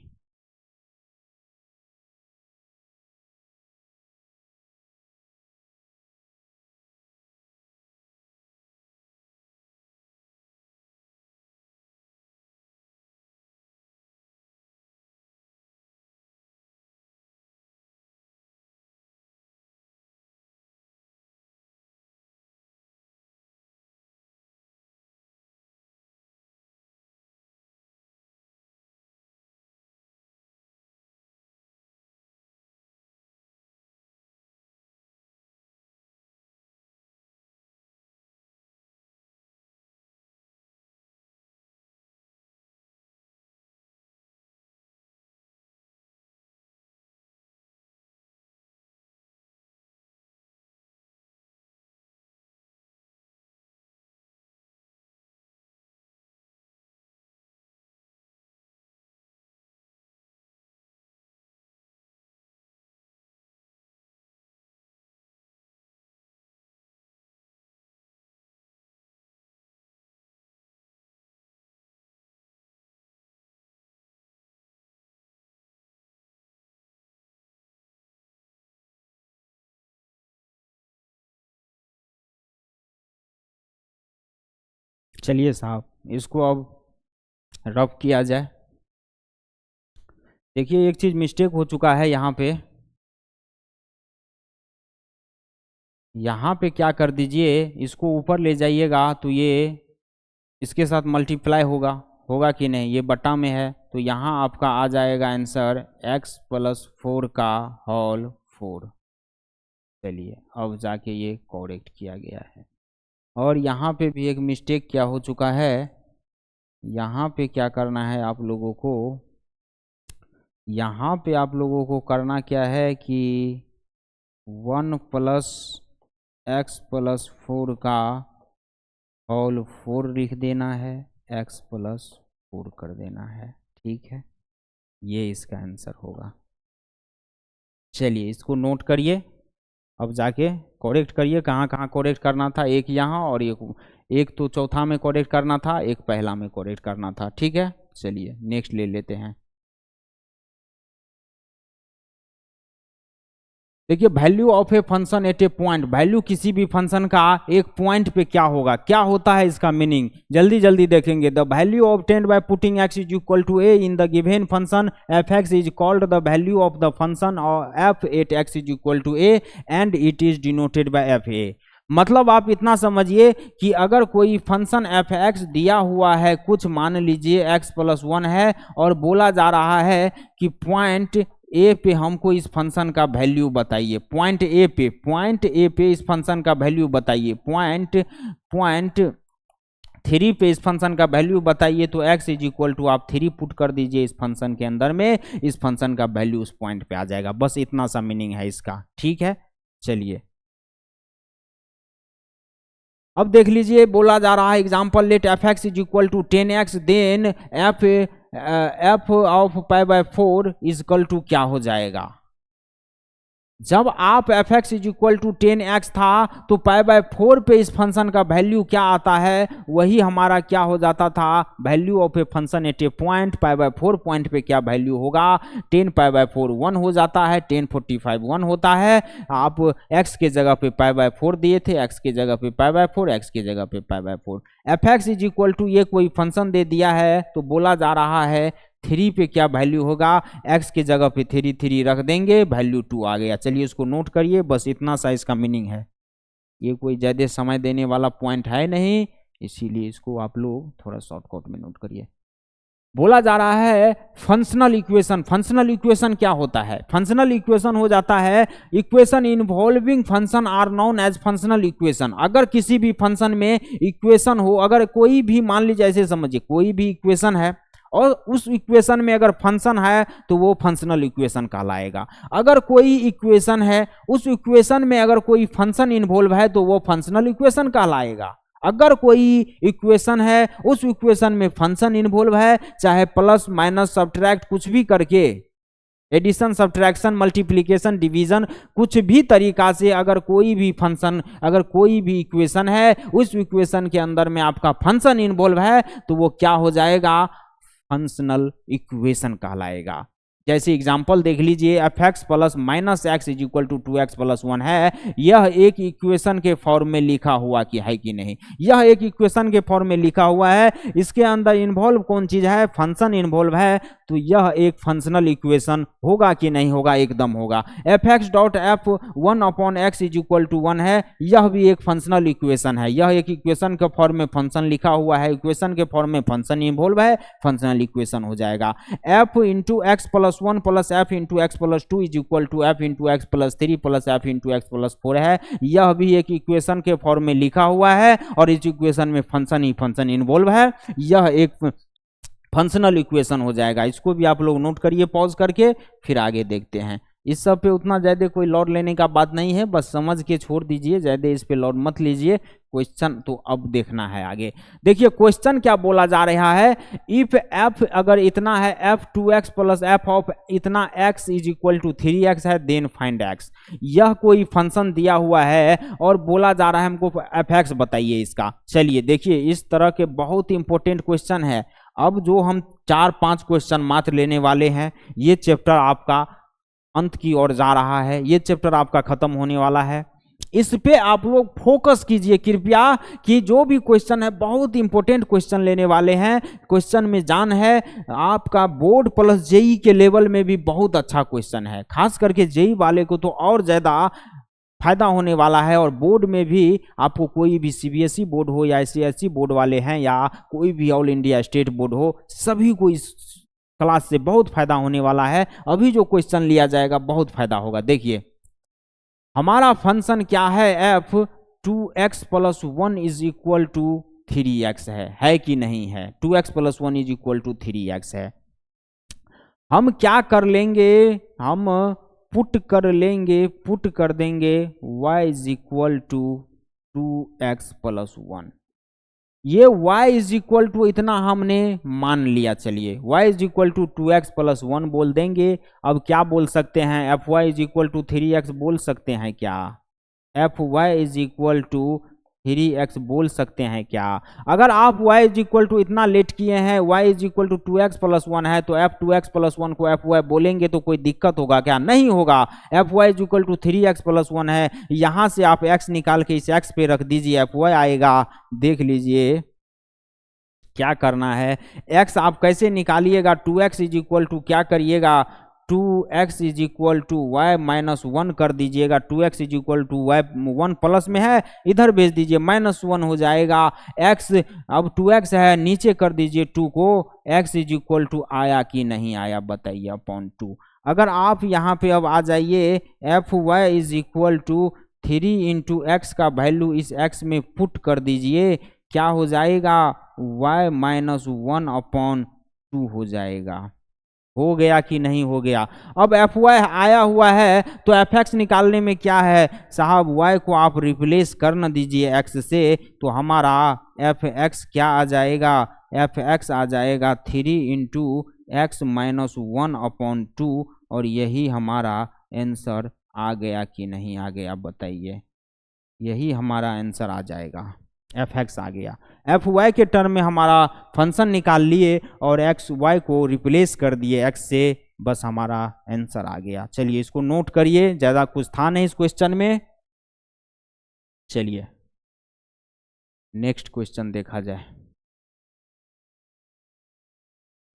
चलिए साहब, इसको अब रफ किया जाए। देखिए एक चीज़ मिस्टेक हो चुका है यहाँ पे क्या कर दीजिए, इसको ऊपर ले जाइएगा तो ये इसके साथ मल्टीप्लाई होगा कि नहीं, ये बटा में है, तो यहाँ आपका आ जाएगा आंसर x+4 का होल 4। चलिए अब जाके ये करेक्ट किया गया है। और यहाँ पे भी एक मिस्टेक क्या हो चुका है, यहाँ पे क्या करना है आप लोगों को, यहाँ पे आप लोगों को करना क्या है कि 1+x+4 का होल 4 लिख देना है, x+4 कर देना है, ठीक है, ये इसका आंसर होगा। चलिए इसको नोट करिए, अब जाके करेक्ट करिए, कहाँ कहाँ करेक्ट करना था, एक यहाँ और एक तो चौथा में करेक्ट करना था, एक पहला में करेक्ट करना था, ठीक है। चलिए नेक्स्ट ले लेते हैं। देखिए value of a function at a point, value किसी भी फंक्शन का एक पॉइंट पे क्या होगा, क्या होता है इसका मीनिंग, जल्दी जल्दी देखेंगे। The value obtained by putting x is equal to a in the given function f x is called the value of the function f at x is equal to a and it is denoted by f a. मतलब आप इतना समझिए कि अगर कोई function f x दिया हुआ है, कुछ मान लीजिए x+1 है, और बोला जा रहा है कि पॉइंट ए पे हमको इस फंक्शन का वैल्यू बताइए, पॉइंट ए पे इस फंक्शन का वैल्यू बताइए, पॉइंट 3 पे इस फंक्शन का वैल्यू बताइए, तो x = आप 3 पुट कर दीजिए इस फंक्शन के अंदर में, इस फंक्शन का वैल्यू उस पॉइंट पे आ जाएगा। बस इतना सा मीनिंग है इसका, ठीक है। चलिए अब देख लीजिए, बोला जा रहा है example let f x = 10x, then f of π/4 = क्या हो जाएगा। जब आप एफ एक्स = 10x था तो π/4 पे इस फंक्शन का वैल्यू क्या आता है, वही हमारा क्या हो जाता था, value of a function at a point. π/4 point पे क्या वैल्यू होगा, 10 π/4 1 हो जाता है, 1045 1 होता है। आप x के जगह पे π/4 दिए थे, x के जगह पे π/4, x के जगह पे π/4। एफ एक्स = ये कोई फंक्शन दे दिया है, तो बोला जा रहा है 3 पे क्या वैल्यू होगा, x के जगह पे 3 रख देंगे, वैल्यू 2 आ गया। चलिए इसको नोट करिए, बस इतना सा इसका मीनिंग है। ये कोई ज़्यादा समय देने वाला पॉइंट है नहीं, इसीलिए इसको आप लोग थोड़ा शॉर्टकट में नोट करिए। बोला जा रहा है फंक्शनल इक्वेशन। फंक्शनल इक्वेशन क्या होता है, फंक्शनल इक्वेशन हो जाता है equation involving function are known as functional equation. अगर किसी भी फंक्शन में इक्वेशन हो, अगर कोई भी मान लीजिए ऐसे समझिए, कोई भी इक्वेशन है और उस इक्वेशन में अगर फंक्शन है तो वो फंक्शनल इक्वेशन कहलाएगा। अगर कोई इक्वेशन है, उस इक्वेशन में अगर कोई फंक्शन इन्वॉल्व है तो वो फंक्शनल इक्वेशन कहलाएगा। अगर कोई इक्वेशन है, उस इक्वेशन में फंक्शन इन्वॉल्व है, चाहे प्लस माइनस सब्ट्रैक्ट कुछ भी करके, एडिशन सब्ट्रैक्शन मल्टीप्लिकेशन डिवीजन कुछ भी तरीका से, अगर कोई भी फंक्शन, अगर कोई भी इक्वेशन है, उस इक्वेशन के अंदर में आपका फंक्शन इन्वॉल्व है तो वो क्या हो जाएगा, फंक्शनल इक्वेशन कहलाएगा। जैसे एग्जांपल देख लीजिए, F x plus minus x = 2x+1 है। यह एक इक्वेशन के फॉर्म में लिखा हुआ कि है कि नहीं, यह एक इक्वेशन के फॉर्म में लिखा हुआ है। इसके अंदर इन्वॉल्व कौन चीज है, फंक्शन इन्वॉल्व है, तो यह एक फंक्शनल इक्वेशन होगा कि नहीं होगा, एकदम होगा। F x dot F 1/x = 1 है, यह भी एक फंक्शनल इक्वेशन है। यह एक इक्वेशन के फॉर्म में फंक्शन लिखा हुआ है, इक्वेशन के फॉर्म में फंक्शन इन्वॉल्व है, फंक्शनल इक्वेशन हो जाएगा। f × x+1 + f × x+2 = f × x+3 + f × x+4 है। यह भी एक इक्वेशन के फॉर्म में लिखा हुआ है और इस इक्वेशन में फंक्शन ही फंक्शन इन्वॉल्व है। यह एक फंक्शनल इक्वेशन हो जाएगा। इसको भी आप लोग नोट करिए पॉज करके, फिर आगे देखते हैं। इस सब पे उतना ज़्यादा कोई लोड लेने का बात नहीं है, बस समझ के छोड़ दीजिए, ज़्यादा इस पे लोड मत लीजिए। क्वेश्चन तो अब देखना है आगे। देखिए क्वेश्चन क्या बोला जा रहा है, इफ f अगर इतना है, f 2x + f ऑफ इतना x = 3x है, देन फाइंड x। यह कोई फंक्शन दिया हुआ है और बोला जा रहा है हमको f(x) बताइए इसका। चलिए देखिए, इस तरह के बहुत इंपॉर्टेंट क्वेश्चन है। अब जो हम 4-5 क्वेश्चन मात्र लेने वाले हैं, ये चैप्टर आपका अंत की ओर जा रहा है, ये चैप्टर आपका खत्म होने वाला है। इस पे आप लोग फोकस कीजिए कृपया, कि जो भी क्वेश्चन है बहुत इंपॉर्टेंट क्वेश्चन लेने वाले हैं। क्वेश्चन में जान है, आपका बोर्ड प्लस जेई के लेवल में भी बहुत अच्छा क्वेश्चन है, खास करके जेई वाले को तो और ज़्यादा फायदा होने वाला है। और बोर्ड में भी आपको कोई भी सीबीएसई बोर्ड हो या आईसीएसई बोर्ड वाले हैं या कोई भी ऑल इंडिया स्टेट बोर्ड हो, सभी को इस क्लास से बहुत फायदा होने वाला है। अभी जो क्वेश्चन लिया जाएगा बहुत फायदा होगा। देखिए हमारा फंक्शन क्या है, f 2x + 1 = 3x है कि नहीं है, 2x + 1 = 3x है। हम क्या कर लेंगे, हम पुट कर देंगे y = 2x + 1। ये y = इतना हमने मान लिया। चलिए y = 2x + 1 बोल देंगे। अब क्या बोल सकते हैं, fy = 3x बोल सकते हैं क्या, fy = 3x बोल सकते हैं क्या। अगर आप y = इतना लेट किए हैं, y = 2x + 1 है, तो f 2x + 1 को fy बोलेंगे तो कोई दिक्कत होगा क्या, नहीं होगा। fy = 3x + 1 है, यहाँ से आप x निकाल के इस x पे रख दीजिए, fy आएगा। देख लीजिए क्या करना है, x आप कैसे निकालिएगा, 2x = क्या करिएगा, 2x is equal to y minus 1 कर दीजिएगा। 2x is equal to y 1 plus में है, इधर भेज दीजिए, -1 हो जाएगा। x अब 2x है, नीचे कर दीजिए 2 को, x इज इक्वल टू आया कि नहीं आया बताइए, अपॉन 2। अगर आप यहाँ पे अब आ जाइए, f y is equal to 3 into x का वैल्यू इस x में पुट कर दीजिए, क्या हो जाएगा, y माइनस 1 अपॉन 2 हो जाएगा। हो गया कि नहीं हो गया। अब एफ वाई आया हुआ है तो एफ एक्स निकालने में क्या है साहब, y को आप रिप्लेस कर न दीजिए x से, तो हमारा एफ एक्स क्या आ जाएगा, एफ एक्स आ जाएगा 3 इंटू एक्स माइनस 1 अपॉन 2, और यही हमारा आंसर आ गया कि नहीं आ गया बताइए, यही हमारा आंसर आ जाएगा, एफ एक्स आ गया। एफ वाई के टर्म में हमारा फंक्शन निकाल लिए और एक्स वाई को रिप्लेस कर दिए एक्स से, बस हमारा आंसर आ गया। चलिए इसको नोट करिए, ज़्यादा कुछ था नहीं इस क्वेश्चन में। चलिए नेक्स्ट क्वेश्चन देखा जाए।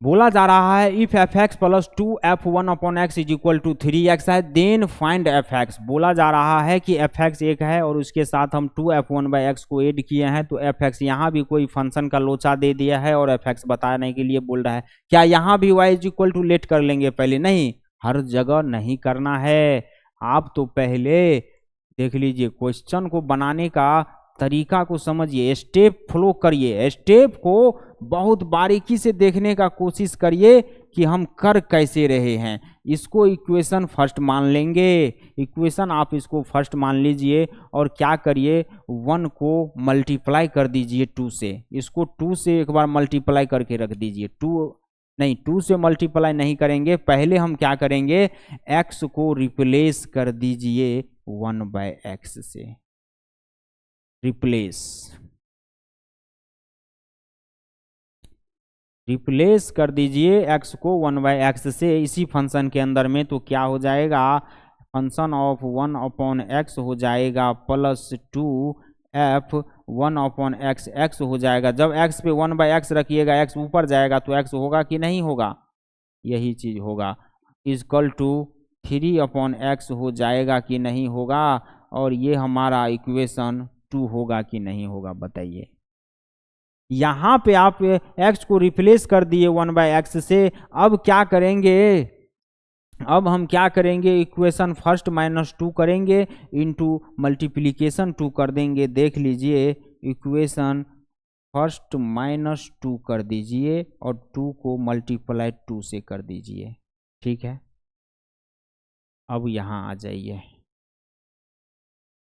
बोला जा रहा है if f x plus 2f1 upon x is equal to 3x है, देन फाइंड एफ एक्स। बोला जा रहा है कि एफ एक्स एक है और उसके साथ हम 2f1 बाई एक्स को ऐड किए हैं, तो एफ एक्स यहाँ भी कोई फंक्शन का लोचा दे दिया है और एफ एक्स बताने के लिए बोल रहा है। क्या यहाँ भी y is equal to let कर लेंगे पहले? नहीं, हर जगह नहीं करना है। आप तो पहले देख लीजिए, क्वेश्चन को बनाने का तरीका को समझिए, स्टेप फॉलो करिए, स्टेप को बहुत बारीकी से देखने का कोशिश करिए कि हम कर कैसे रहे हैं। इसको इक्वेशन फर्स्ट मान लेंगे, इक्वेशन आप इसको फर्स्ट मान लीजिए और क्या करिए, 1 को मल्टीप्लाई कर दीजिए 2 से, इसको 2 से एक बार मल्टीप्लाई करके रख दीजिए। 2 से मल्टीप्लाई नहीं करेंगे, पहले हम क्या करेंगे, x को रिप्लेस कर दीजिए 1 बाय एक्स से, रिप्लेस कर दीजिए x को 1 बाई एक्स से इसी फंक्शन के अंदर में, तो क्या हो जाएगा, फंक्शन ऑफ 1 अपॉन एक्स हो जाएगा plus 2f 1 upon x, x हो जाएगा। जब x पे 1 बाई एक्स रखिएगा, x ऊपर जाएगा तो x होगा कि नहीं होगा, यही चीज होगा, इजकल टू 3 अपॉन एक्स हो जाएगा कि नहीं होगा, और ये हमारा इक्वेशन 2 होगा कि नहीं होगा बताइए। यहाँ पे आप x को रिप्लेस कर दिए 1 बाई एक्स से, अब क्या करेंगे, अब हम क्या करेंगे, इक्वेशन फर्स्ट -2 करेंगे इनटू मल्टीप्लिकेशन 2 कर देंगे। देख लीजिए, इक्वेशन फर्स्ट -2 कर दीजिए और 2 को मल्टीप्लाई 2 से कर दीजिए, ठीक है। अब यहाँ आ जाइए,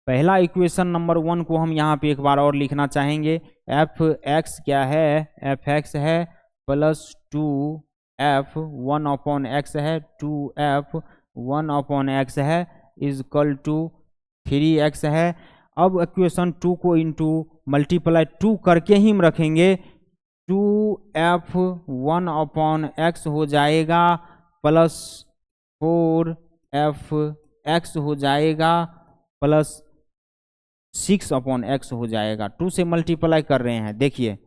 पहला इक्वेशन नंबर 1 को हम यहाँ पे एक बार और लिखना चाहेंगे। एफ एक्स क्या है, एफ एक्स है प्लस 2f 1 अपॉन एक्स है, 2f 1 अपॉन एक्स है इजकल टू 3x है। अब इक्वेशन 2 को इंटू मल्टीप्लाई 2 करके ही हम रखेंगे, 2f 1 अपॉन एक्स हो जाएगा प्लस 4f x हो जाएगा प्लस 6 अपॉन एक्स हो जाएगा। 2 से मल्टीप्लाई कर रहे हैं, देखिए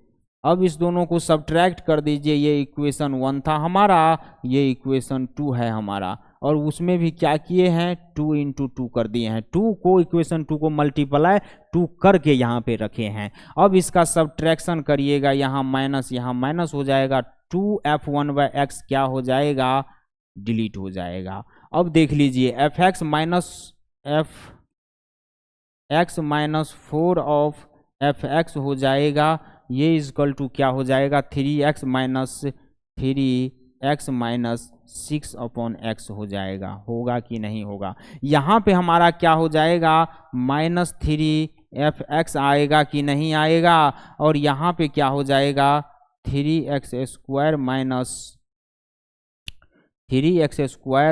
अब इस दोनों को सब्ट्रैक्ट कर दीजिए, ये इक्वेशन 1 था हमारा, ये इक्वेशन 2 है हमारा, और उसमें भी क्या किए हैं, 2 इंटू 2 कर दिए हैं। 2 को इक्वेशन 2 को मल्टीप्लाई 2 करके यहाँ पे रखे हैं। अब इसका सब्ट्रैक्शन करिएगा, यहाँ माइनस हो जाएगा, 2f1 बाई एक्स क्या हो जाएगा, डिलीट हो जाएगा। अब देख लीजिए, F x minus 4 of f x हो जाएगा, ये इजकल टू क्या हो जाएगा, 3x माइनस 6 अपॉन एक्स हो जाएगा। होगा कि नहीं होगा, यहाँ पे हमारा क्या हो जाएगा, -3f(x) आएगा कि नहीं आएगा, और यहाँ पे क्या हो जाएगा, 3x²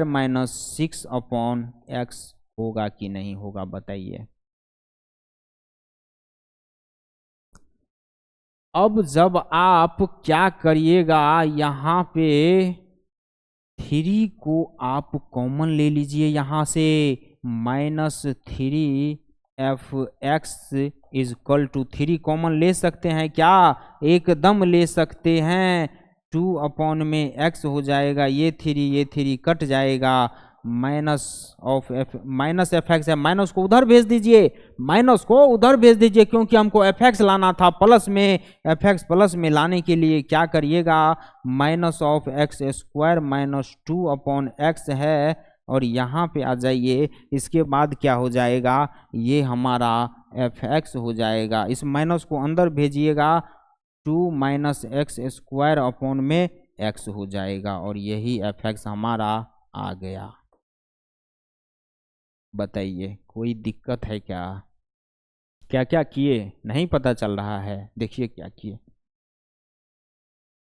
माइनस 6 अपॉन एक्स होगा कि नहीं होगा बताइए। अब जब आप क्या करिएगा, यहाँ पे 3 को आप कॉमन ले लीजिए, यहाँ से -3f(x) इजकल टू 3 कॉमन ले सकते हैं क्या, एकदम ले सकते हैं। 2 अपॉन में एक्स हो जाएगा, ये 3 कट जाएगा, माइनस एफ एक्स है, माइनस को उधर भेज दीजिए, माइनस को उधर भेज दीजिए, क्योंकि हमको एफ एक्स लाना था प्लस में, एफ एक्स प्लस में लाने के लिए क्या करिएगा, minus of x square minus 2 upon x है, और यहाँ पे आ जाइए, इसके बाद क्या हो जाएगा, ये हमारा एफ एक्स हो जाएगा, इस माइनस को अंदर भेजिएगा, 2 माइनस एक्स स्क्वायर अपॉन में एक्स हो जाएगा, और यही एफ एक्स हमारा आ गया। बताइए कोई दिक्कत है क्या? क्या क्या किए नहीं पता चल रहा है? देखिए क्या किए,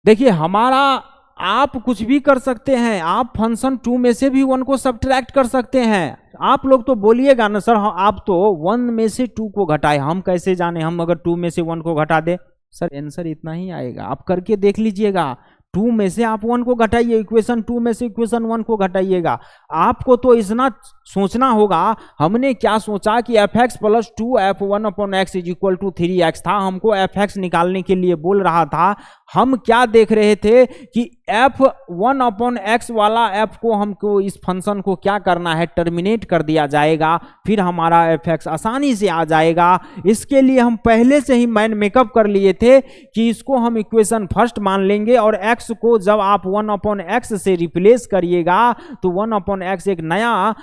देखिए हमारा, आप कुछ भी कर सकते हैं, आप फंक्शन 2 में से भी 1 को सब्ट्रैक्ट कर सकते हैं। आप लोग तो बोलिएगा ना सर आप तो 1 में से 2 को घटाए, हम कैसे जाने, हम अगर 2 में से 1 को घटा दे, सर आंसर इतना ही आएगा, आप करके देख लीजिएगा। 2 में से आप 1 को घटाइए, इक्वेशन 2 में से इक्वेशन 1 को घटाइएगा। आपको तो इतना सोचना होगा, हमने क्या सोचा कि f x plus 2f1 upon x is equal to 3x था, हमको एफ एक्स निकालने के लिए बोल रहा था। हम क्या देख रहे थे कि f1 अपॉन एक्स वाला f को हमको इस फंक्शन को क्या करना है, टर्मिनेट कर दिया जाएगा, फिर हमारा एफ एक्स आसानी से आ जाएगा। इसके लिए हम पहले से ही माइंड मेकअप कर लिए थे कि इसको हम इक्वेशन फर्स्ट मान लेंगे, और x को जब आप 1 अपॉन एक्स से रिप्लेस करिएगा तो 1 अपॉन एक्स एक नया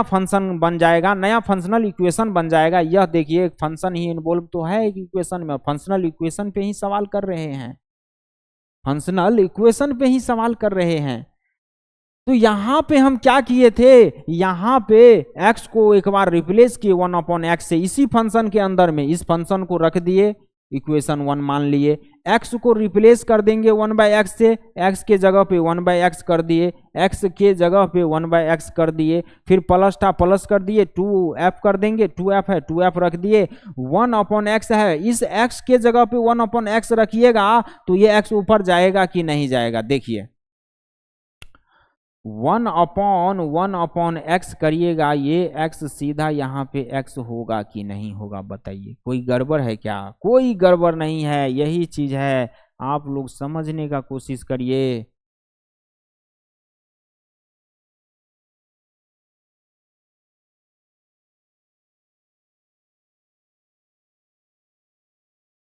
फंक्शन बन जाएगा, नया फंक्शनल इक्वेशन बन जाएगा। यह देखिए फंक्शन ही इन्वॉल्व तो है इक्वेशन में, फंक्शनल इक्वेशन पे ही सवाल कर रहे हैं, फंक्शनल इक्वेशन पे ही सवाल कर रहे हैं। तो यहां पे हम क्या किए थे, यहां पे x को एक बार रिप्लेस किए 1 अपॉन एक्स से, इसी फंक्शन के अंदर में इस फंक्शन को रख दिए, इक्वेशन 1 मान लिए। x को रिप्लेस कर देंगे 1/x से, x के जगह पे 1/x कर दिए, x के जगह पे 1/x कर दिए, फिर प्लस था प्लस कर दिए, 2f कर देंगे, 2f है 2f रख दिए, 1 अपॉन एक्स है, इस x के जगह पे 1 अपॉन एक्स रखिएगा तो ये x ऊपर जाएगा कि नहीं जाएगा। देखिए 1 अपॉन एक्स करिएगा, ये x सीधा यहाँ पे x होगा कि नहीं होगा? बताइए कोई गड़बड़ है क्या? कोई गड़बड़ नहीं है, यही चीज है, आप लोग समझने का कोशिश करिए।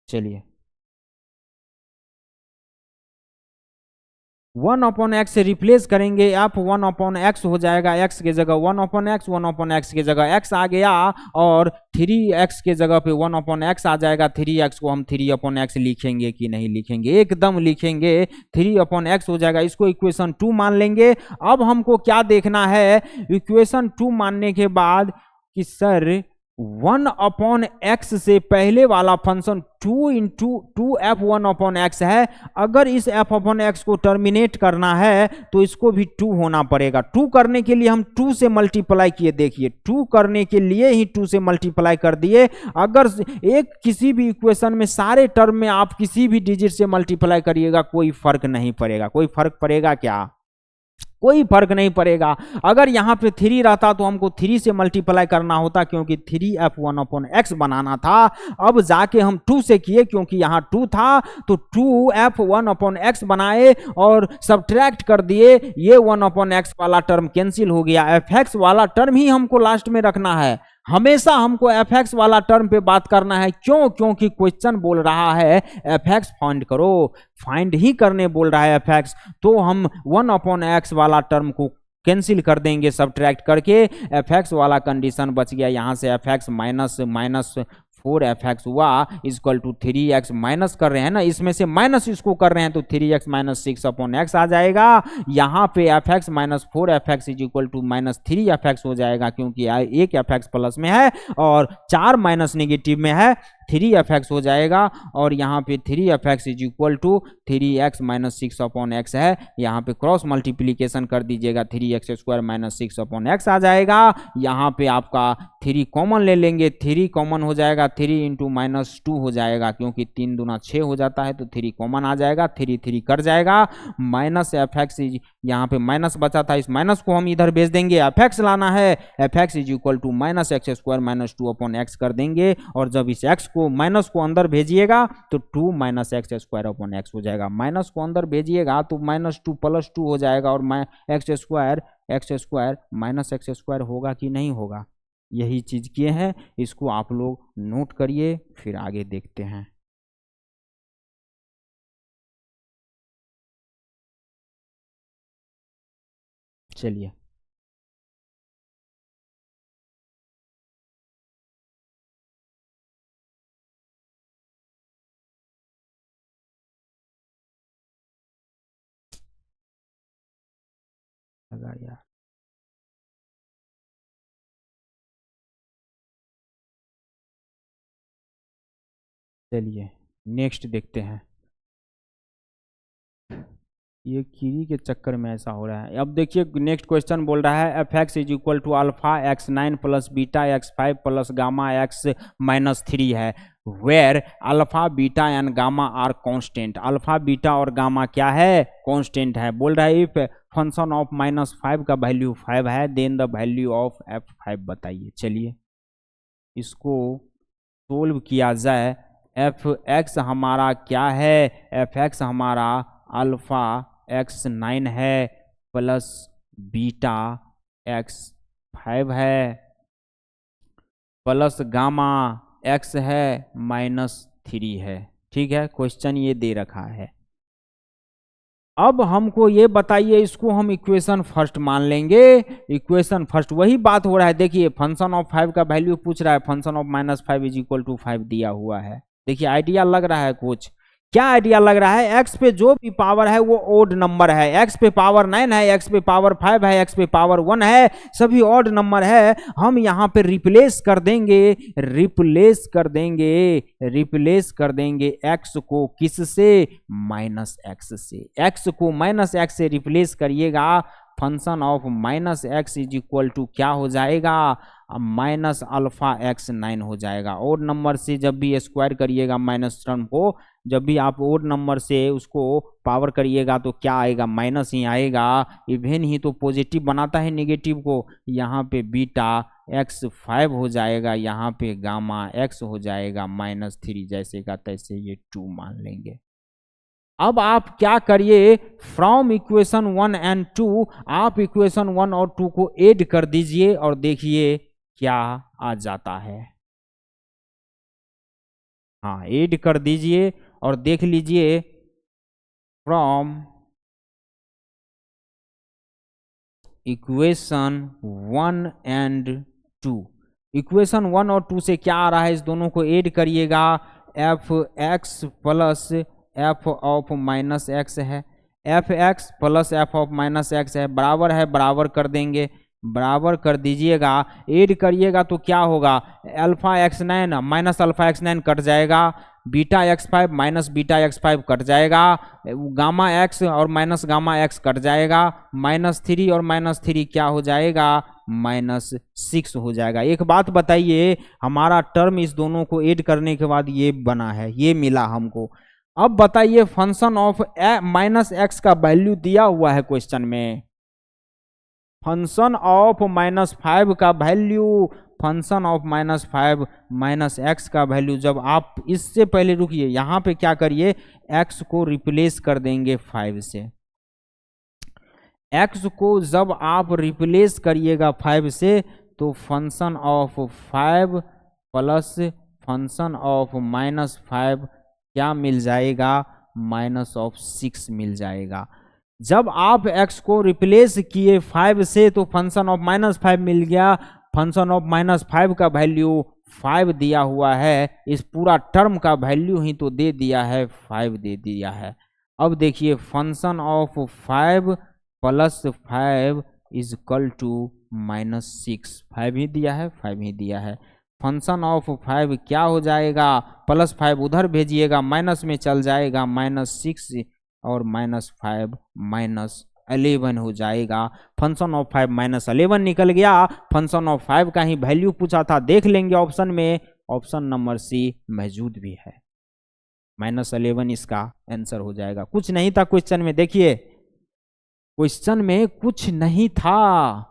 चलिए 1 अपॉन एक्स से रिप्लेस करेंगे, आप 1 अपॉन एक्स हो जाएगा, x के जगह 1 अपॉन एक्स, 1 अपॉन एक्स के जगह x आ गया, और 3x के जगह पे 1 अपॉन एक्स आ जाएगा। 3x को हम 3 अपॉन एक्स लिखेंगे कि नहीं लिखेंगे? एकदम लिखेंगे, 3 अपॉन एक्स हो जाएगा। इसको इक्वेशन 2 मान लेंगे। अब हमको क्या देखना है, इक्वेशन 2 मानने के बाद कि सर 1 अपॉन एक्स से पहले वाला function 2 into 2f1 upon x है, अगर इस f अपॉन एक्स को टर्मिनेट करना है तो इसको भी 2 होना पड़ेगा। 2 करने के लिए हम 2 से मल्टीप्लाई किए, देखिए 2 करने के लिए ही 2 से मल्टीप्लाई कर दिए। अगर एक किसी भी इक्वेशन में सारे टर्म में आप किसी भी डिजिट से मल्टीप्लाई करिएगा कोई फर्क नहीं पड़ेगा। कोई फर्क पड़ेगा क्या? कोई फर्क नहीं पड़ेगा। अगर यहाँ पे 3 रहता तो हमको 3 से मल्टीप्लाई करना होता, क्योंकि 3f1 अपॉन एक्स बनाना था। अब जाके हम 2 से किए, क्योंकि यहाँ 2 था तो 2f1 अपॉन एक्स बनाए और सब्ट्रैक्ट कर दिए। ये 1 अपॉन एक्स वाला टर्म कैंसिल हो गया, fx वाला टर्म ही हमको लास्ट में रखना है। हमेशा हमको fx वाला टर्म पे बात करना है। क्यों? क्योंकि क्वेश्चन बोल रहा है fx फाइंड करो, फाइंड ही करने बोल रहा है fx, तो हम 1 अपॉन एक्स वाला टर्म को कैंसिल कर देंगे सब्ट्रैक्ट करके। fx वाला कंडीशन बच गया, यहाँ से fx माइनस 4f(x) हुआ इक्वल टू 3x माइनस कर रहे हैं ना, इसमें से माइनस इसको कर रहे हैं तो 3x माइनस 6 अपॉन एक्स आ जाएगा। यहाँ पे fx minus 4f(x) is equal to minus 3f(x) हो जाएगा, क्योंकि एक fx प्लस में है और 4 माइनस नेगेटिव में है, 3f(x) हो जाएगा। और यहाँ पे 3f(x) is equal to 3x minus 6 upon x है, यहाँ पे क्रॉस मल्टीप्लीकेशन कर दीजिएगा, 3x square minus 6 upon x आ जाएगा। यहाँ पे आपका 3 कॉमन ले लेंगे, 3 कॉमन हो जाएगा, 3 इंटू माइनस 2 हो जाएगा, क्योंकि 3 दूना 6 हो जाता है तो 3 कॉमन आ जाएगा, 3 कट जाएगा। माइनस fx इज यहाँ पे माइनस बचा था, इस माइनस को हम इधर भेज देंगे, एफ एक्स लाना है, f x is equal to minus x square minus 2 upon x कर देंगे, और जब इस एक्स को माइनस को अंदर भेजिएगा तो 2 minus x square upon x हो जाएगा, माइनस को अंदर भेजिएगा तो -2 + 2 हो जाएगा, और x square minus x square होगा कि नहीं होगा, यही चीज किए हैं, इसको आप लोग नोट करिए, फिर आगे देखते हैं। चलिए लगा यार, चलिए नेक्स्ट देखते हैं। ये कीड़ी के चक्कर में ऐसा हो रहा है। अब देखिए नेक्स्ट क्वेश्चन बोल रहा है f x is equal to alpha x9 plus beta x5 plus gamma x-3 है, where alpha beta and gamma are constant. Alpha beta और गामा क्या है, कांस्टेंट है। बोल रहा है इफ फंक्शन ऑफ -5 का वैल्यू 5 है then the value of f5 बताइए। चलिए इसको सोल्व किया जाए। एफ एक्स हमारा क्या है, एफ एक्स हमारा अल्फा x9 है प्लस बीटा x5 है प्लस गामा x है -3 है। ठीक है, क्वेश्चन ये दे रखा है। अब हमको ये बताइए, इसको हम इक्वेशन फर्स्ट मान लेंगे। इक्वेशन फर्स्ट वही बात हो रहा है, देखिए फंक्शन ऑफ 5 का वैल्यू पूछ रहा है, function of -5 is equal to 5 दिया हुआ है। देखिए आइडिया लग रहा है कुछ, क्या आइडिया लग रहा है, एक्स पे जो भी पावर है वो ओड नंबर है, एक्स पे पावर 9 है, एक्स पे पावर 5 है, एक्स पे पावर 1 है, सभी ओड नंबर है। हम यहाँ पे रिप्लेस कर देंगे एक्स को किससे, -x से। एक्स को -x से रिप्लेस करिएगा, function of -x is equal to क्या हो जाएगा, -α(x9) हो जाएगा। ओड नंबर से जब भी स्क्वायर करिएगा माइनस टर्म को, जब भी आप ओड नंबर से उसको पावर करिएगा तो क्या आएगा, माइनस ही आएगा। इवन ही तो पॉजिटिव बनाता है नेगेटिव को। यहाँ पे बीटा x5 हो जाएगा, यहाँ पे गामा x हो जाएगा -3, जैसे का तैसे ये 2 मान लेंगे। अब आप क्या करिए, फ्रॉम इक्वेशन 1 एंड 2 आप इक्वेशन 1 और 2 को ऐड कर दीजिए और देखिए क्या आ जाता है। हाँ ऐड कर दीजिए और देख लीजिए, फ्रॉम इक्वेशन 1 एंड 2, इक्वेशन 1 और 2 से क्या आ रहा है, इस दोनों को ऐड करिएगा। F x plus F of -x है, f x plus F of -x है, बराबर है, बराबर कर देंगे, बराबर कर दीजिएगा। ऐड करिएगा तो क्या होगा, α(x9) माइनस α(x9) कट जाएगा, beta x5 minus beta x5 cut जाएगा, गामा x और माइनस गामा x कट जाएगा, -3 और -3 क्या हो जाएगा, -6 हो जाएगा। एक बात बताइए, हमारा टर्म इस दोनों को ऐड करने के बाद ये बना है, ये मिला हमको। अब बताइए फंक्शन ऑफ -x का वैल्यू दिया हुआ है क्वेश्चन में, फंक्शन ऑफ -5 का वैल्यू, फंक्शन ऑफ -5 -x का वैल्यू। जब आप इससे पहले रुकिए, यहाँ पे क्या करिए, x को रिप्लेस कर देंगे 5 से। x को जब आप रिप्लेस करिएगा 5 से तो function of 5 plus function of -5 क्या मिल जाएगा, -6 मिल जाएगा। जब आप x को रिप्लेस किए 5 से तो फंक्शन ऑफ -5 मिल गया, फंक्शन ऑफ -5 का वैल्यू 5 दिया हुआ है, इस पूरा टर्म का वैल्यू ही तो दे दिया है, 5 दे दिया है। अब देखिए function of 5 plus 5 is equal to -6, 5 ही दिया है, 5 ही दिया है। फंक्शन ऑफ 5 क्या हो जाएगा, +5 उधर भेजिएगा, माइनस में चल जाएगा, -6 और -5 -11 हो जाएगा। फंक्शन ऑफ 5 -11 निकल गया, फंक्शन ऑफ 5 का ही वैल्यू पूछा था, देख लेंगे ऑप्शन में, ऑप्शन नंबर सी मौजूद भी है, -11 इसका आंसर हो जाएगा। कुछ नहीं था क्वेश्चन में, देखिए क्वेश्चन में कुछ नहीं था।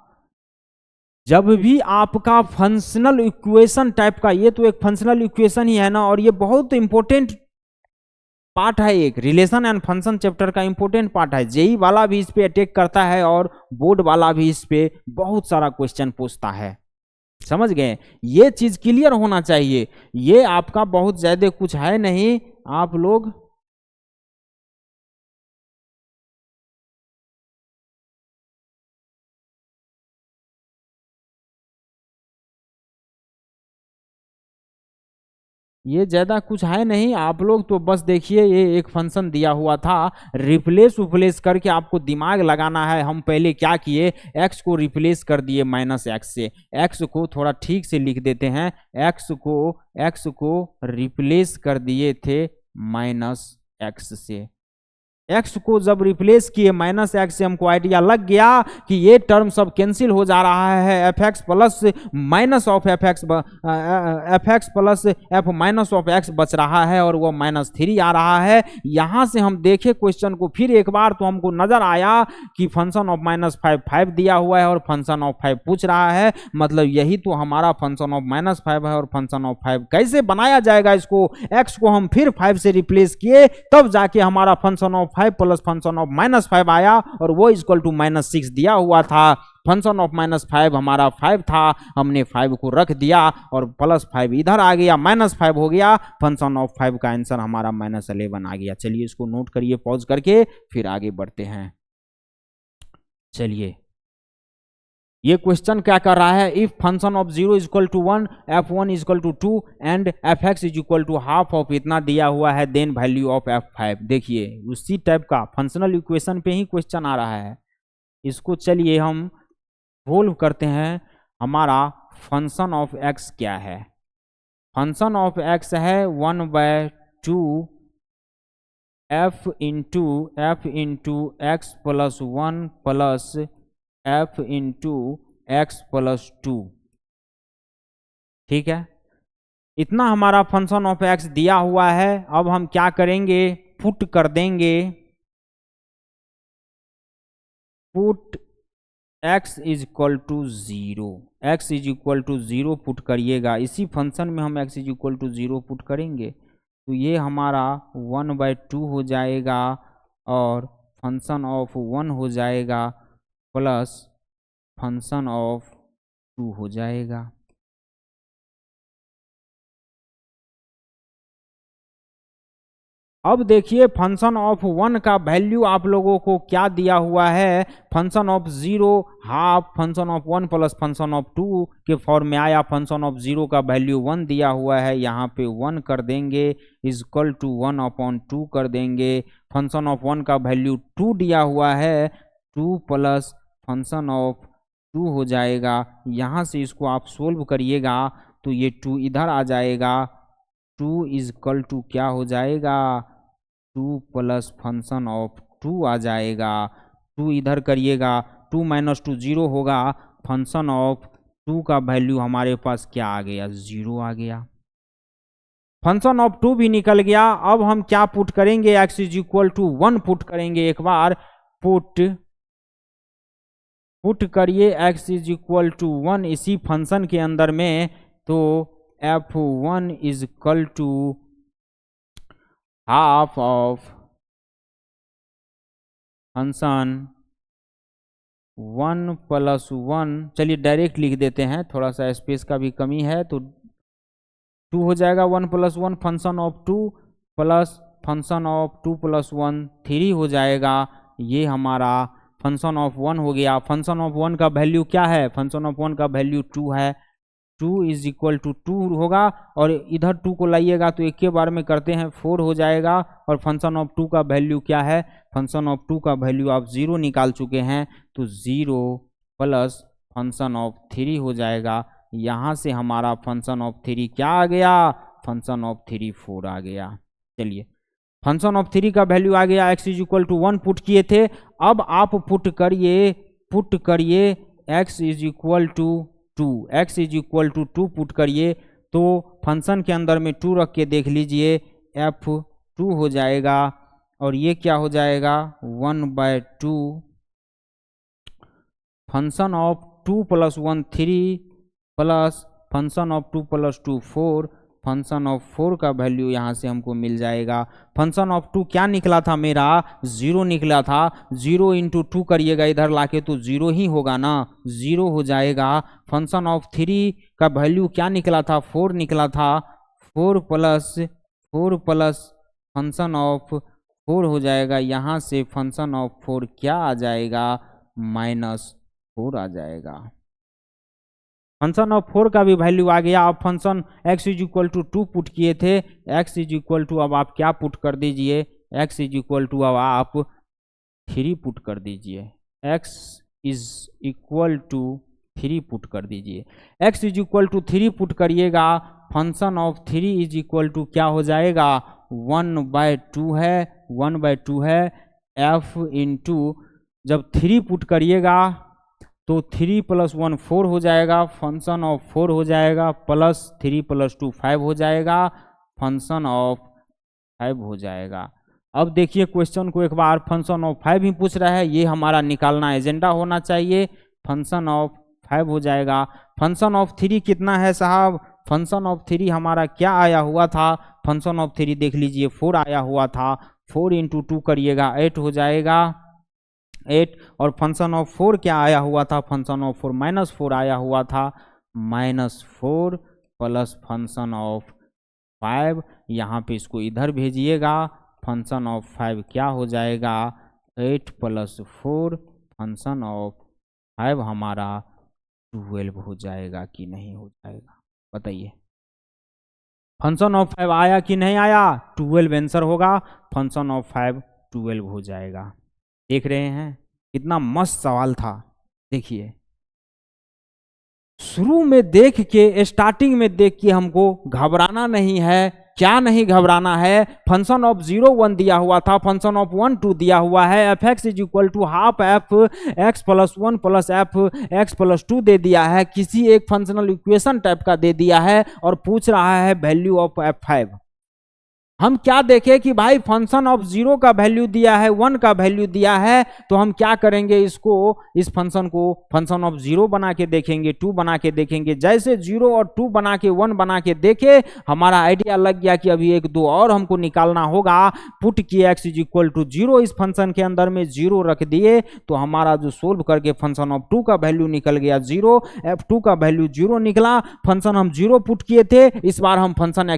जब भी आपका फंक्शनल इक्वेशन टाइप का, ये तो एक फंक्शनल इक्वेशन ही है ना, और ये बहुत इंपॉर्टेंट पार्ट है, एक रिलेशन एंड फंक्शन चैप्टर का इंपॉर्टेंट पार्ट है। जेई वाला भी इस पे अटैक करता है और बोर्ड वाला भी इस पे बहुत सारा क्वेश्चन पूछता है। समझ गए? ये चीज क्लियर होना चाहिए। ये आपका बहुत ज्यादा कुछ है नहीं, आप लोग ये ज्यादा कुछ है नहीं, आप लोग तो बस देखिए ये एक फंक्शन दिया हुआ था, रिप्लेस उप्लेस करके आपको दिमाग लगाना है। हम पहले क्या किए, x को रिप्लेस कर दिए -x से। x को थोड़ा ठीक से लिख देते हैं, x को रिप्लेस कर दिए थे -x से। x को जब रिप्लेस किए -x से, हमको आइडिया लग गया कि ये टर्म सब कैंसिल हो जा रहा है, fx plus minus of fx plus f minus of x बच रहा है और वो -3 आ रहा है। यहां से हम देखे क्वेश्चन को फिर एक बार, तो हमको नजर आया कि फंक्शन ऑफ -5 5 दिया हुआ है और फंक्शन ऑफ 5 पूछ रहा है। मतलब यही तो हमारा फंक्शन ऑफ -5 है और फंक्शन ऑफ 5 कैसे बनाया जाएगा, इसको x को हम फिर 5 से रिप्लेस किए, तब जाके हमारा function of 5 plus function of -5 आया और वो इक्वल टू -6 दिया हुआ था। फंक्शन ऑफ -5 हमारा 5 था, हमने 5 को रख दिया और +5 इधर आ गया, -5 हो गया। फंक्शन ऑफ 5 का आंसर हमारा -11 आ गया। चलिए इसको नोट करिए पॉज करके, फिर आगे बढ़ते हैं। चलिए ये क्वेश्चन क्या कर रहा है, if function of 0 equal to 1, f1 equal to 2 and fx is equal to half of इतना दिया हुआ है, देन वैल्यू ऑफ f5। देखिए उसी टाइप का फंक्शनल इक्वेशन पे ही क्वेश्चन आ रहा है। इसको चलिए हम सोल्व करते हैं। हमारा फंक्शन ऑफ x क्या है, फंक्शन ऑफ x है 1/2 f into x plus 1 plus f into x plus 2। ठीक है, इतना हमारा फंक्शन ऑफ x दिया हुआ है। अब हम क्या करेंगे, पुट कर देंगे, put x is equal to 0, x is equal to 0 put करिएगा। इसी फंक्शन में हम x is equal to 0 put करेंगे तो ये हमारा 1/2 हो जाएगा और फंक्शन ऑफ 1 हो जाएगा प्लस फंक्शन ऑफ 2 हो जाएगा। अब देखिए फंक्शन ऑफ 1 का वैल्यू आप लोगों को क्या दिया हुआ है, function of 0 half function of 1 plus function of 2 के फॉर्म में आया। फंक्शन ऑफ 0 का वैल्यू 1 दिया हुआ है, यहाँ पे 1 कर देंगे, इक्वल टू 1/2 कर देंगे। फंक्शन ऑफ 1 का वैल्यू 2 दिया हुआ है, 2 प्लस फंक्शन ऑफ 2 हो जाएगा। यहाँ से इसको आप सोल्व करिएगा तो ये 2 इधर आ जाएगा, 2 इक्वल टू क्या हो जाएगा, 2 प्लस फंक्शन ऑफ 2 आ जाएगा। 2 इधर करिएगा, 2 - 2 0 होगा। फंक्शन ऑफ 2 का वैल्यू हमारे पास क्या आ गया, 0 आ गया। फंक्शन ऑफ 2 भी निकल गया। अब हम क्या पुट करेंगे, x is equal to 1 put करेंगे। एक बार पुट करिए x इज इक्वल टू 1 इसी फंक्शन के अंदर में, तो f1 is equal to half of function 1 plus 1। चलिए डायरेक्ट लिख देते हैं, थोड़ा सा स्पेस का भी कमी है, तो 2 हो जाएगा 1 plus 1 function of 2 plus function of 2 plus 1 3 हो जाएगा। ये हमारा फंक्शन ऑफ 1 हो गया। फंक्शन ऑफ 1 का वैल्यू क्या है, फंक्शन ऑफ 1 का वैल्यू 2 है, 2 इज इक्वल टू 2 होगा और इधर 2 को लाइएगा तो एक के बार में करते हैं 4 हो जाएगा। और फंक्शन ऑफ 2 का वैल्यू क्या है, फंक्शन ऑफ 2 का वैल्यू आप 0 निकाल चुके हैं, तो 0 प्लस फंक्शन ऑफ 3 हो जाएगा। यहाँ से हमारा फंक्शन ऑफ 3 क्या आ गया, फंक्शन ऑफ 3 4 आ गया। चलिए फंक्शन ऑफ 3 का वैल्यू आ गया, x is equal to 1 put किए थे। अब आप पुट करिए x is equal to 2, x is equal to 2 put करिए, तो फंक्शन के अंदर में 2 रख के देख लीजिए, f2 हो जाएगा और ये क्या हो जाएगा 1/2 function of 2 + 1 3 plus function of 2 + 2 4, function of 4 का वैल्यू यहाँ से हमको मिल जाएगा। फंक्शन ऑफ 2 क्या निकला था मेरा, 0 निकला था। 0 × 2 करिएगा इधर लाके तो 0 ही होगा ना, 0 हो जाएगा। फंक्शन ऑफ 3 का वैल्यू क्या निकला था, 4 निकला था। 4 प्लस फंक्शन ऑफ 4 हो जाएगा, यहाँ से फंक्शन ऑफ 4 क्या आ जाएगा, -4 आ जाएगा। फंक्शन ऑफ 4 का भी वैल्यू आ गया। अब फंक्शन x = 2 पुट किए थे, x = अब आप क्या पुट कर दीजिए, x = अब आप 3 पुट कर दीजिए, x = 3 पुट कर दीजिए। x = 3 पुट करिएगा, फंक्शन ऑफ 3 = क्या हो जाएगा, 1/2 है, 1/2 है। f × जब 3 पुट करिएगा तो 3 + 1 4 हो जाएगा, फंक्शन ऑफ 4 हो जाएगा, प्लस 3 + 2 5 हो जाएगा, फंक्शन ऑफ 5 हो जाएगा। अब देखिए क्वेश्चन को एक बार, फंक्शन ऑफ 5 ही पूछ रहा है, ये हमारा निकालना एजेंडा होना चाहिए। फंक्शन ऑफ 5 हो जाएगा। फंक्शन ऑफ 3 कितना है साहब, फंक्शन ऑफ 3 हमारा क्या आया हुआ था, फंक्शन ऑफ 3 देख लीजिए 4 आया हुआ था। 4 × 2 करिएगा 8 हो जाएगा, 8। और फंक्शन ऑफ 4 क्या आया हुआ था, फंक्शन ऑफ 4 -4 आया हुआ था, -4 प्लस फंक्शन ऑफ 5। यहाँ पे इसको इधर भेजिएगा, फंक्शन ऑफ 5 क्या हो जाएगा, 8 + 4, फंक्शन ऑफ 5 हमारा 12 हो जाएगा कि नहीं हो जाएगा, बताइए। फंक्शन ऑफ 5 आया कि नहीं आया, 12 आंसर होगा, फंक्शन ऑफ 5 12 हो जाएगा। देख रहे हैं कितना मस्त सवाल था। देखिए शुरू में देख के, स्टार्टिंग में देख के हमको घबराना नहीं है। क्या नहीं घबराना है, फंक्शन ऑफ 0 1 दिया हुआ था, फंक्शन ऑफ 1 2 दिया हुआ है, f(x) = half f x + 1 + f x + 2 दे दिया है, किसी एक फंक्शनल इक्वेशन टाइप का दे दिया है और पूछ रहा है वैल्यू ऑफ f5। हम क्या देखें कि भाई फंक्शन ऑफ 0 का वैल्यू दिया है, 1 का वैल्यू दिया है, तो हम क्या करेंगे, इसको इस फंक्शन को फंक्शन ऑफ 0 बना के देखेंगे, 2 बना के देखेंगे। जैसे 0 और 2 बना के 1 बना के देखे, हमारा आइडिया लग गया कि अभी 1 2 और हमको निकालना होगा। पुट किए x = 0 इस फंक्शन के अंदर में, 0 रख दिए तो हमारा जो सोल्व करके फंक्शन ऑफ 2 का वैल्यू निकल गया 0, f2 का वैल्यू 0 निकला। फंक्शन हम 0 पुट किए थे, इस बार हम फंक्शन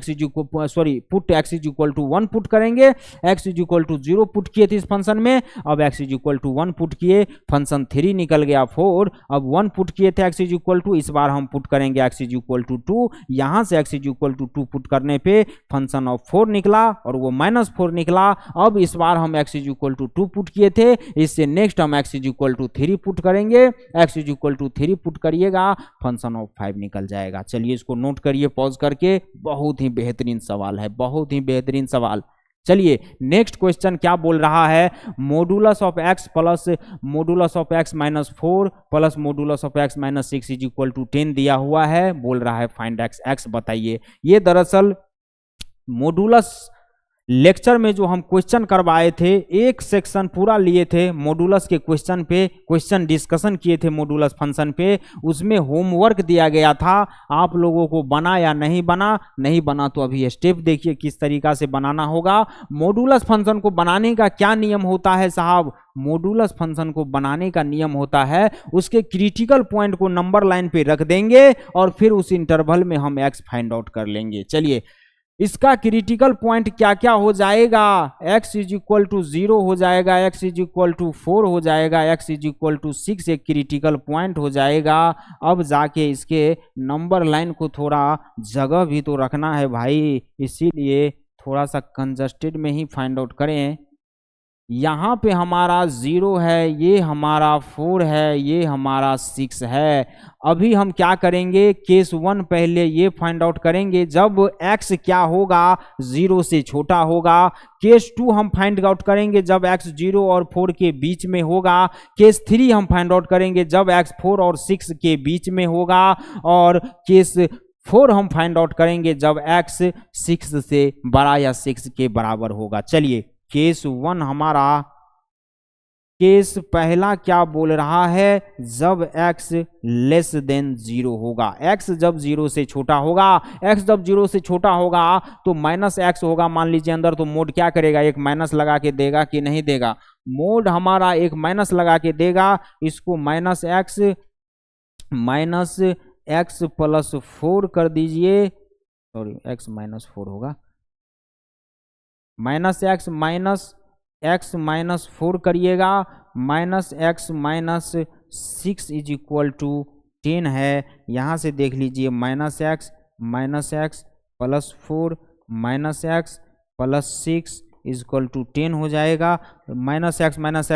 पुट x = 1 पुट करेंगे। x = 0 पुट किए थे इस फंक्शन में, अब x = 1 पुट किए, फंक्शन 3 निकल गया 4। अब 1 पुट किए थे x = इस बार हम पुट करेंगे x = 2। यहां से x = 2 पुट करने पे फंक्शन ऑफ 4 निकला और वो -4 निकला। अब इस बार हम x = 2 पुट किए थे, इससे नेक्स्ट हम x = 3 पुट करेंगे। x = 3 पुट करिएगा, फंक्शन ऑफ 5 निकल जाएगा। चलिए इसको नोट करिए पॉज करके, बहुत ही बेहतरीन सवाल है, बहुत ही बेहतरीन सवाल। चलिए नेक्स्ट क्वेश्चन क्या बोल रहा है, modulus of x plus modulus of x -4 plus modulus of x -6 = 10 दिया हुआ है। बोल रहा है फाइंड x बताइए। ये दरअसल मॉडुलस लेक्चर में जो हम क्वेश्चन करवाए थे, एक सेक्शन पूरा लिए थे मॉडुलस के क्वेश्चन पे, क्वेश्चन डिस्कशन किए थे मॉडुलस फंक्शन पे, उसमें होमवर्क दिया गया था। आप लोगों को बना या नहीं बना, नहीं बना तो अभी स्टेप देखिए किस तरीका से बनाना होगा। मॉडुलस फंक्शन को बनाने का क्या नियम होता है साहब, मॉडुलस फंक्शन को बनाने का नियम होता है उसके क्रिटिकल पॉइंट को नंबर लाइन पे रख देंगे और फिर उस इंटरवल में हम x फाइंड आउट कर लेंगे। चलिए इसका क्रिटिकल पॉइंट क्या क्या हो जाएगा, x = 0 हो जाएगा, x = 4 हो जाएगा, x = 6 एक क्रिटिकल पॉइंट हो जाएगा। अब जाके इसके नंबर लाइन को थोड़ा जगह भी तो रखना है भाई, इसीलिए थोड़ा सा कंजस्टेड में ही फाइंड आउट करें। यहाँ पे हमारा 0 है, ये हमारा 4 है, ये हमारा 6 है। अभी हम क्या करेंगे, केस 1 पहले ये फाइंड आउट करेंगे जब x क्या होगा, 0 से छोटा होगा। केस 2 हम फाइंड आउट करेंगे जब x 0 और 4 के बीच में होगा। केस 3 हम फाइंड आउट करेंगे जब x 4 और 6 के बीच में होगा। और केस 4 हम फाइंड आउट करेंगे जब x 6 से बड़ा या 6 के बराबर होगा। चलिए केस 1 हमारा केस पहला क्या बोल रहा है, जब x लेस देन 0 होगा, x जब 0 से छोटा होगा, x जब 0 से छोटा होगा तो माइनस x होगा मान लीजिए अंदर, तो मोड क्या करेगा, एक माइनस लगा के देगा कि नहीं देगा, मोड हमारा एक माइनस लगा के देगा, इसको माइनस x प्लस 4 कर दीजिए, सॉरी x माइनस 4 होगा, माइनस x माइनस 4 करिएगा, minus x minus 6 is equal to 10 है, यहाँ से देख लीजिए minus x plus 4 minus x plus 6 is equal to 10 हो जाएगा, माइनस x माइनस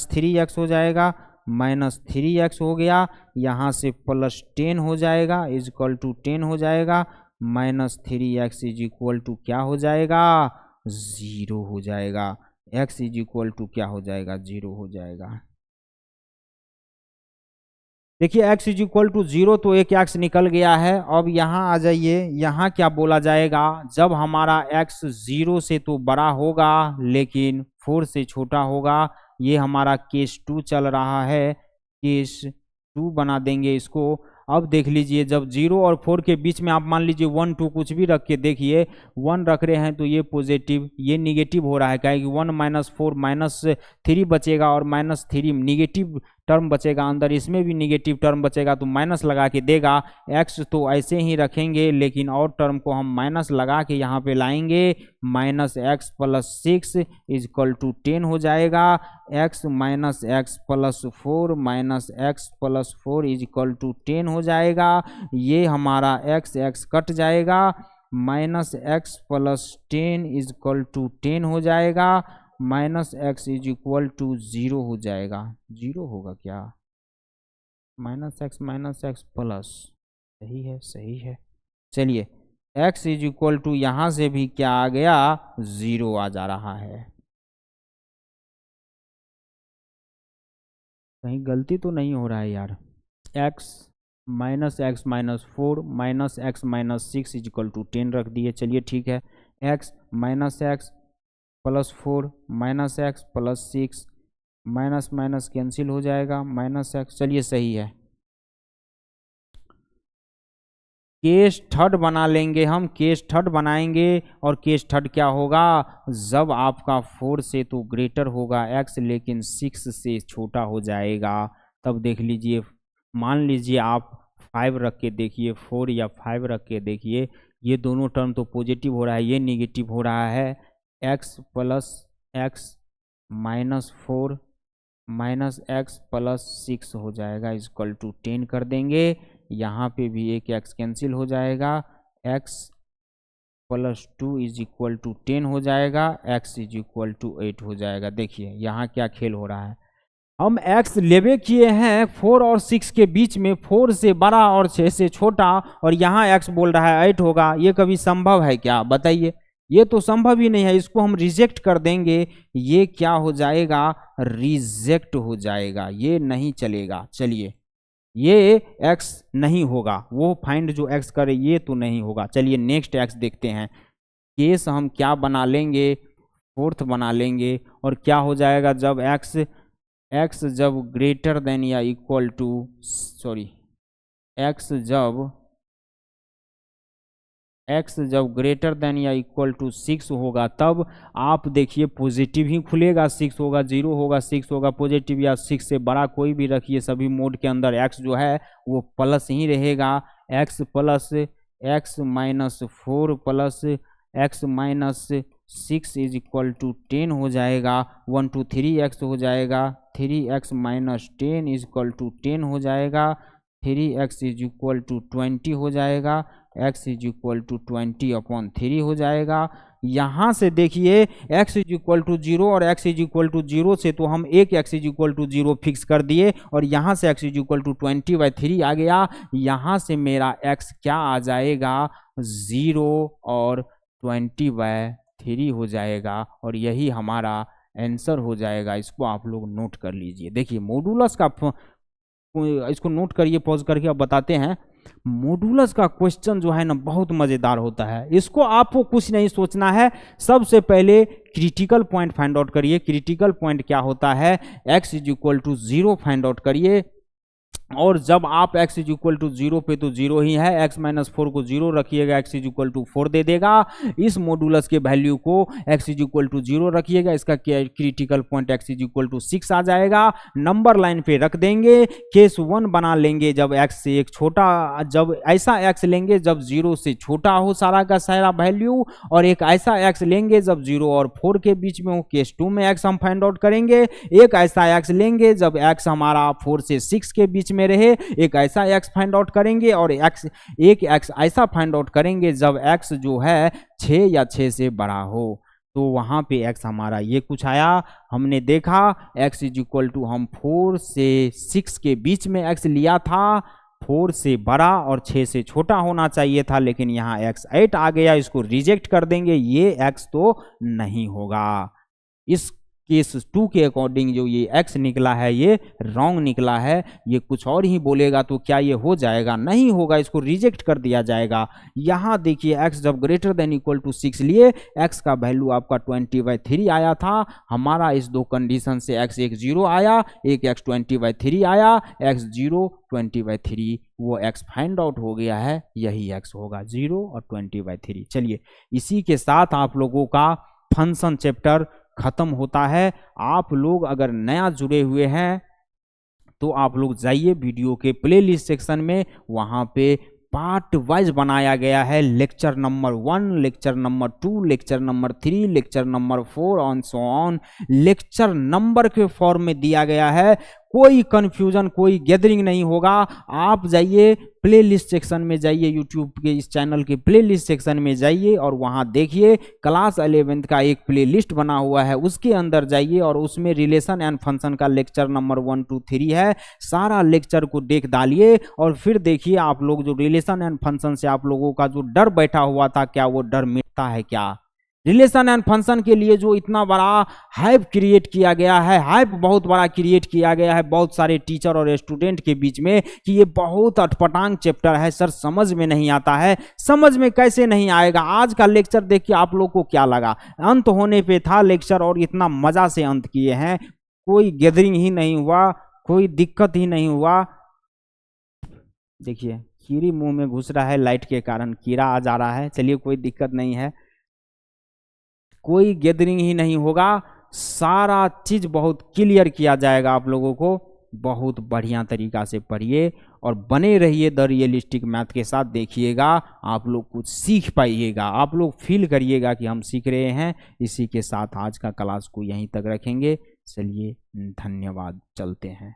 3x हो जाएगा, माइनस 3x हो गया, यहाँ से प्लस 10 हो जाएगा इज इक्वल टू 10 हो जाएगा, minus 3x is equal to क्या हो जाएगा, 0 हो जाएगा, x इज इक्वल टू क्या हो जाएगा, 0 हो जाएगा। देखिए x इज इक्वल टू 0 तो एक x निकल गया है। अब यहाँ आ जाइए, यहाँ क्या बोला जाएगा, जब हमारा x 0 से तो बड़ा होगा लेकिन 4 से छोटा होगा, ये हमारा केस 2 चल रहा है, केस 2 बना देंगे इसको। अब देख लीजिए जब 0 और 4 के बीच में आप मान लीजिए 1 2 कुछ भी रख के देखिए, 1 रख रहे हैं तो ये पॉजिटिव, ये निगेटिव हो रहा है, क्या कि 1 माइनस 4 माइनस 3 बचेगा और माइनस 3 निगेटिव टर्म बचेगा अंदर, इसमें भी निगेटिव टर्म बचेगा तो माइनस लगा के देगा। x तो ऐसे ही रखेंगे लेकिन और टर्म को हम माइनस लगा के यहाँ पे लाएंगे, minus x plus 6 is equal to 10 हो जाएगा, x minus x plus 4 minus x plus 4 is equal to 10 हो जाएगा, ये हमारा x कट जाएगा, minus x plus 10 is equal to 10 हो जाएगा, minus x is equal to 0 हो जाएगा, 0 होगा क्या, माइनस x प्लस, सही है। चलिए x इज इक्वल टू यहाँ से भी क्या आ गया, 0 आ जा रहा है। कहीं गलती तो नहीं हो रहा है यार, x minus 4 minus x minus 6 is equal to 10 रख दिए, चलिए ठीक है, x minus x plus 4 minus x plus 6 minus minus cancel हो जाएगा, माइनस x, चलिए सही है। केस थर्ड बना लेंगे हम, केस थर्ड बनाएंगे और केस थर्ड क्या होगा, जब आपका 4 से तो ग्रेटर होगा x लेकिन 6 से छोटा हो जाएगा, तब देख लीजिए, मान लीजिए आप 5 रख के देखिए, 4 या 5 रख के देखिए, ये दोनों टर्म तो पॉजिटिव हो रहा है, ये निगेटिव हो रहा है, x plus x minus 4 minus x plus 6 हो जाएगा इज इक्वल टू 10 कर देंगे, यहाँ पे भी एक x कैंसिल हो जाएगा, x plus 2 is equal to 10 हो जाएगा, x इज इक्वल टू 8 हो जाएगा। देखिए यहाँ क्या खेल हो रहा है, हम x लेवे किए हैं 4 और 6 के बीच में, 4 से बड़ा और 6 से छोटा, और यहाँ x बोल रहा है 8 होगा, ये कभी संभव है क्या, बताइए, ये तो संभव ही नहीं है, इसको हम रिजेक्ट कर देंगे, ये क्या हो जाएगा, रिजेक्ट हो जाएगा, ये नहीं चलेगा। चलिए ये x नहीं होगा, वो फाइंड जो x करे ये तो नहीं होगा। चलिए नेक्स्ट x देखते हैं, केस हम क्या बना लेंगे, फोर्थ बना लेंगे, और क्या हो जाएगा, जब x जब ग्रेटर देन या इक्वल टू, सॉरी x जब ग्रेटर देन या इक्वल टू 6 होगा, तब आप देखिए पॉजिटिव ही खुलेगा, 6 होगा, 0 होगा, 6 होगा, पॉजिटिव या 6 से बड़ा कोई भी रखिए, सभी मोड के अंदर x जो है वो प्लस ही रहेगा, x plus x minus 4 plus x minus 6 is equal to 10 हो जाएगा, 1 2 3x हो जाएगा, 3x minus 10 is equal to 10 हो जाएगा, 3x इज इक्वल टू 20 हो जाएगा, x इज इक्वल टू 20/3 हो जाएगा। यहाँ से देखिए x इज इक्वल टू 0 और x इज इक्वल टू 0 से तो हम एक x is equal to 0 fix कर दिए, और यहाँ से x इज इक्वल टू 20/3 आ गया, यहाँ से मेरा x क्या आ जाएगा, 0 और 20/3 हो जाएगा, और यही हमारा आंसर हो जाएगा। इसको आप लोग नोट कर लीजिए। देखिए मॉडुलस का, इसको नोट करिए, पॉज करके अब बताते हैं। मॉडुलस का क्वेश्चन जो है ना बहुत मज़ेदार होता है। इसको आपको कुछ नहीं सोचना है, सबसे पहले क्रिटिकल पॉइंट फाइंड आउट करिए। क्रिटिकल पॉइंट क्या होता है, x is equal to 0 find out करिए, और जब आप x इज इक्वल टू 0 पे तो 0 ही है, x माइनस 4 को 0 रखिएगा, x इज इक्वल टू 4 दे देगा। इस मॉडुलस के वैल्यू को x इज इक्वल टू 0 रखिएगा, इसका critical point x is equal to 6 आ जाएगा। नंबर लाइन पे रख देंगे, केस 1 बना लेंगे जब x से एक छोटा, जब ऐसा x लेंगे जब 0 से छोटा हो सारा का सारा वैल्यू, और एक ऐसा x लेंगे जब 0 और 4 के बीच में हो, केस 2 में x हम फाइंड आउट करेंगे। एक ऐसा x लेंगे जब x हमारा 4 से 6 के बीच में रहे, एक ऐसा x फाइंड आउट करेंगे, और एक x ऐसा फाइंड आउट करेंगे जब x जो है 6 या 6 से बड़ा हो। तो वहां पे x हमारा ये कुछ आया, हमने देखा x इज इक्वल टू, हम 4 से 6 के बीच में x लिया था, 4 से बड़ा और 6 से छोटा होना चाहिए था, लेकिन यहाँ x 8 आ गया, इसको रिजेक्ट कर देंगे, ये x तो नहीं होगा। इस केस 2 के अकॉर्डिंग जो ये x निकला है ये रॉन्ग निकला है, ये कुछ और ही बोलेगा तो क्या ये हो जाएगा, नहीं होगा, इसको रिजेक्ट कर दिया जाएगा। यहाँ देखिए x जब ग्रेटर देन इक्वल टू 6 लिए, x का वैल्यू आपका 20/3 आया था, हमारा इस दो कंडीशन से x एक 0 आया, एक x 20/3 आया, x 0 20/3, वो x फाइंड आउट हो गया है, यही x होगा 0 और 20/3। चलिए इसी के साथ आप लोगों का फंक्शन चैप्टर खत्म होता है। आप लोग अगर नया जुड़े हुए हैं तो आप लोग जाइए वीडियो के प्लेलिस्ट सेक्शन में, वहाँ पे पार्ट वाइज बनाया गया है, lecture number 1, lecture number 2, lecture number 3, lecture number 4 on so on, lecture number के फॉर्म में दिया गया है। कोई कंफ्यूजन, कोई गैदरिंग नहीं होगा। आप जाइए प्लेलिस्ट सेक्शन में जाइए, यूट्यूब के इस चैनल के प्लेलिस्ट सेक्शन में जाइए और वहाँ देखिए क्लास 11th का एक प्लेलिस्ट बना हुआ है, उसके अंदर जाइए और उसमें रिलेशन एंड फंक्शन का लेक्चर नंबर 1, 2, 3 है। सारा लेक्चर को देख डालिए और फिर देखिए आप लोग जो रिलेशन एंड फंक्शन से आप लोगों का जो डर बैठा हुआ था, क्या वो डर मिटता है क्या? रिलेशन एंड फंक्शन के लिए जो इतना बड़ा हाइप क्रिएट किया गया है, हाइप बहुत बड़ा क्रिएट किया गया है बहुत सारे टीचर और स्टूडेंट के बीच में कि ये बहुत अटपटांग चैप्टर है सर, समझ में नहीं आता है। समझ में कैसे नहीं आएगा? आज का लेक्चर देख के आप लोग को क्या लगा? अंत होने पे था लेक्चर और इतना मजा से अंत किए हैं, कोई गैदरिंग ही नहीं हुआ, कोई दिक्कत ही नहीं हुआ। देखिए कीड़ी मुंह में घुस रहा है, लाइट के कारण कीड़ा आ जा रहा है। चलिए कोई दिक्कत नहीं है, कोई गैदरिंग ही नहीं होगा, सारा चीज बहुत क्लियर किया जाएगा आप लोगों को। बहुत बढ़िया तरीका से पढ़िए और बने रहिए द रियलिस्टिक मैथ के साथ। देखिएगा आप लोग कुछ सीख पाइएगा, आप लोग फील करिएगा कि हम सीख रहे हैं। इसी के साथ आज का क्लास को यहीं तक रखेंगे। चलिए धन्यवाद, चलते हैं।